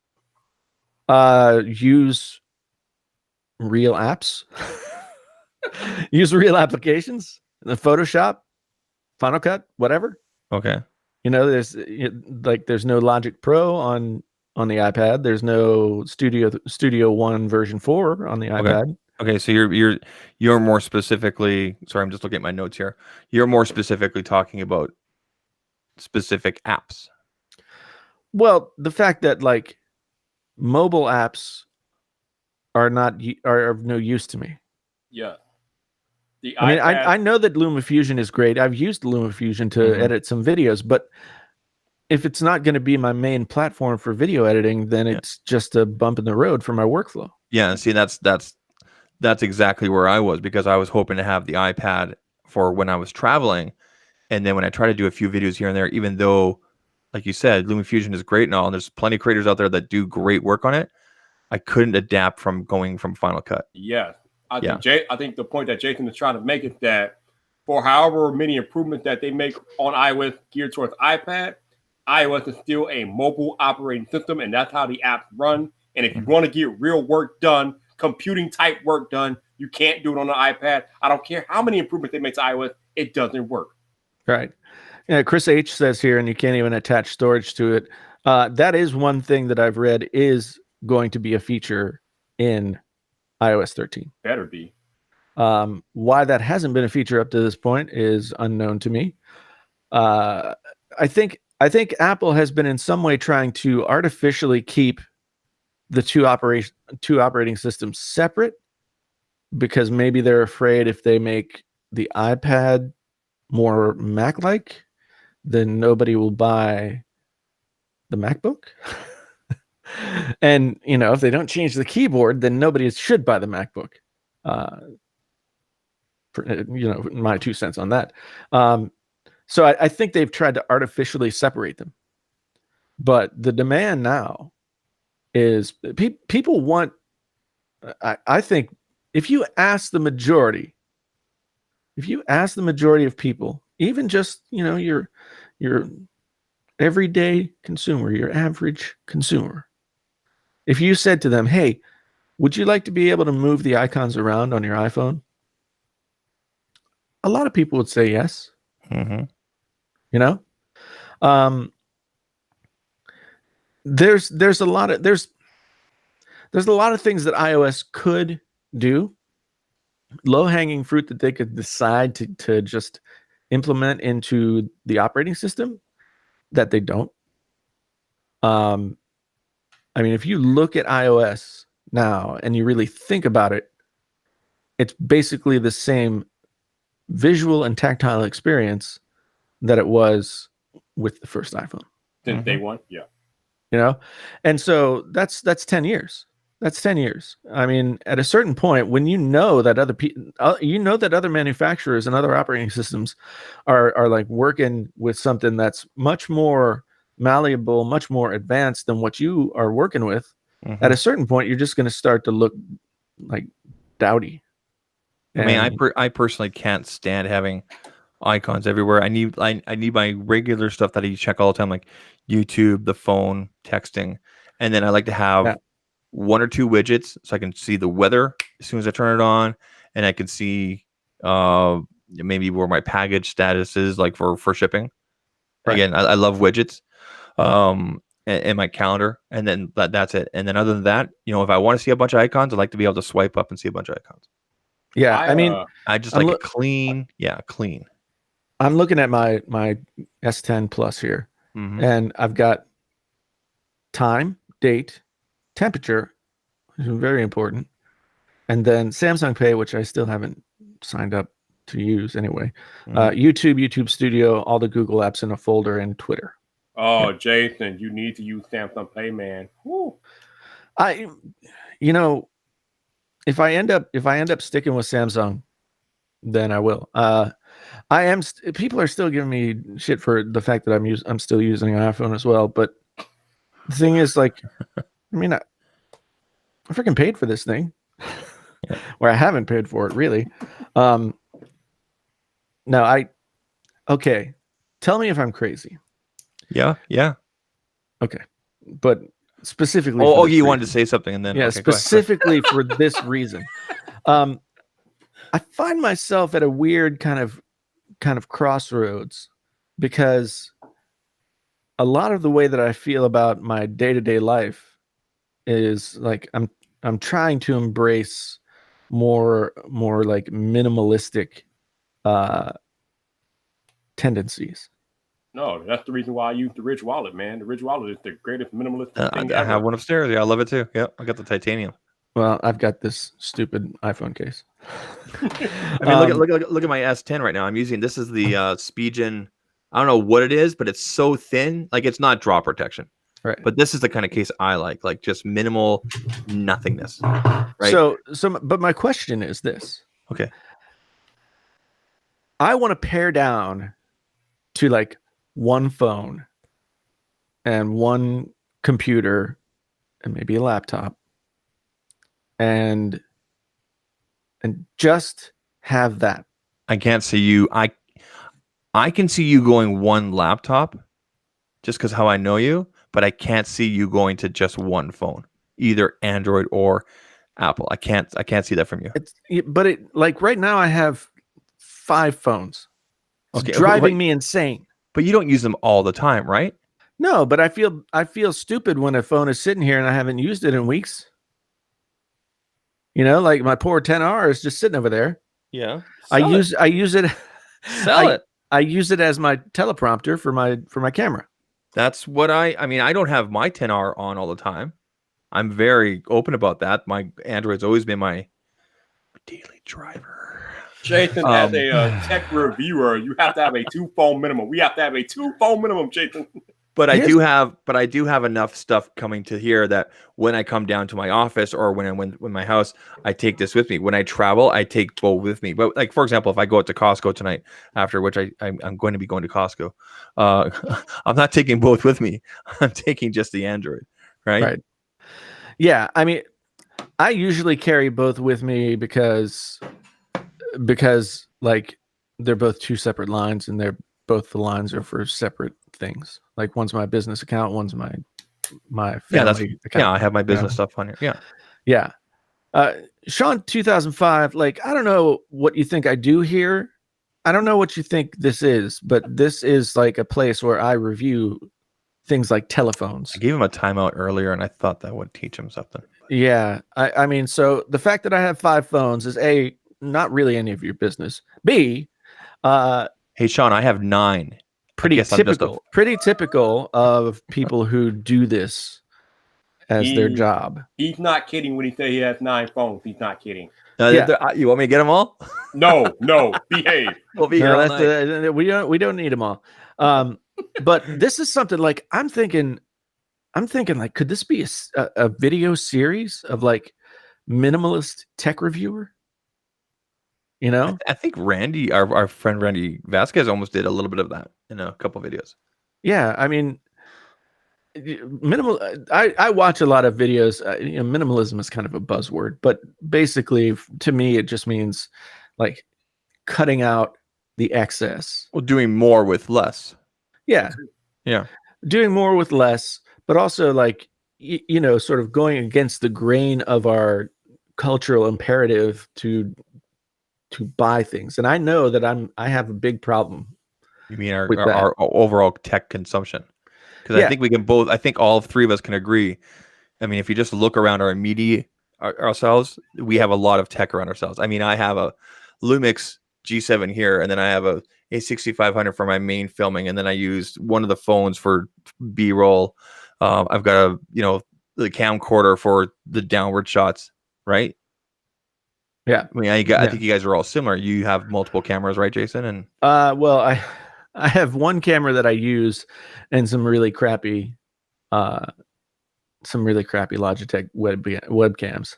Use real apps. Use real applications. The Photoshop, Final Cut, whatever. Okay. There's no Logic Pro on the iPad. There's no Studio One version 4 on the iPad. Okay, so you're more specifically. Sorry, I'm just looking at my notes here. You're more specifically talking about specific apps. Well, the fact that like mobile apps are of no use to me. Yeah. I know that LumaFusion is great. I've used LumaFusion to edit some videos, but if it's not going to be my main platform for video editing, then it's just a bump in the road for my workflow. Yeah, see, that's exactly where I was, because I was hoping to have the iPad for when I was traveling, and then when I try to do a few videos here and there, even though, like you said, LumaFusion is great and all, and there's plenty of creators out there that do great work on it, I couldn't adapt from going from Final Cut. Yeah. I think the point that Jason is trying to make is that for however many improvements that they make on iOS geared towards iPad, iOS is still a mobile operating system, and that's how the apps run. And if you want to get real work done, computing type work done, you can't do it on the iPad. I don't care how many improvements they make to iOS, it doesn't work. Right. Yeah, Chris H says here, and you can't even attach storage to it. That is one thing that I've read is going to be a feature in iOS 13. Better be. Why that hasn't been a feature up to this point is unknown to me. I think Apple has been in some way trying to artificially keep the two operating systems separate, because maybe they're afraid if they make the iPad more Mac-like, then nobody will buy the MacBook. And if they don't change the keyboard, then nobody should buy the MacBook. My 2 cents on that. So I think they've tried to artificially separate them. But the demand now is people want. I think if you ask the majority of people, even just your everyday consumer, your average consumer, if you said to them, "Hey, would you like to be able to move the icons around on your iPhone?" A lot of people would say yes. Mm-hmm. There's a lot of things that iOS could do, low-hanging fruit that they could decide to just implement into the operating system that they don't. I mean, if you look at iOS now and you really think about it, it's basically the same visual and tactile experience that it was with the first iPhone. Since day one, yeah. And so that's 10 years. That's 10 years. I mean, at a certain point, when that other manufacturers and other operating systems are like working with something that's much more malleable, much more advanced than what you are working with, at a certain point, you're just going to start to look like dowdy. I mean, I personally can't stand having icons everywhere. I need my regular stuff that I check all the time, like YouTube, the phone, texting, and then I like to have 1 or 2 widgets so I can see the weather as soon as I turn it on, and I can see maybe where my package status is, like for shipping. Right. Again, I love widgets, and my calendar, and then that's it. And then other than that, if I want to see a bunch of icons, I like to be able to swipe up and see a bunch of icons. Yeah, I mean, I just like it clean. Yeah, clean. I'm looking at my S10 Plus here, and I've got time, date, temperature, which is very important, and then Samsung Pay, which I still haven't signed up to use anyway. YouTube Studio, all the Google apps in a folder, and Twitter. Oh, yeah. Jason, you need to use Samsung Pay, man. Woo. If I end up sticking with Samsung, then I will. People are still giving me shit for the fact that I'm still using an iPhone as well. But the thing is, like, I mean, I freaking paid for this thing, where I haven't paid for it really. Okay. Tell me if I'm crazy. Yeah. Okay, but specifically. You wanted to say something, and then specifically for this reason. I find myself at a weird kind of crossroads, because a lot of the way that I feel about my day-to-day life is like I'm trying to embrace more like minimalistic tendencies. No, that's the reason why I use the Ridge Wallet, man. The Ridge Wallet is the greatest minimalist thing ever. I have one upstairs. Yeah, I love it too. Yeah, I got the titanium. Well, I've got this stupid iPhone case. I mean, look at my S10 right now. I'm using this is the Spigen. I don't know what it is, but it's so thin, like it's not drop protection. Right. But this is the kind of case I like just minimal nothingness. Right. So, but my question is this. Okay. I want to pare down to like one phone and one computer and maybe a laptop, and just have that. I can't see you. I can see you going one laptop just because how I know you, but I can't see you going to just one phone, either Android or Apple. I can't see that from you. But like right now I have 5 phones. It's driving me insane. But you don't use them all the time, right? No, but I feel stupid when a phone is sitting here and I haven't used it in weeks. Like my poor 10R is just sitting over there. Yeah. I use it. Sell it. I use it as my teleprompter for my camera. That's what I mean, I don't have my 10R on all the time. I'm very open about that. My Android's always been my daily driver. Jason, as a tech reviewer, you have to have a 2-phone minimum. We have to have a 2-phone minimum, Jason. But I do have enough stuff coming to here that when I come down to my office or when my house, I take this with me. When I travel, I take both with me. But like for example, if I go out to Costco tonight, after which I'm going to be going to Costco, I'm not taking both with me. I'm taking just the Android, right? Right. Yeah, I mean, I usually carry both with me because like they're both two separate lines, and both the lines are for separate things. Like one's my business account, one's my family account. Yeah, I have my business stuff on here. Yeah. Yeah. Sean, 2005, like, I don't know what you think I do here. I don't know what you think this is, but this is like a place where I review things like telephones. I gave him a timeout earlier, and I thought that would teach him something. Yeah. I mean, so the fact that I have 5 phones is A, not really any of your business. B, Hey, Sean, I have 9. pretty typical of people who do this as their job. He's not kidding when he says he has 9 phones. He's not kidding. You want me to get them all? No, behave. We'll be here all night. We don't need them all. But this is something like I'm thinking like, could this be a video series of like minimalist tech reviewer? You know, I think Randy, our friend Randy Vasquez, almost did a little bit of that in a couple videos. Yeah, I mean, I watch a lot of videos. Minimalism is kind of a buzzword, but basically, to me, it just means like cutting out the excess. Well, doing more with less. Yeah, doing more with less, but also like sort of going against the grain of our cultural imperative to buy things. And I know that I have a big problem. You mean our overall tech consumption? Because I think all 3 of us can agree. I mean, if you just look around our immediate ourselves, we have a lot of tech around ourselves. I mean, I have a Lumix G7 here, and then I have a 6500 for my main filming, and then I used one of the phones for B-roll. I've got the camcorder for the downward shots, right? Yeah. I mean, I think you guys are all similar. You have multiple cameras, right, Jason? And well, I have one camera that I use, and some really crappy Logitech webcams.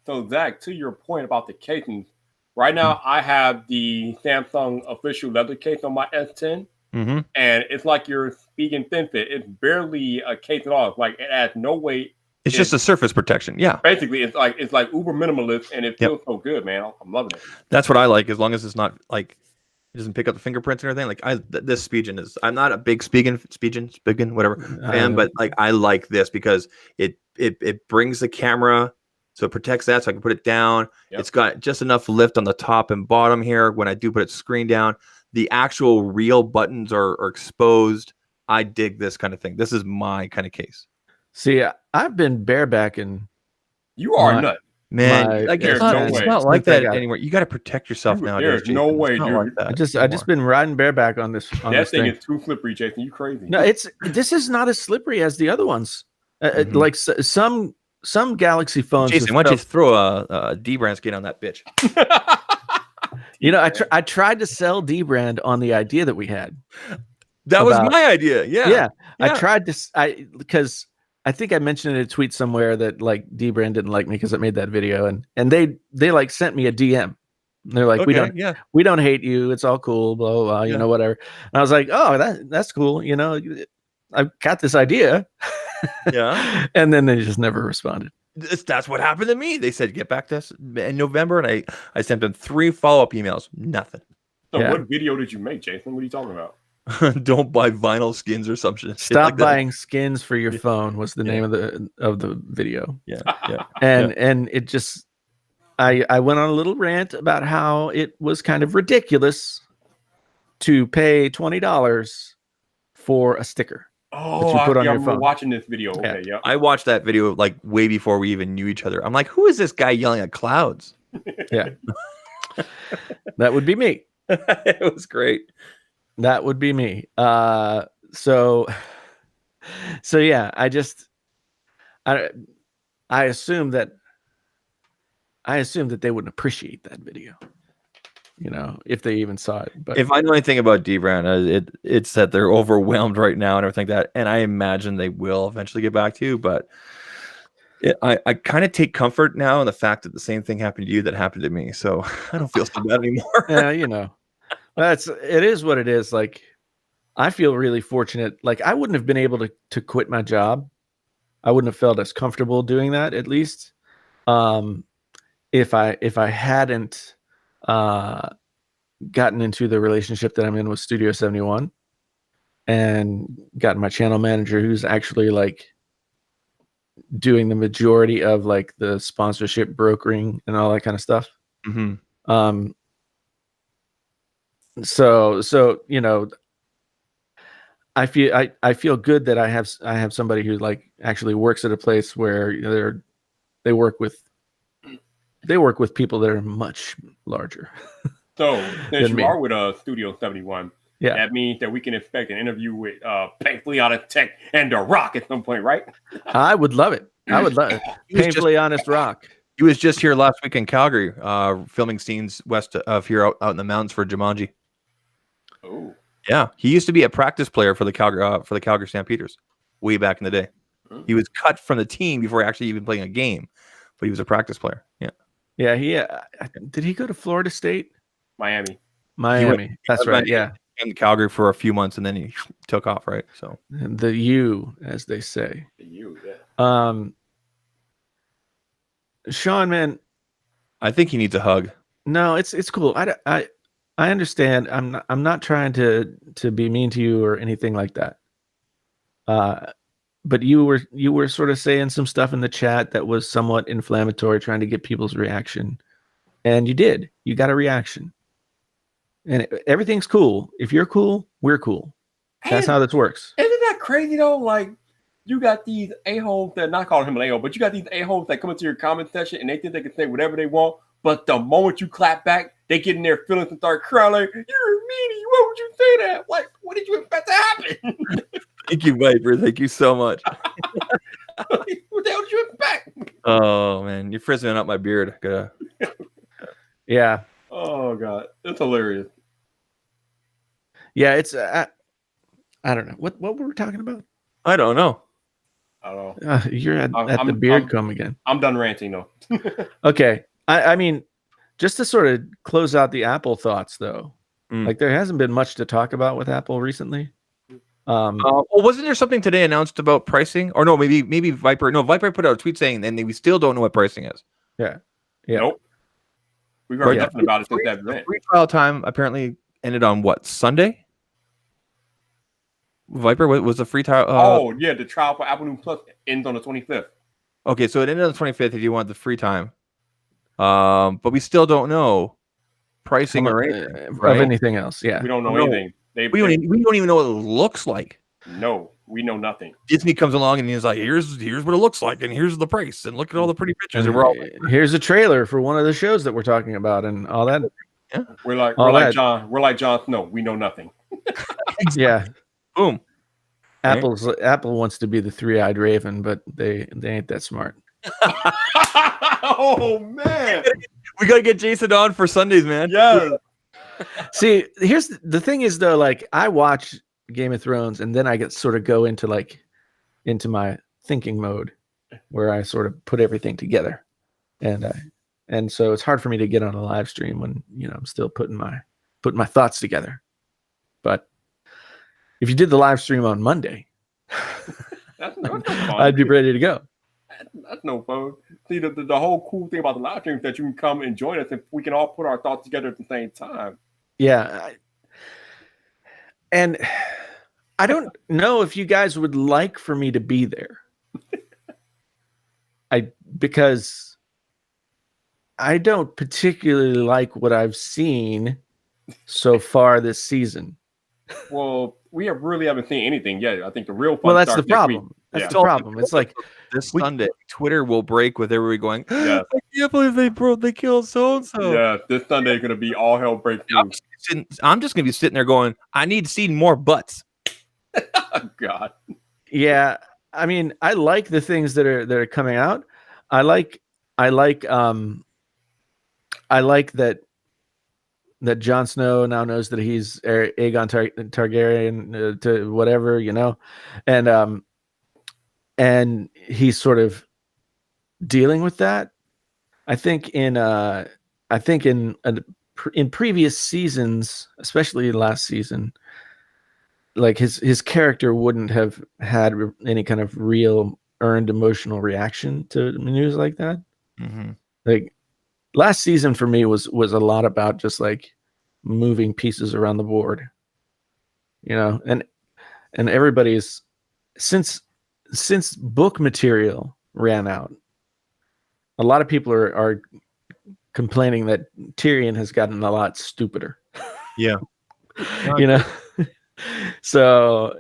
So Zach, to your point about the casings, right now I have the Samsung official leather case on my S10, and it's like you're speaking FinFit. It's barely a case at all. It's like it adds no weight. It's just a surface protection. Yeah. Basically, it's like uber minimalist, and it feels so good, man. I'm loving it. That's what I like, as long as it's not like it doesn't pick up the fingerprints and everything. Like this Spigen is. I'm not a big Spigen, whatever fan, but like I like this because it brings the camera, so it protects that, so I can put it down. Yep. It's got just enough lift on the top and bottom here. When I do put it screen down, the actual real buttons are exposed. I dig this kind of thing. This is my kind of case. See, I've been barebacking. You are nuts. Man, it's not like that anymore. You got to protect yourself now. There's no way, dude. Like I just been riding bareback on this. That thing is too slippery, Jason. You crazy? No, this is not as slippery as the other ones. Like some Galaxy phones. Jason, why don't you throw a D-brand skin on that bitch? I tried to sell D-brand on the idea that we had. That was my idea. Yeah. I tried to. Because I think I mentioned in a tweet somewhere that like D-brand didn't like me because I made that video, and they like sent me a DM. They're like, we don't hate you. It's all cool. Blah blah blah. You know, whatever. And I was like, oh, that's cool. You know, I've got this idea. Yeah. And then they just never responded. That's what happened to me. They said get back to us in November, and I sent them 3 follow-up emails. Nothing. So what video did you make, Jason? What are you talking about? Don't buy vinyl skins or something. Stop buying skins for your phone was the name of the video. Yeah. And it just I went on a little rant about how it was kind of ridiculous to pay $20 for a sticker. Oh, that you put on your phone. Watching this video. Okay, yeah. I watched that video like way before we even knew each other. I'm like, who is this guy yelling at clouds? Yeah. That would be me. It was great. That would be me. So yeah, I assumed that they wouldn't appreciate that video. you know, if they even saw it. But if I know anything about Dbrand, it's that they're overwhelmed right now and everything like that. And I imagine they will eventually get back to you. But I kind of take comfort now in the fact that the same thing happened to you that happened to me. So I don't feel so bad anymore. yeah, you know, it is what it is. Like, I feel really fortunate. Like, I wouldn't have been able to quit my job. I wouldn't have felt as comfortable doing that, at least, if I hadn't gotten into the relationship that I'm in with Studio 71 and gotten my channel manager, who's actually like doing the majority of like the sponsorship brokering and all that kind of stuff. Mm-hmm. So you know, I feel good that I have somebody who like actually works at a place where, you know, they work with people that are much larger. So since you me. are with Studio 71, Yeah, that means that we can expect an interview with Painfully Honest Tech and The Rock at some point, right? I would love it. I would love it. Painfully Honest Rock. He was just here last week in Calgary, filming scenes west of here out in the mountains for Jumanji. Oh, Yeah, he used to be a practice player for the Calgary Stampeders way back in the day. He was cut from the team before actually even playing a game, but he was a practice player. Yeah. Yeah, he did he go to Florida State? Miami. That's right. Yeah. In Calgary for a few months and then he took off, right? So The U, as they say. You, yeah. Sean, man, I think he needs a hug. no, it's cool. I understand. I'm not trying to be mean to you or anything like that. But you were sort of saying some stuff in the chat that was somewhat inflammatory, trying to get people's reaction, and you did. You got a reaction, and everything's cool. If you're cool, we're cool. That's how this works. Isn't that crazy though? Like, you got these a-holes that, not calling him an a-hole, but you got these a-holes that come into your comment section and they think they can say whatever they want. But the moment you clap back, they get in their feelings and start crying like, "You're a meanie. Why would you say that? Like, what did you expect to happen?" Thank you, Viper. Thank you so much. What the hell did you expect? Oh man, you're frizzing up my beard. Yeah. Oh god, that's hilarious. Yeah, it's I don't know what were we talking about. I don't know. I don't know. You're at the beard comb again. I'm done ranting though. Okay. I mean, just to sort of close out the Apple thoughts, though, like there hasn't been much to talk about with Apple recently. Well, wasn't there something today announced about pricing? Or no, maybe Viper. No, Viper put out a tweet saying, and we still don't know what pricing is. Yeah. Nope. We've heard nothing about it since that event. Free trial time apparently ended on what, Sunday? Viper, what was the free trial? Oh yeah, the trial for Apple News Plus ends on the 25th. Okay, so it ended on the 25th if you want the free time. But we still don't know pricing or anything, of anything else. Yeah, we don't know anything. We don't even know what it looks like. No, we know nothing. Disney comes along and he's like, here's what it looks like, and here's the price, and look at all the pretty pictures. And we're all like, here's a trailer for one of the shows that we're talking about, and all that. Yeah. We're like Jon Snow. We know nothing. Yeah. Boom. Apple wants to be the three-eyed raven, but they ain't that smart. Oh man, we gotta get Jason on for Sundays, man. Yeah. See, here's the thing is though, like I watch Game of Thrones and then I get sort of go into my thinking mode where I sort of put everything together, and so it's hard for me to get on a live stream when I'm still putting my thoughts together. But if you did the live stream on Monday, that's no fun. I'd be ready to go. That's no fun. See, the whole cool thing about the live stream is that you can come and join us and we can all put our thoughts together at the same time. Yeah. And I don't know if you guys would like for me to be there. Because I don't particularly like what I've seen so far this season. Well, we really haven't seen anything yet. I think the real fun. Well, that's the problem. That's the problem. It's like this Sunday, Twitter will break with everybody going, I can't believe they killed so-and-so. Yeah, this Sunday is going to be all hell breaks loose. I'm just going to be sitting there going, I need to see more butts. Oh, God. Yeah. I mean, I like the things that are coming out. I like that that Jon Snow now knows that he's Aegon Targaryen to whatever, and he's sort of dealing with that. I think in previous seasons, especially last season, like his character wouldn't have had any kind of real earned emotional reaction to news like that. Mm-hmm. Like last season for me was a lot about just like moving pieces around the board, and everybody's since book material ran out, a lot of people are complaining that Tyrion has gotten a lot stupider. Yeah. So,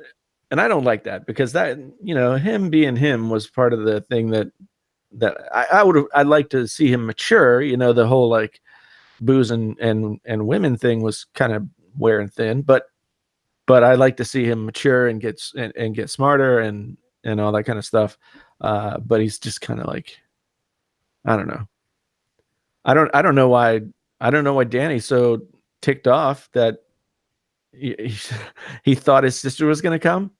and I don't like that because that, him being him was part of the thing that I'd like to see him mature, the whole like booze and women thing was kind of wearing thin, but I'd like to see him mature and get smarter and all that kind of stuff. But he's just kind of like, I don't know. I don't know why Danny's so ticked off that he thought his sister was going to come.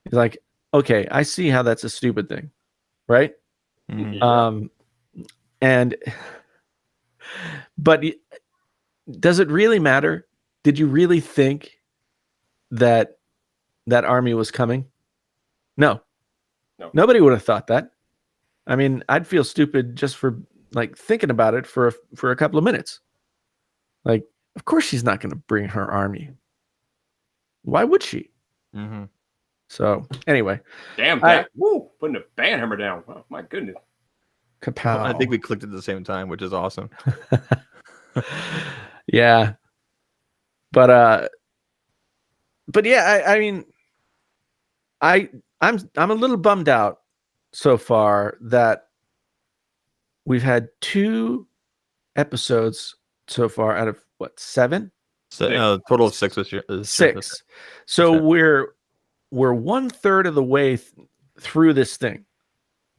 He's like, okay, I see how that's a stupid thing, right? Mm-hmm. But does it really matter? Did you really think that army was coming? No. Nobody would have thought that. I mean, I'd feel stupid just for like thinking about it for a couple of minutes. Like, of course she's not going to bring her army. Why would she? Mm-hmm. So anyway, damn, Jack, putting the band hammer down. Oh my goodness. Kapow. I think we clicked at the same time, which is awesome. Yeah, but yeah, I mean, I'm a little bummed out so far that we've had 2 episodes so far out of what, 7? So total of 6 was 6. So we're 1/3 of the way through this thing.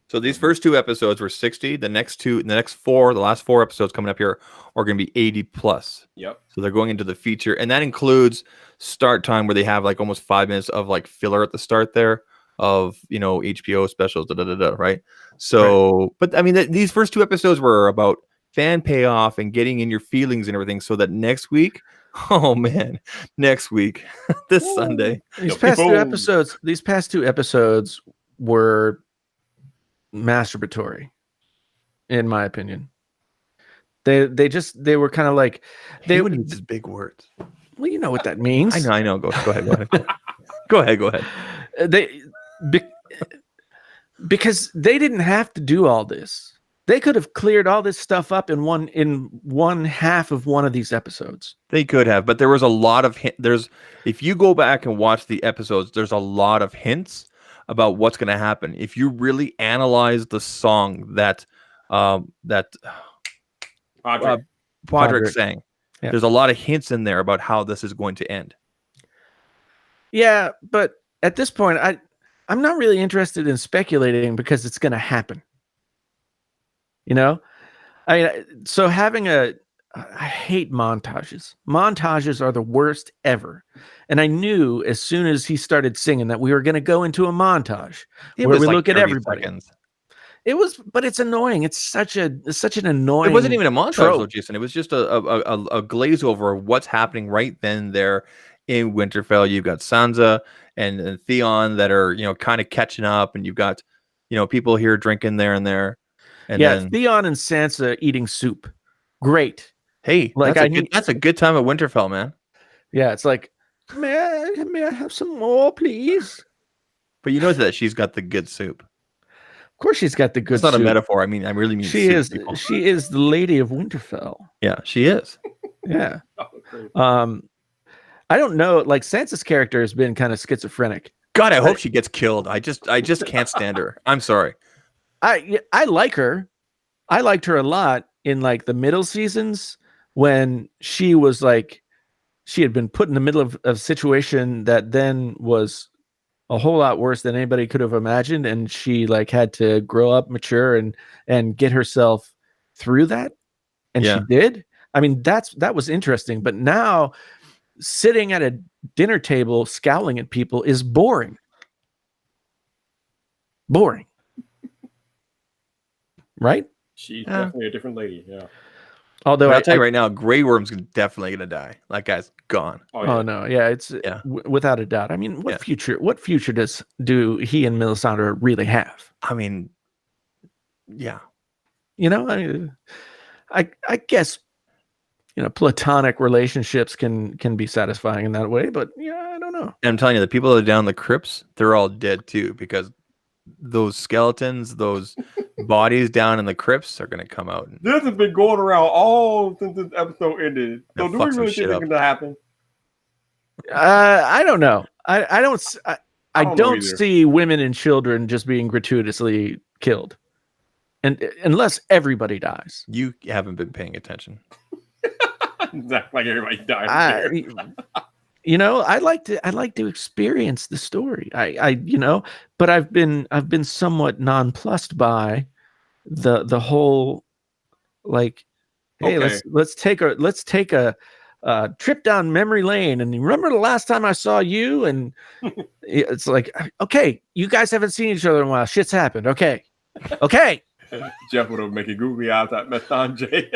So these first 2 episodes were 60. The next 4, the last 4 episodes coming up here are going to be 80 plus. Yep. So they're going into the feature, and that includes start time where they have like almost 5 minutes of like filler at the start there of HBO specials, right? So, right. But I mean, these first 2 episodes were about fan payoff and getting in your feelings and everything, so that next week, oh man, next week, this Sunday, these past 2 episodes were masturbatory, in my opinion. They were kind of like they would use big words. Well, you know what that means. I know. Go ahead. Go ahead. Because they didn't have to do all this. They could have cleared all this stuff up in one half of one of these episodes. They could have, but there was a lot of if you go back and watch the episodes, there's a lot of hints about what's going to happen. If you really analyze the song that Podrick sang, yeah. There's a lot of hints in there about how this is going to end. Yeah, but at this point, I'm not really interested in speculating because it's going to happen. So having I hate montages. Montages are the worst ever. And I knew as soon as he started singing that we were going to go into a montage where we look at everybody. Seconds. It was, but it's annoying. It's such an annoying. It wasn't even a montage, trope. Though, Jason. It was just a glaze over of what's happening right then there in Winterfell. You've got Sansa and Theon that are kind of catching up, and you've got people here drinking there and there. And then Theon and Sansa eating soup. Great. Hey, like that's a good time at Winterfell, man. Yeah, it's like, may I have some more, please? But you know that she's got the good soup. Of course, she's got the good. It's not soup. A metaphor. I really mean she is. People. She is the Lady of Winterfell. Yeah, she is. Yeah. I don't know. Like Sansa's character has been kind of schizophrenic. God, I hope she gets killed. I just can't stand her. I'm sorry. I like her. I liked her a lot in like the middle seasons when she was like, she had been put in the middle of a situation that then was a whole lot worse than anybody could have imagined. And she like had to grow up, mature and get herself through that. And she did. I mean, that was interesting. But now sitting at a dinner table scowling at people is boring. Boring. Right? She's definitely a different lady. Yeah. Although I'll tell you right now, Grey Worm's definitely gonna die. That guy's gone. Oh no, yeah, it's without a doubt. I mean, what future do he and Melisandre really have? I mean, yeah, you know, I guess, you know, platonic relationships can be satisfying in that way, but yeah, I don't know. And I'm telling you, the people that are down the crypts, they're all dead too, because those skeletons, those bodies down in the crypts are gonna come out. This has been going around all since this episode ended. So do we really think it's gonna happen? I don't know. I don't see women and children just being gratuitously killed, and unless everybody dies. You haven't been paying attention. Like everybody died. You know, I like to experience the story. You know, but I've been somewhat nonplussed by the whole, like, hey, let's take a trip down memory lane, and remember the last time I saw you, and it's like, okay, you guys haven't seen each other in a while. Shit's happened. Okay. Jeff would have making googly eyes at Melisandre.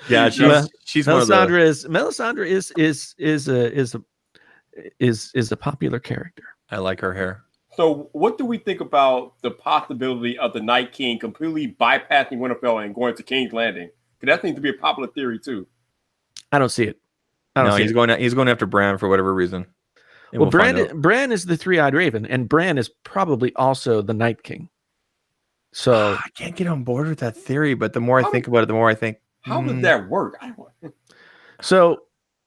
yeah, she's Melisandre is a popular character. I like her hair. So, what do we think about the possibility of the Night King completely bypassing Winterfell and going to King's Landing? Because that seems to be a popular theory too. I don't see it. He's going after Bran for whatever reason. Well, Bran is the three-eyed raven, and Bran is probably also the Night King. So I can't get on board with that theory, but the more I think about it, the more I think, how does that work? So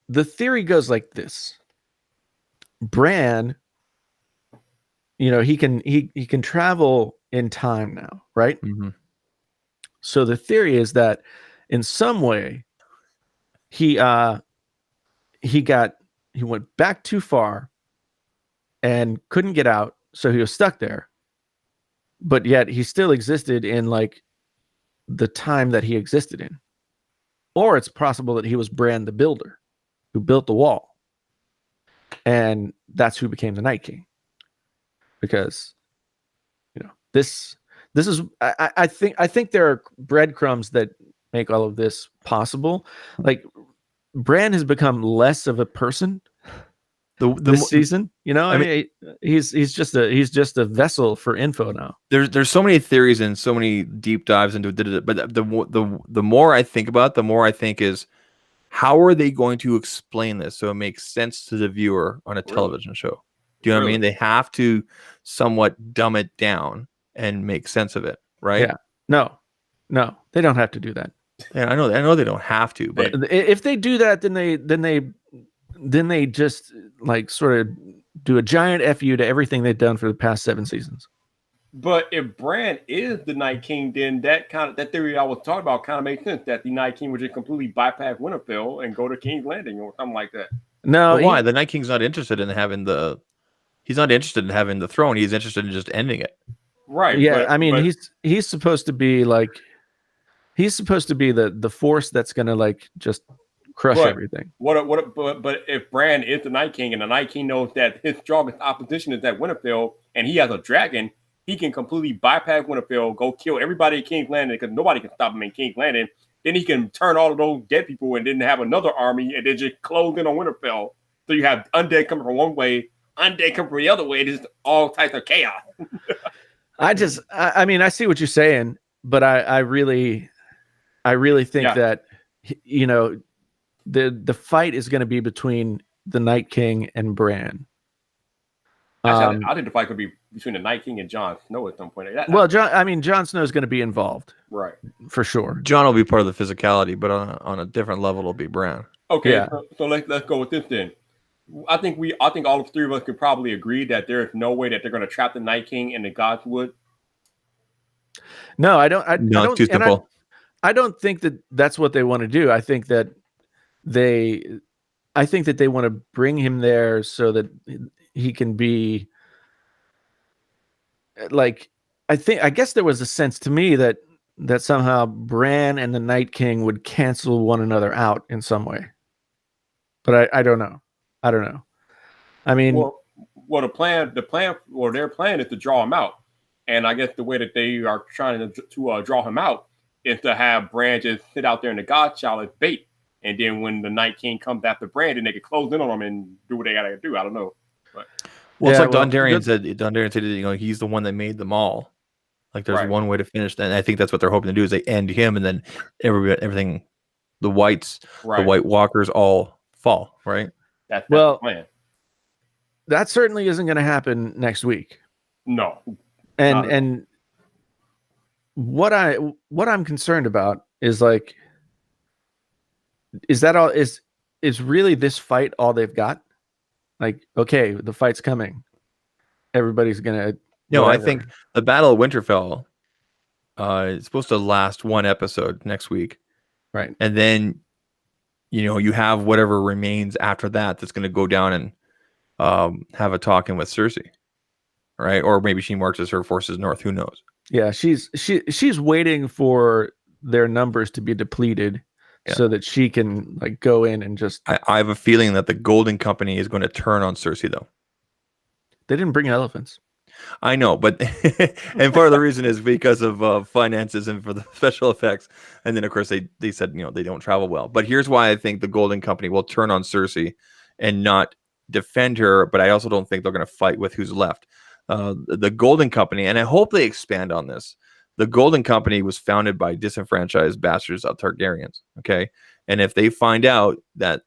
the theory goes like this: Bran, you know, he can travel in time now, right? Mm-hmm. So the theory is that in some way he went back too far and couldn't get out, so he was stuck there. But yet he still existed in like the time that he existed in. Or it's possible that he was Bran the Builder, who built the wall. And that's who became the Night King. Because, you know, this is I think there are breadcrumbs that make all of this possible. Like, Bran has become less of a person this season, you know. I mean, he's just a vessel for info now. There's so many theories and so many deep dives into it, but the more I think about it, the more I think is, how are they going to explain this so it makes sense to the viewer on a television show? Do you know what I mean? They have to somewhat dumb it down and make sense of it, right? Yeah. No, they don't have to do that. Yeah, I know they don't have to, but if they do that, then they just like sort of do a giant FU to everything they've done for the past 7 seasons. But if Bran is the Night King, then that theory I was talking about kind of makes sense, that the Night King would just completely bypass Winterfell and go to King's Landing or something like that. No, why? The Night King's not interested in having the throne. He's interested in just ending it. Right. Yeah, I mean, he's supposed to be like, he's supposed to be the force that's gonna like just crush everything. But if Bran is the Night King and the Night King knows that his strongest opposition is at Winterfell and he has a dragon, he can completely bypass Winterfell, go kill everybody at King's Landing because nobody can stop him in King's Landing. Then he can turn all of those dead people and then have another army and then just close in on Winterfell. So you have undead coming from one way, undead coming from the other way. Just all types of chaos. I mean, I see what you're saying, but I really think that, you know, the fight is going to be between the Night King and Bran. Actually, I think the fight could be between the Night King and Jon Snow at some point. Jon Snow is going to be involved, right? For sure. Jon will be part of the physicality, but on a different level, it'll be Bran. Okay, yeah. So let's go with this then. I think all of 3 of us could probably agree that there is no way that they're going to trap the Night King in the Godswood. No, I don't. It's too simple. I don't think that that's what they want to do. I think that they want to bring him there so that he can be like, I guess there was a sense to me that that somehow Bran and the Night King would cancel one another out in some way. But I don't know. I don't know. I mean, well, their plan is to draw him out, and I guess the way that they are trying to draw him out is to have Bran just sit out there in the Godchild as bait, and then when the Night King comes after Bran, then they can close in on him and do what they gotta do. I don't know. But Well, it's like Dondarrion said. Dondarrion said, he's the one that made them all. Like there's one way to finish that. And I think that's what they're hoping to do is they end him, and then everything, the whites, the White Walkers all fall. Right. That's the plan. That certainly isn't going to happen next week. No. And what I'm concerned about is like, is that all? Is really this fight all they've got? Like, okay, the fight's coming. Everybody's gonna. No, I think the Battle of Winterfell is supposed to last one episode next week, right? And then, you have whatever remains after that that's going to go down and have a talking with Cersei, right? Or maybe she marches her forces north. Who knows? Yeah, she's waiting for their numbers to be depleted. Yeah. So that she can like go in and just. I have a feeling that the Golden Company is going to turn on Cersei, though. They didn't bring elephants. I know, but and part of the reason is because of finances and for the special effects. And then, of course, they said they don't travel well. But here's why I think the Golden Company will turn on Cersei and not defend her. But I also don't think they're going to fight with who's left. The Golden Company, and I hope they expand on this. The Golden Company was founded by disenfranchised bastards of Targaryens, okay? And if they find out that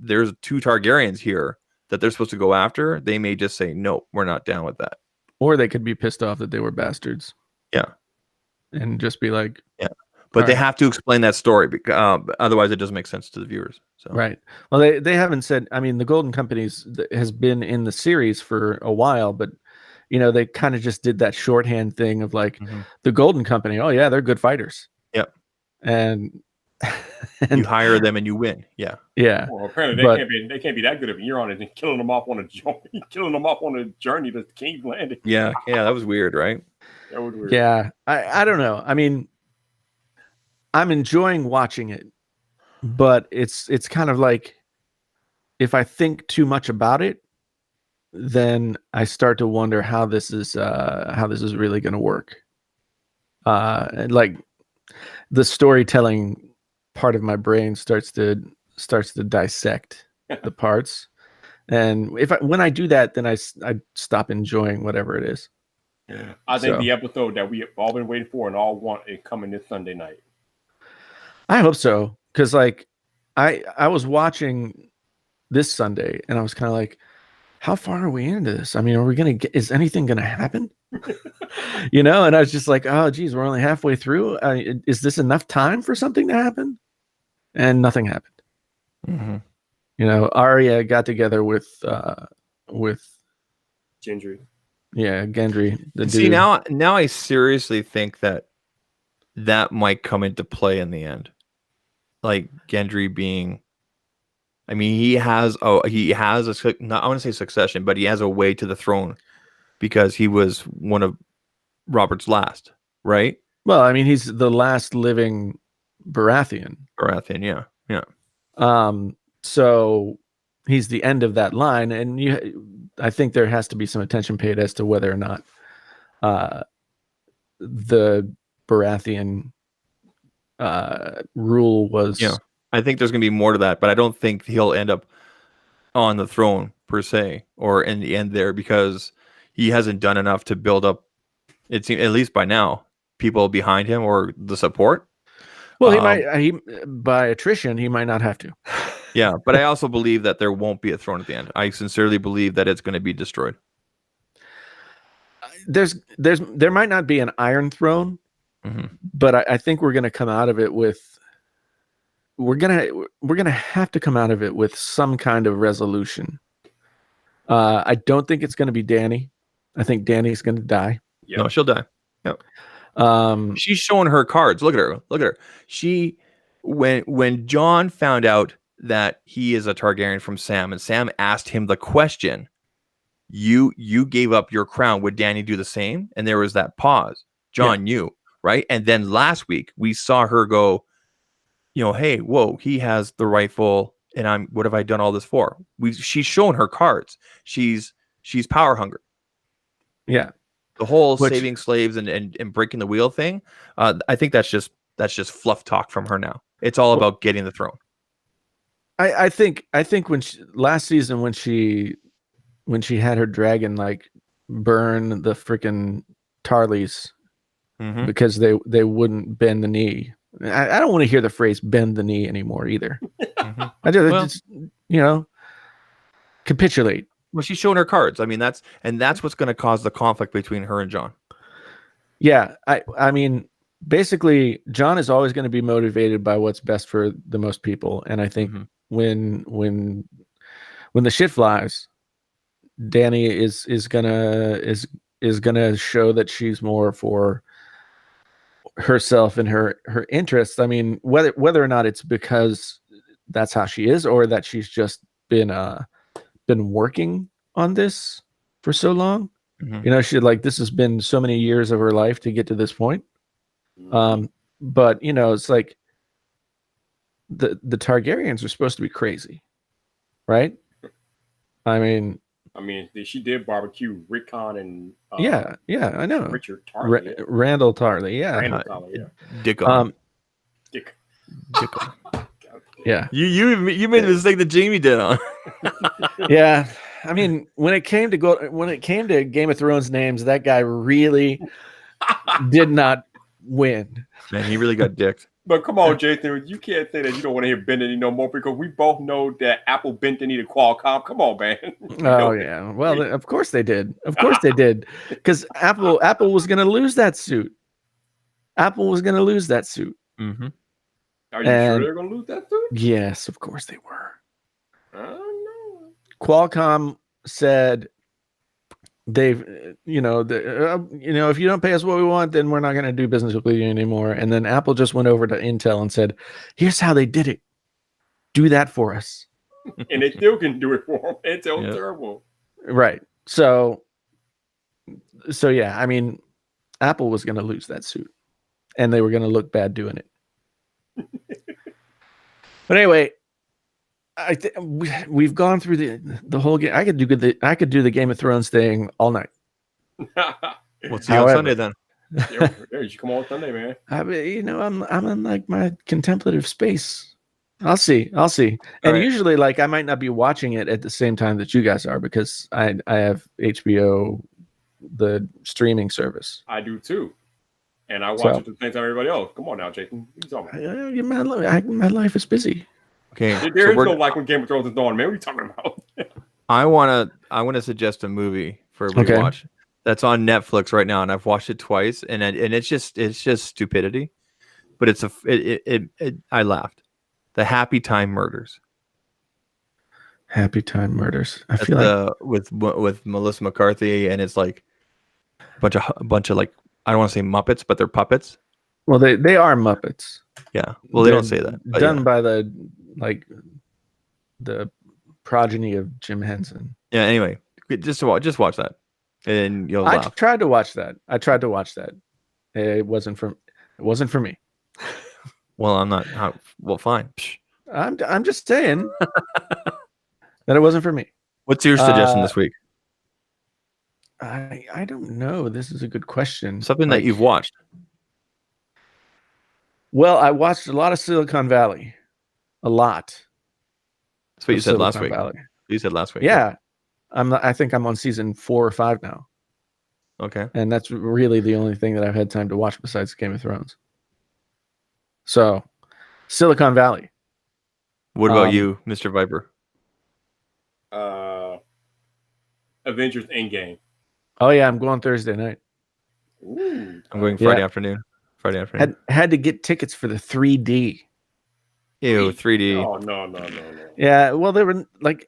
there's 2 Targaryens here that they're supposed to go after, they may just say, no, we're not down with that. Or they could be pissed off that they were bastards. Yeah. And just be like... Yeah. But they have to explain that story, because otherwise it doesn't make sense to the viewers. So. Right. Well, they haven't said... I mean, the Golden Company has been in the series for a while, but... they kind of just did that shorthand thing of like the Golden Company. Oh yeah, they're good fighters. Yep. And you hire them and you win. Yeah. Yeah. Well, apparently they can't be that good of a Euron and killing them off on a journey to King's Landing. Yeah. Yeah. That was weird, right? That was weird. Yeah. I don't know. I mean, I'm enjoying watching it, but it's kind of like if I think too much about it, then I start to wonder how this is really going to work. Like the storytelling part of my brain starts to dissect the parts, and when I do that, then I stop enjoying whatever it is. I think the episode that we have all been waiting for and all want is coming this Sunday night. I hope so, because like I was watching this Sunday and I was kind of like, how far are we into this? I mean, is anything going to happen? And I was just like, oh, geez, we're only halfway through. Is this enough time for something to happen? And nothing happened. Mm-hmm. Arya got together with Gendry. Yeah, Gendry. See, now I seriously think that might come into play in the end. Like Gendry being... I mean, he has I want to say succession, but he has a way to the throne because he was one of Robert's last, right? Well, I mean, he's the last living Baratheon. Yeah, yeah. So he's the end of that line, and I think there has to be some attention paid as to whether or not the Baratheon rule was. Yeah. I think there's going to be more to that, but I don't think he'll end up on the throne per se, or in the end there, because he hasn't done enough to build up, it seems, at least by now, people behind him or the support. Well, he by attrition, he might not have to. Yeah, but I also believe that there won't be a throne at the end. I sincerely believe that it's going to be destroyed. There might not be an Iron Throne, but I think we're going to come out of it with. We're gonna have to come out of it with some kind of resolution. I don't think it's gonna be Dany. I think Dany's gonna die. Yep. No, she'll die. Yep. She's showing her cards. Look at her. She when Jon found out that he is a Targaryen from Sam, and Sam asked him the question, you gave up your crown. Would Dany do the same? And there was that pause. Jon knew. right? And then last week we saw her go, hey, whoa, he has the rifle, and what have I done all this for? She's shown her cards. She's power hungry. Yeah. The whole Which- saving slaves and breaking the wheel thing, I think that's just fluff talk from her now. It's all about getting the throne. I think when last season when she had her dragon like burn the freaking Tarleys Mhm. because they wouldn't bend the knee. I don't want to hear the phrase "bend the knee" anymore either. Mhm. I just capitulate. Well, she's showing her cards. I mean, that's what's going to cause the conflict between her and John. Yeah, I mean, basically, John is always going to be motivated by what's best for the most people, and I think when the shit flies, Danny is gonna show that she's more for herself and her interests. I mean, whether or not it's because that's how she is, or that she's just been working on this for so long. This has been so many years of her life to get to this point. But it's like the Targaryens are supposed to be crazy, right? I mean, she did barbecue Rickon and yeah, I know. Richard Tarley, Randall Tarley, yeah. Randall Tarley, yeah. Dickon. Dick. Dickon. Yeah. You made the mistake that Jamie did on. Yeah. I mean, when it came to Game of Thrones names, that guy really did not win. Man, he really got dicked. But come on, Jason, you can't say that you don't want to hear Bendany no more because we both know that Apple Bendany to Qualcomm. Come on, man. Oh yeah. Well, of course they did. Of course they did. Because Apple was going to lose that suit. Apple was going to lose that suit. Mm-hmm. Are you sure they're going to lose that suit? Yes, of course they were. No. Qualcomm said they've, if you don't pay us what we want, then we're not going to do business with you anymore. And then Apple just went over to Intel and said, "Here's how they did it. Do that for us." And they still can do it for them. Intel's terrible. Right. So yeah, I mean, Apple was going to lose that suit, and they were going to look bad doing it. But anyway, we've gone through the whole game. I could do the Game of Thrones thing all night. We'll see you on Sunday then. Yeah, you should come on Sunday, man. I'm in like my contemplative space. I'll see. And right. usually, like, I might not be watching it at the same time that you guys are because I have HBO, the streaming service. I do too, and I watch it at the same time everybody else. Come on now, Jason. What are you talking about? My life is busy. Okay, there is no like when Game of Thrones is on, man. What are you talking about? I wanna suggest a movie for everybody to watch. That's on Netflix right now, and I've watched it twice, and it's just stupidity, but I laughed. The Happy Time Murders. Happy Time Murders. I That's feel like with Melissa McCarthy, and it's like a bunch of like, I don't want to say Muppets, but they're puppets. Well, they are Muppets. Yeah. Well, they don't say that. Done by the progeny of Jim Henson. Yeah. Anyway, just watch that, and you'll laugh. I tried to watch that. It wasn't for me. Well, I'm not. Well, fine. I'm just saying that it wasn't for me. What's your suggestion this week? I don't know. This is a good question. Something that you've watched. Well, I watched a lot of Silicon Valley. A lot. That's what you said last week. Valley. You said last week. Yeah. I think I'm on season 4 or 5 now. Okay. And that's really the only thing that I've had time to watch besides Game of Thrones. So, Silicon Valley. What about you, Mr. Viper? Avengers Endgame. Oh yeah, I'm going Thursday night. Ooh. I'm going Friday afternoon. Had to get tickets for the 3D. Ew, 3D. Oh no. Yeah, well, they were like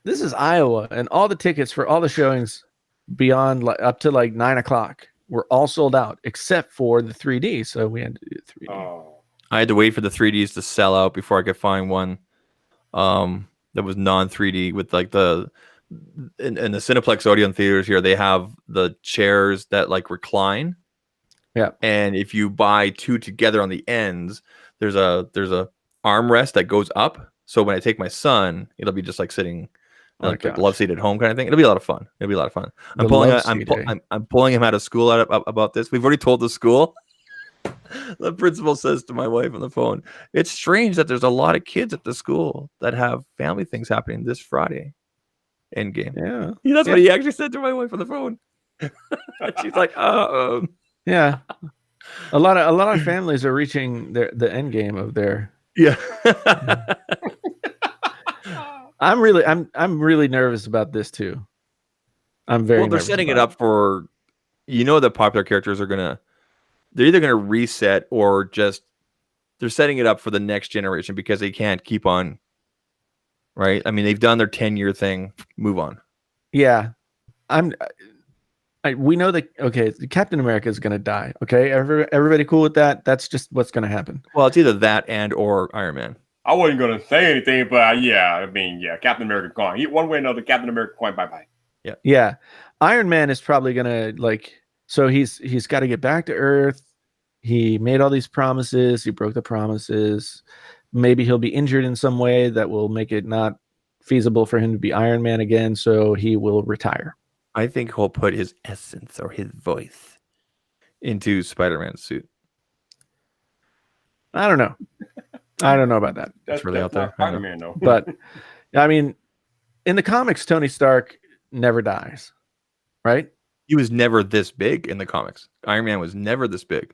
this is Iowa, and all the tickets for all the showings beyond up to like 9:00 were all sold out except for the 3D. So we had to do 3D. Oh. I had to wait for the 3Ds to sell out before I could find one that was non-3D with like in the Cineplex Odeon theaters here. They have the chairs that like recline, Yeah. And if you buy two together on the ends, there's a armrest that goes up. So when I take my son, it'll be just like sitting Oh my like the gosh. love seat at home kind of thing. It'll be a lot of fun. It'll be a lot of fun. The love seat, eh? I'm pulling him out of school about this. We've already told the school. The principal says to my wife on the phone, "It's strange that there's a lot of kids at the school that have family things happening this Friday." End game. Yeah. That's what he actually said to my wife on the phone. She's like, Yeah. A lot of families are reaching the end game of their. yeah. I'm really nervous about this too. I'm very. Well, they're nervous setting it about up for, the popular characters they're either gonna reset or just they're setting it up for the next generation because they can't keep on. Right? I mean, they've done their 10-year thing. Move on. Yeah, we know that. Okay, Captain America is going to die. Okay, everybody cool with that? That's just what's going to happen. Well, it's either that and or Iron Man. I wasn't gonna say anything, but Captain America gone. One way or another, Captain America gone. Bye bye. Yeah, Iron Man is probably gonna So he's got to get back to Earth. He made all these promises. He broke the promises. Maybe he'll be injured in some way that will make it not feasible for him to be Iron Man again. So he will retire. I think he'll put his essence or his voice into Spider-Man's suit. I don't know. I don't know about that. That's really out there. Spider-Man, though. But I mean, in the comics, Tony Stark never dies, right? He was never this big in the comics. Iron Man was never this big.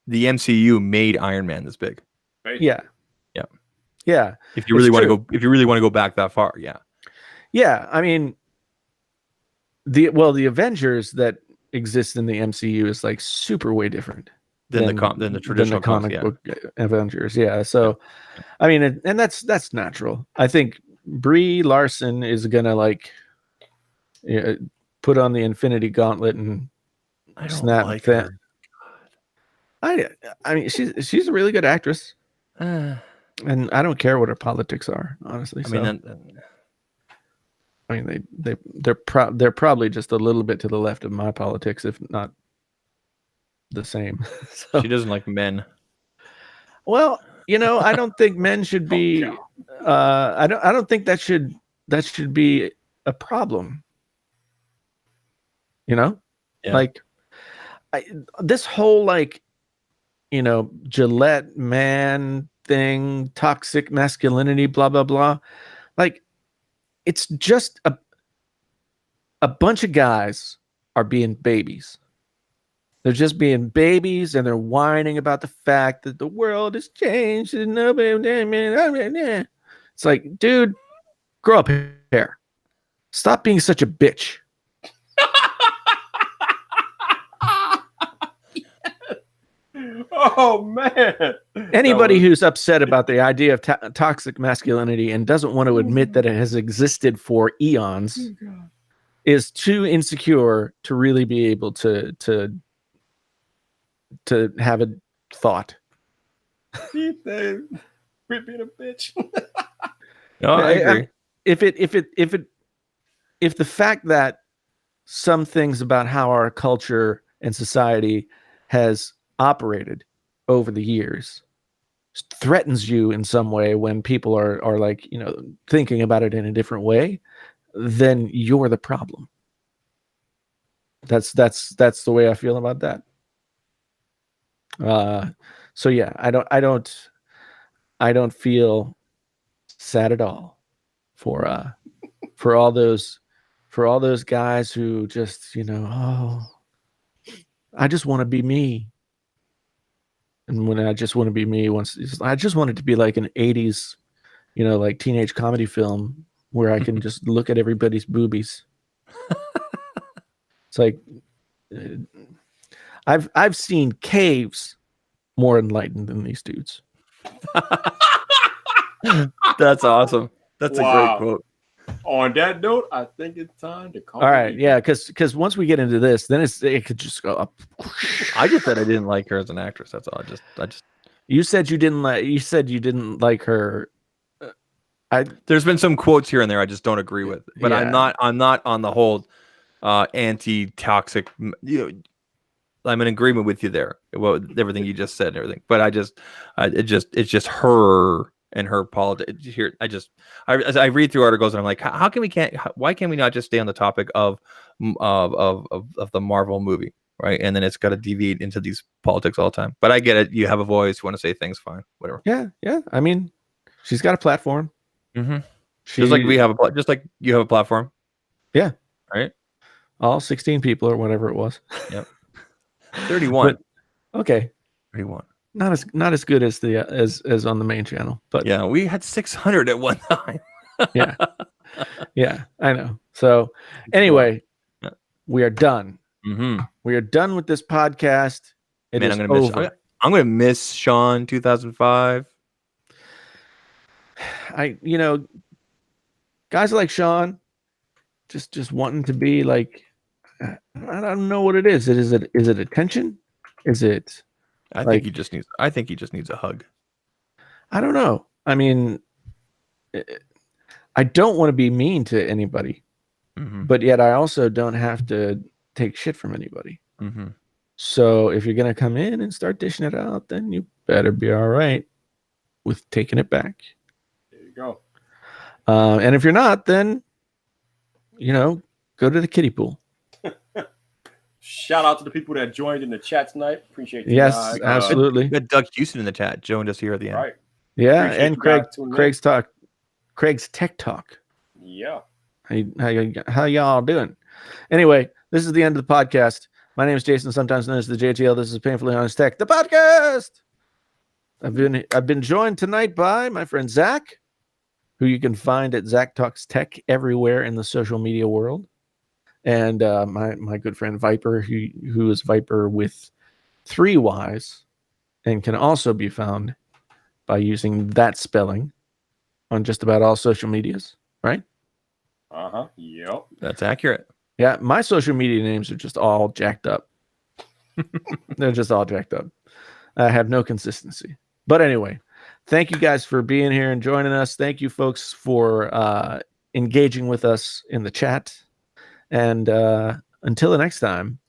The MCU made Iron Man this big. Yeah. Yeah. Yeah. If you really want to go back that far, yeah. Yeah, I mean, the Avengers that exist in the MCU is like super way different than the traditional comic book Avengers. Yeah. So, I mean, and that's natural. I think Brie Larson is gonna put on the Infinity Gauntlet and snap that. I mean, she's a really good actress, and I don't care what her politics are, honestly. I mean, they're probably just a little bit to the left of my politics, if not the same. So, she doesn't like men. Well, I don't think men should be. I don't think that should be a problem. Yeah. This whole Gillette man thing, toxic masculinity, blah blah blah. It's just a bunch of guys are being babies. They're just being babies, and they're whining about the fact that the world has changed. It's like, dude, grow up here. Stop being such a bitch. Oh man! Anybody who's upset about the idea of toxic masculinity and doesn't want to admit that it has existed for eons is too insecure to really be able to have a thought. Quit being a bitch. No, I agree. If the fact that some things about how our culture and society has operated over the years threatens you in some way when people are thinking about it in a different way, then you're the problem. That's the way I feel about that. So yeah, I don't feel sad at all for all those guys who just I just want to be me. And when I just want to be me, I just want it to be like an 80s, teenage comedy film where I can just look at everybody's boobies. It's like I've seen caves more enlightened than these dudes. That's awesome. That's a great quote. On that note, I think it's time to call. All right, yeah, because once we get into this, then it could just go up. I just said I didn't like her as an actress. That's all. I just. You said you didn't like. You said you didn't like her. There's been some quotes here and there I just don't agree with, but yeah. I'm not on the whole anti-toxic. I'm in agreement with you there. Well, everything you just said and everything. But it's just her and her politics here. As I read through articles and I'm like, why can't we not just stay on the topic of the Marvel movie, right? And then it's got to deviate into these politics all the time. But I get it. You have a voice. You want to say things, fine, whatever. Yeah. I mean, she's got a platform. Mm-hmm. Just like just like you have a platform. Yeah. Right. All 16 people or whatever it was. Yep. 31. But, okay. 31. Not as good as the as on the main channel, but yeah, we had 600 at one time. yeah, I know. So anyway, we are done. Mm-hmm. We are done with this podcast. It is over. I'm gonna miss Sean 2005. Guys like Sean, just wanting to be like, I don't know what it is. Is it attention? Is it? I think he just needs a hug. I don't know. I mean, I don't want to be mean to anybody, but yet I also don't have to take shit from anybody. Mm-hmm. So if you're gonna come in and start dishing it out, then you better be all right with taking it back. There you go. And if you're not, then go to the kiddie pool. Shout out to the people that joined in the chat tonight. Appreciate you yes, guys. absolutely. We got Doug Houston in the chat. Joined us here at the end. Right. Yeah, Appreciate and Craig's Tech Talk. Yeah. How y'all doing? Anyway, this is the end of the podcast. My name is Jason, sometimes known as the JTL. This is Painfully Honest Tech, the podcast. I've been joined tonight by my friend Zach, who you can find at Zach Talks Tech everywhere in the social media world. And my good friend Viper, who is Viper with 3 Ys, and can also be found by using that spelling on just about all social medias, right? Yep. That's accurate. Yeah, my social media names are just all jacked up. They're just all jacked up. I have no consistency. But anyway, thank you guys for being here and joining us. Thank you, folks, for engaging with us in the chat. And until the next time,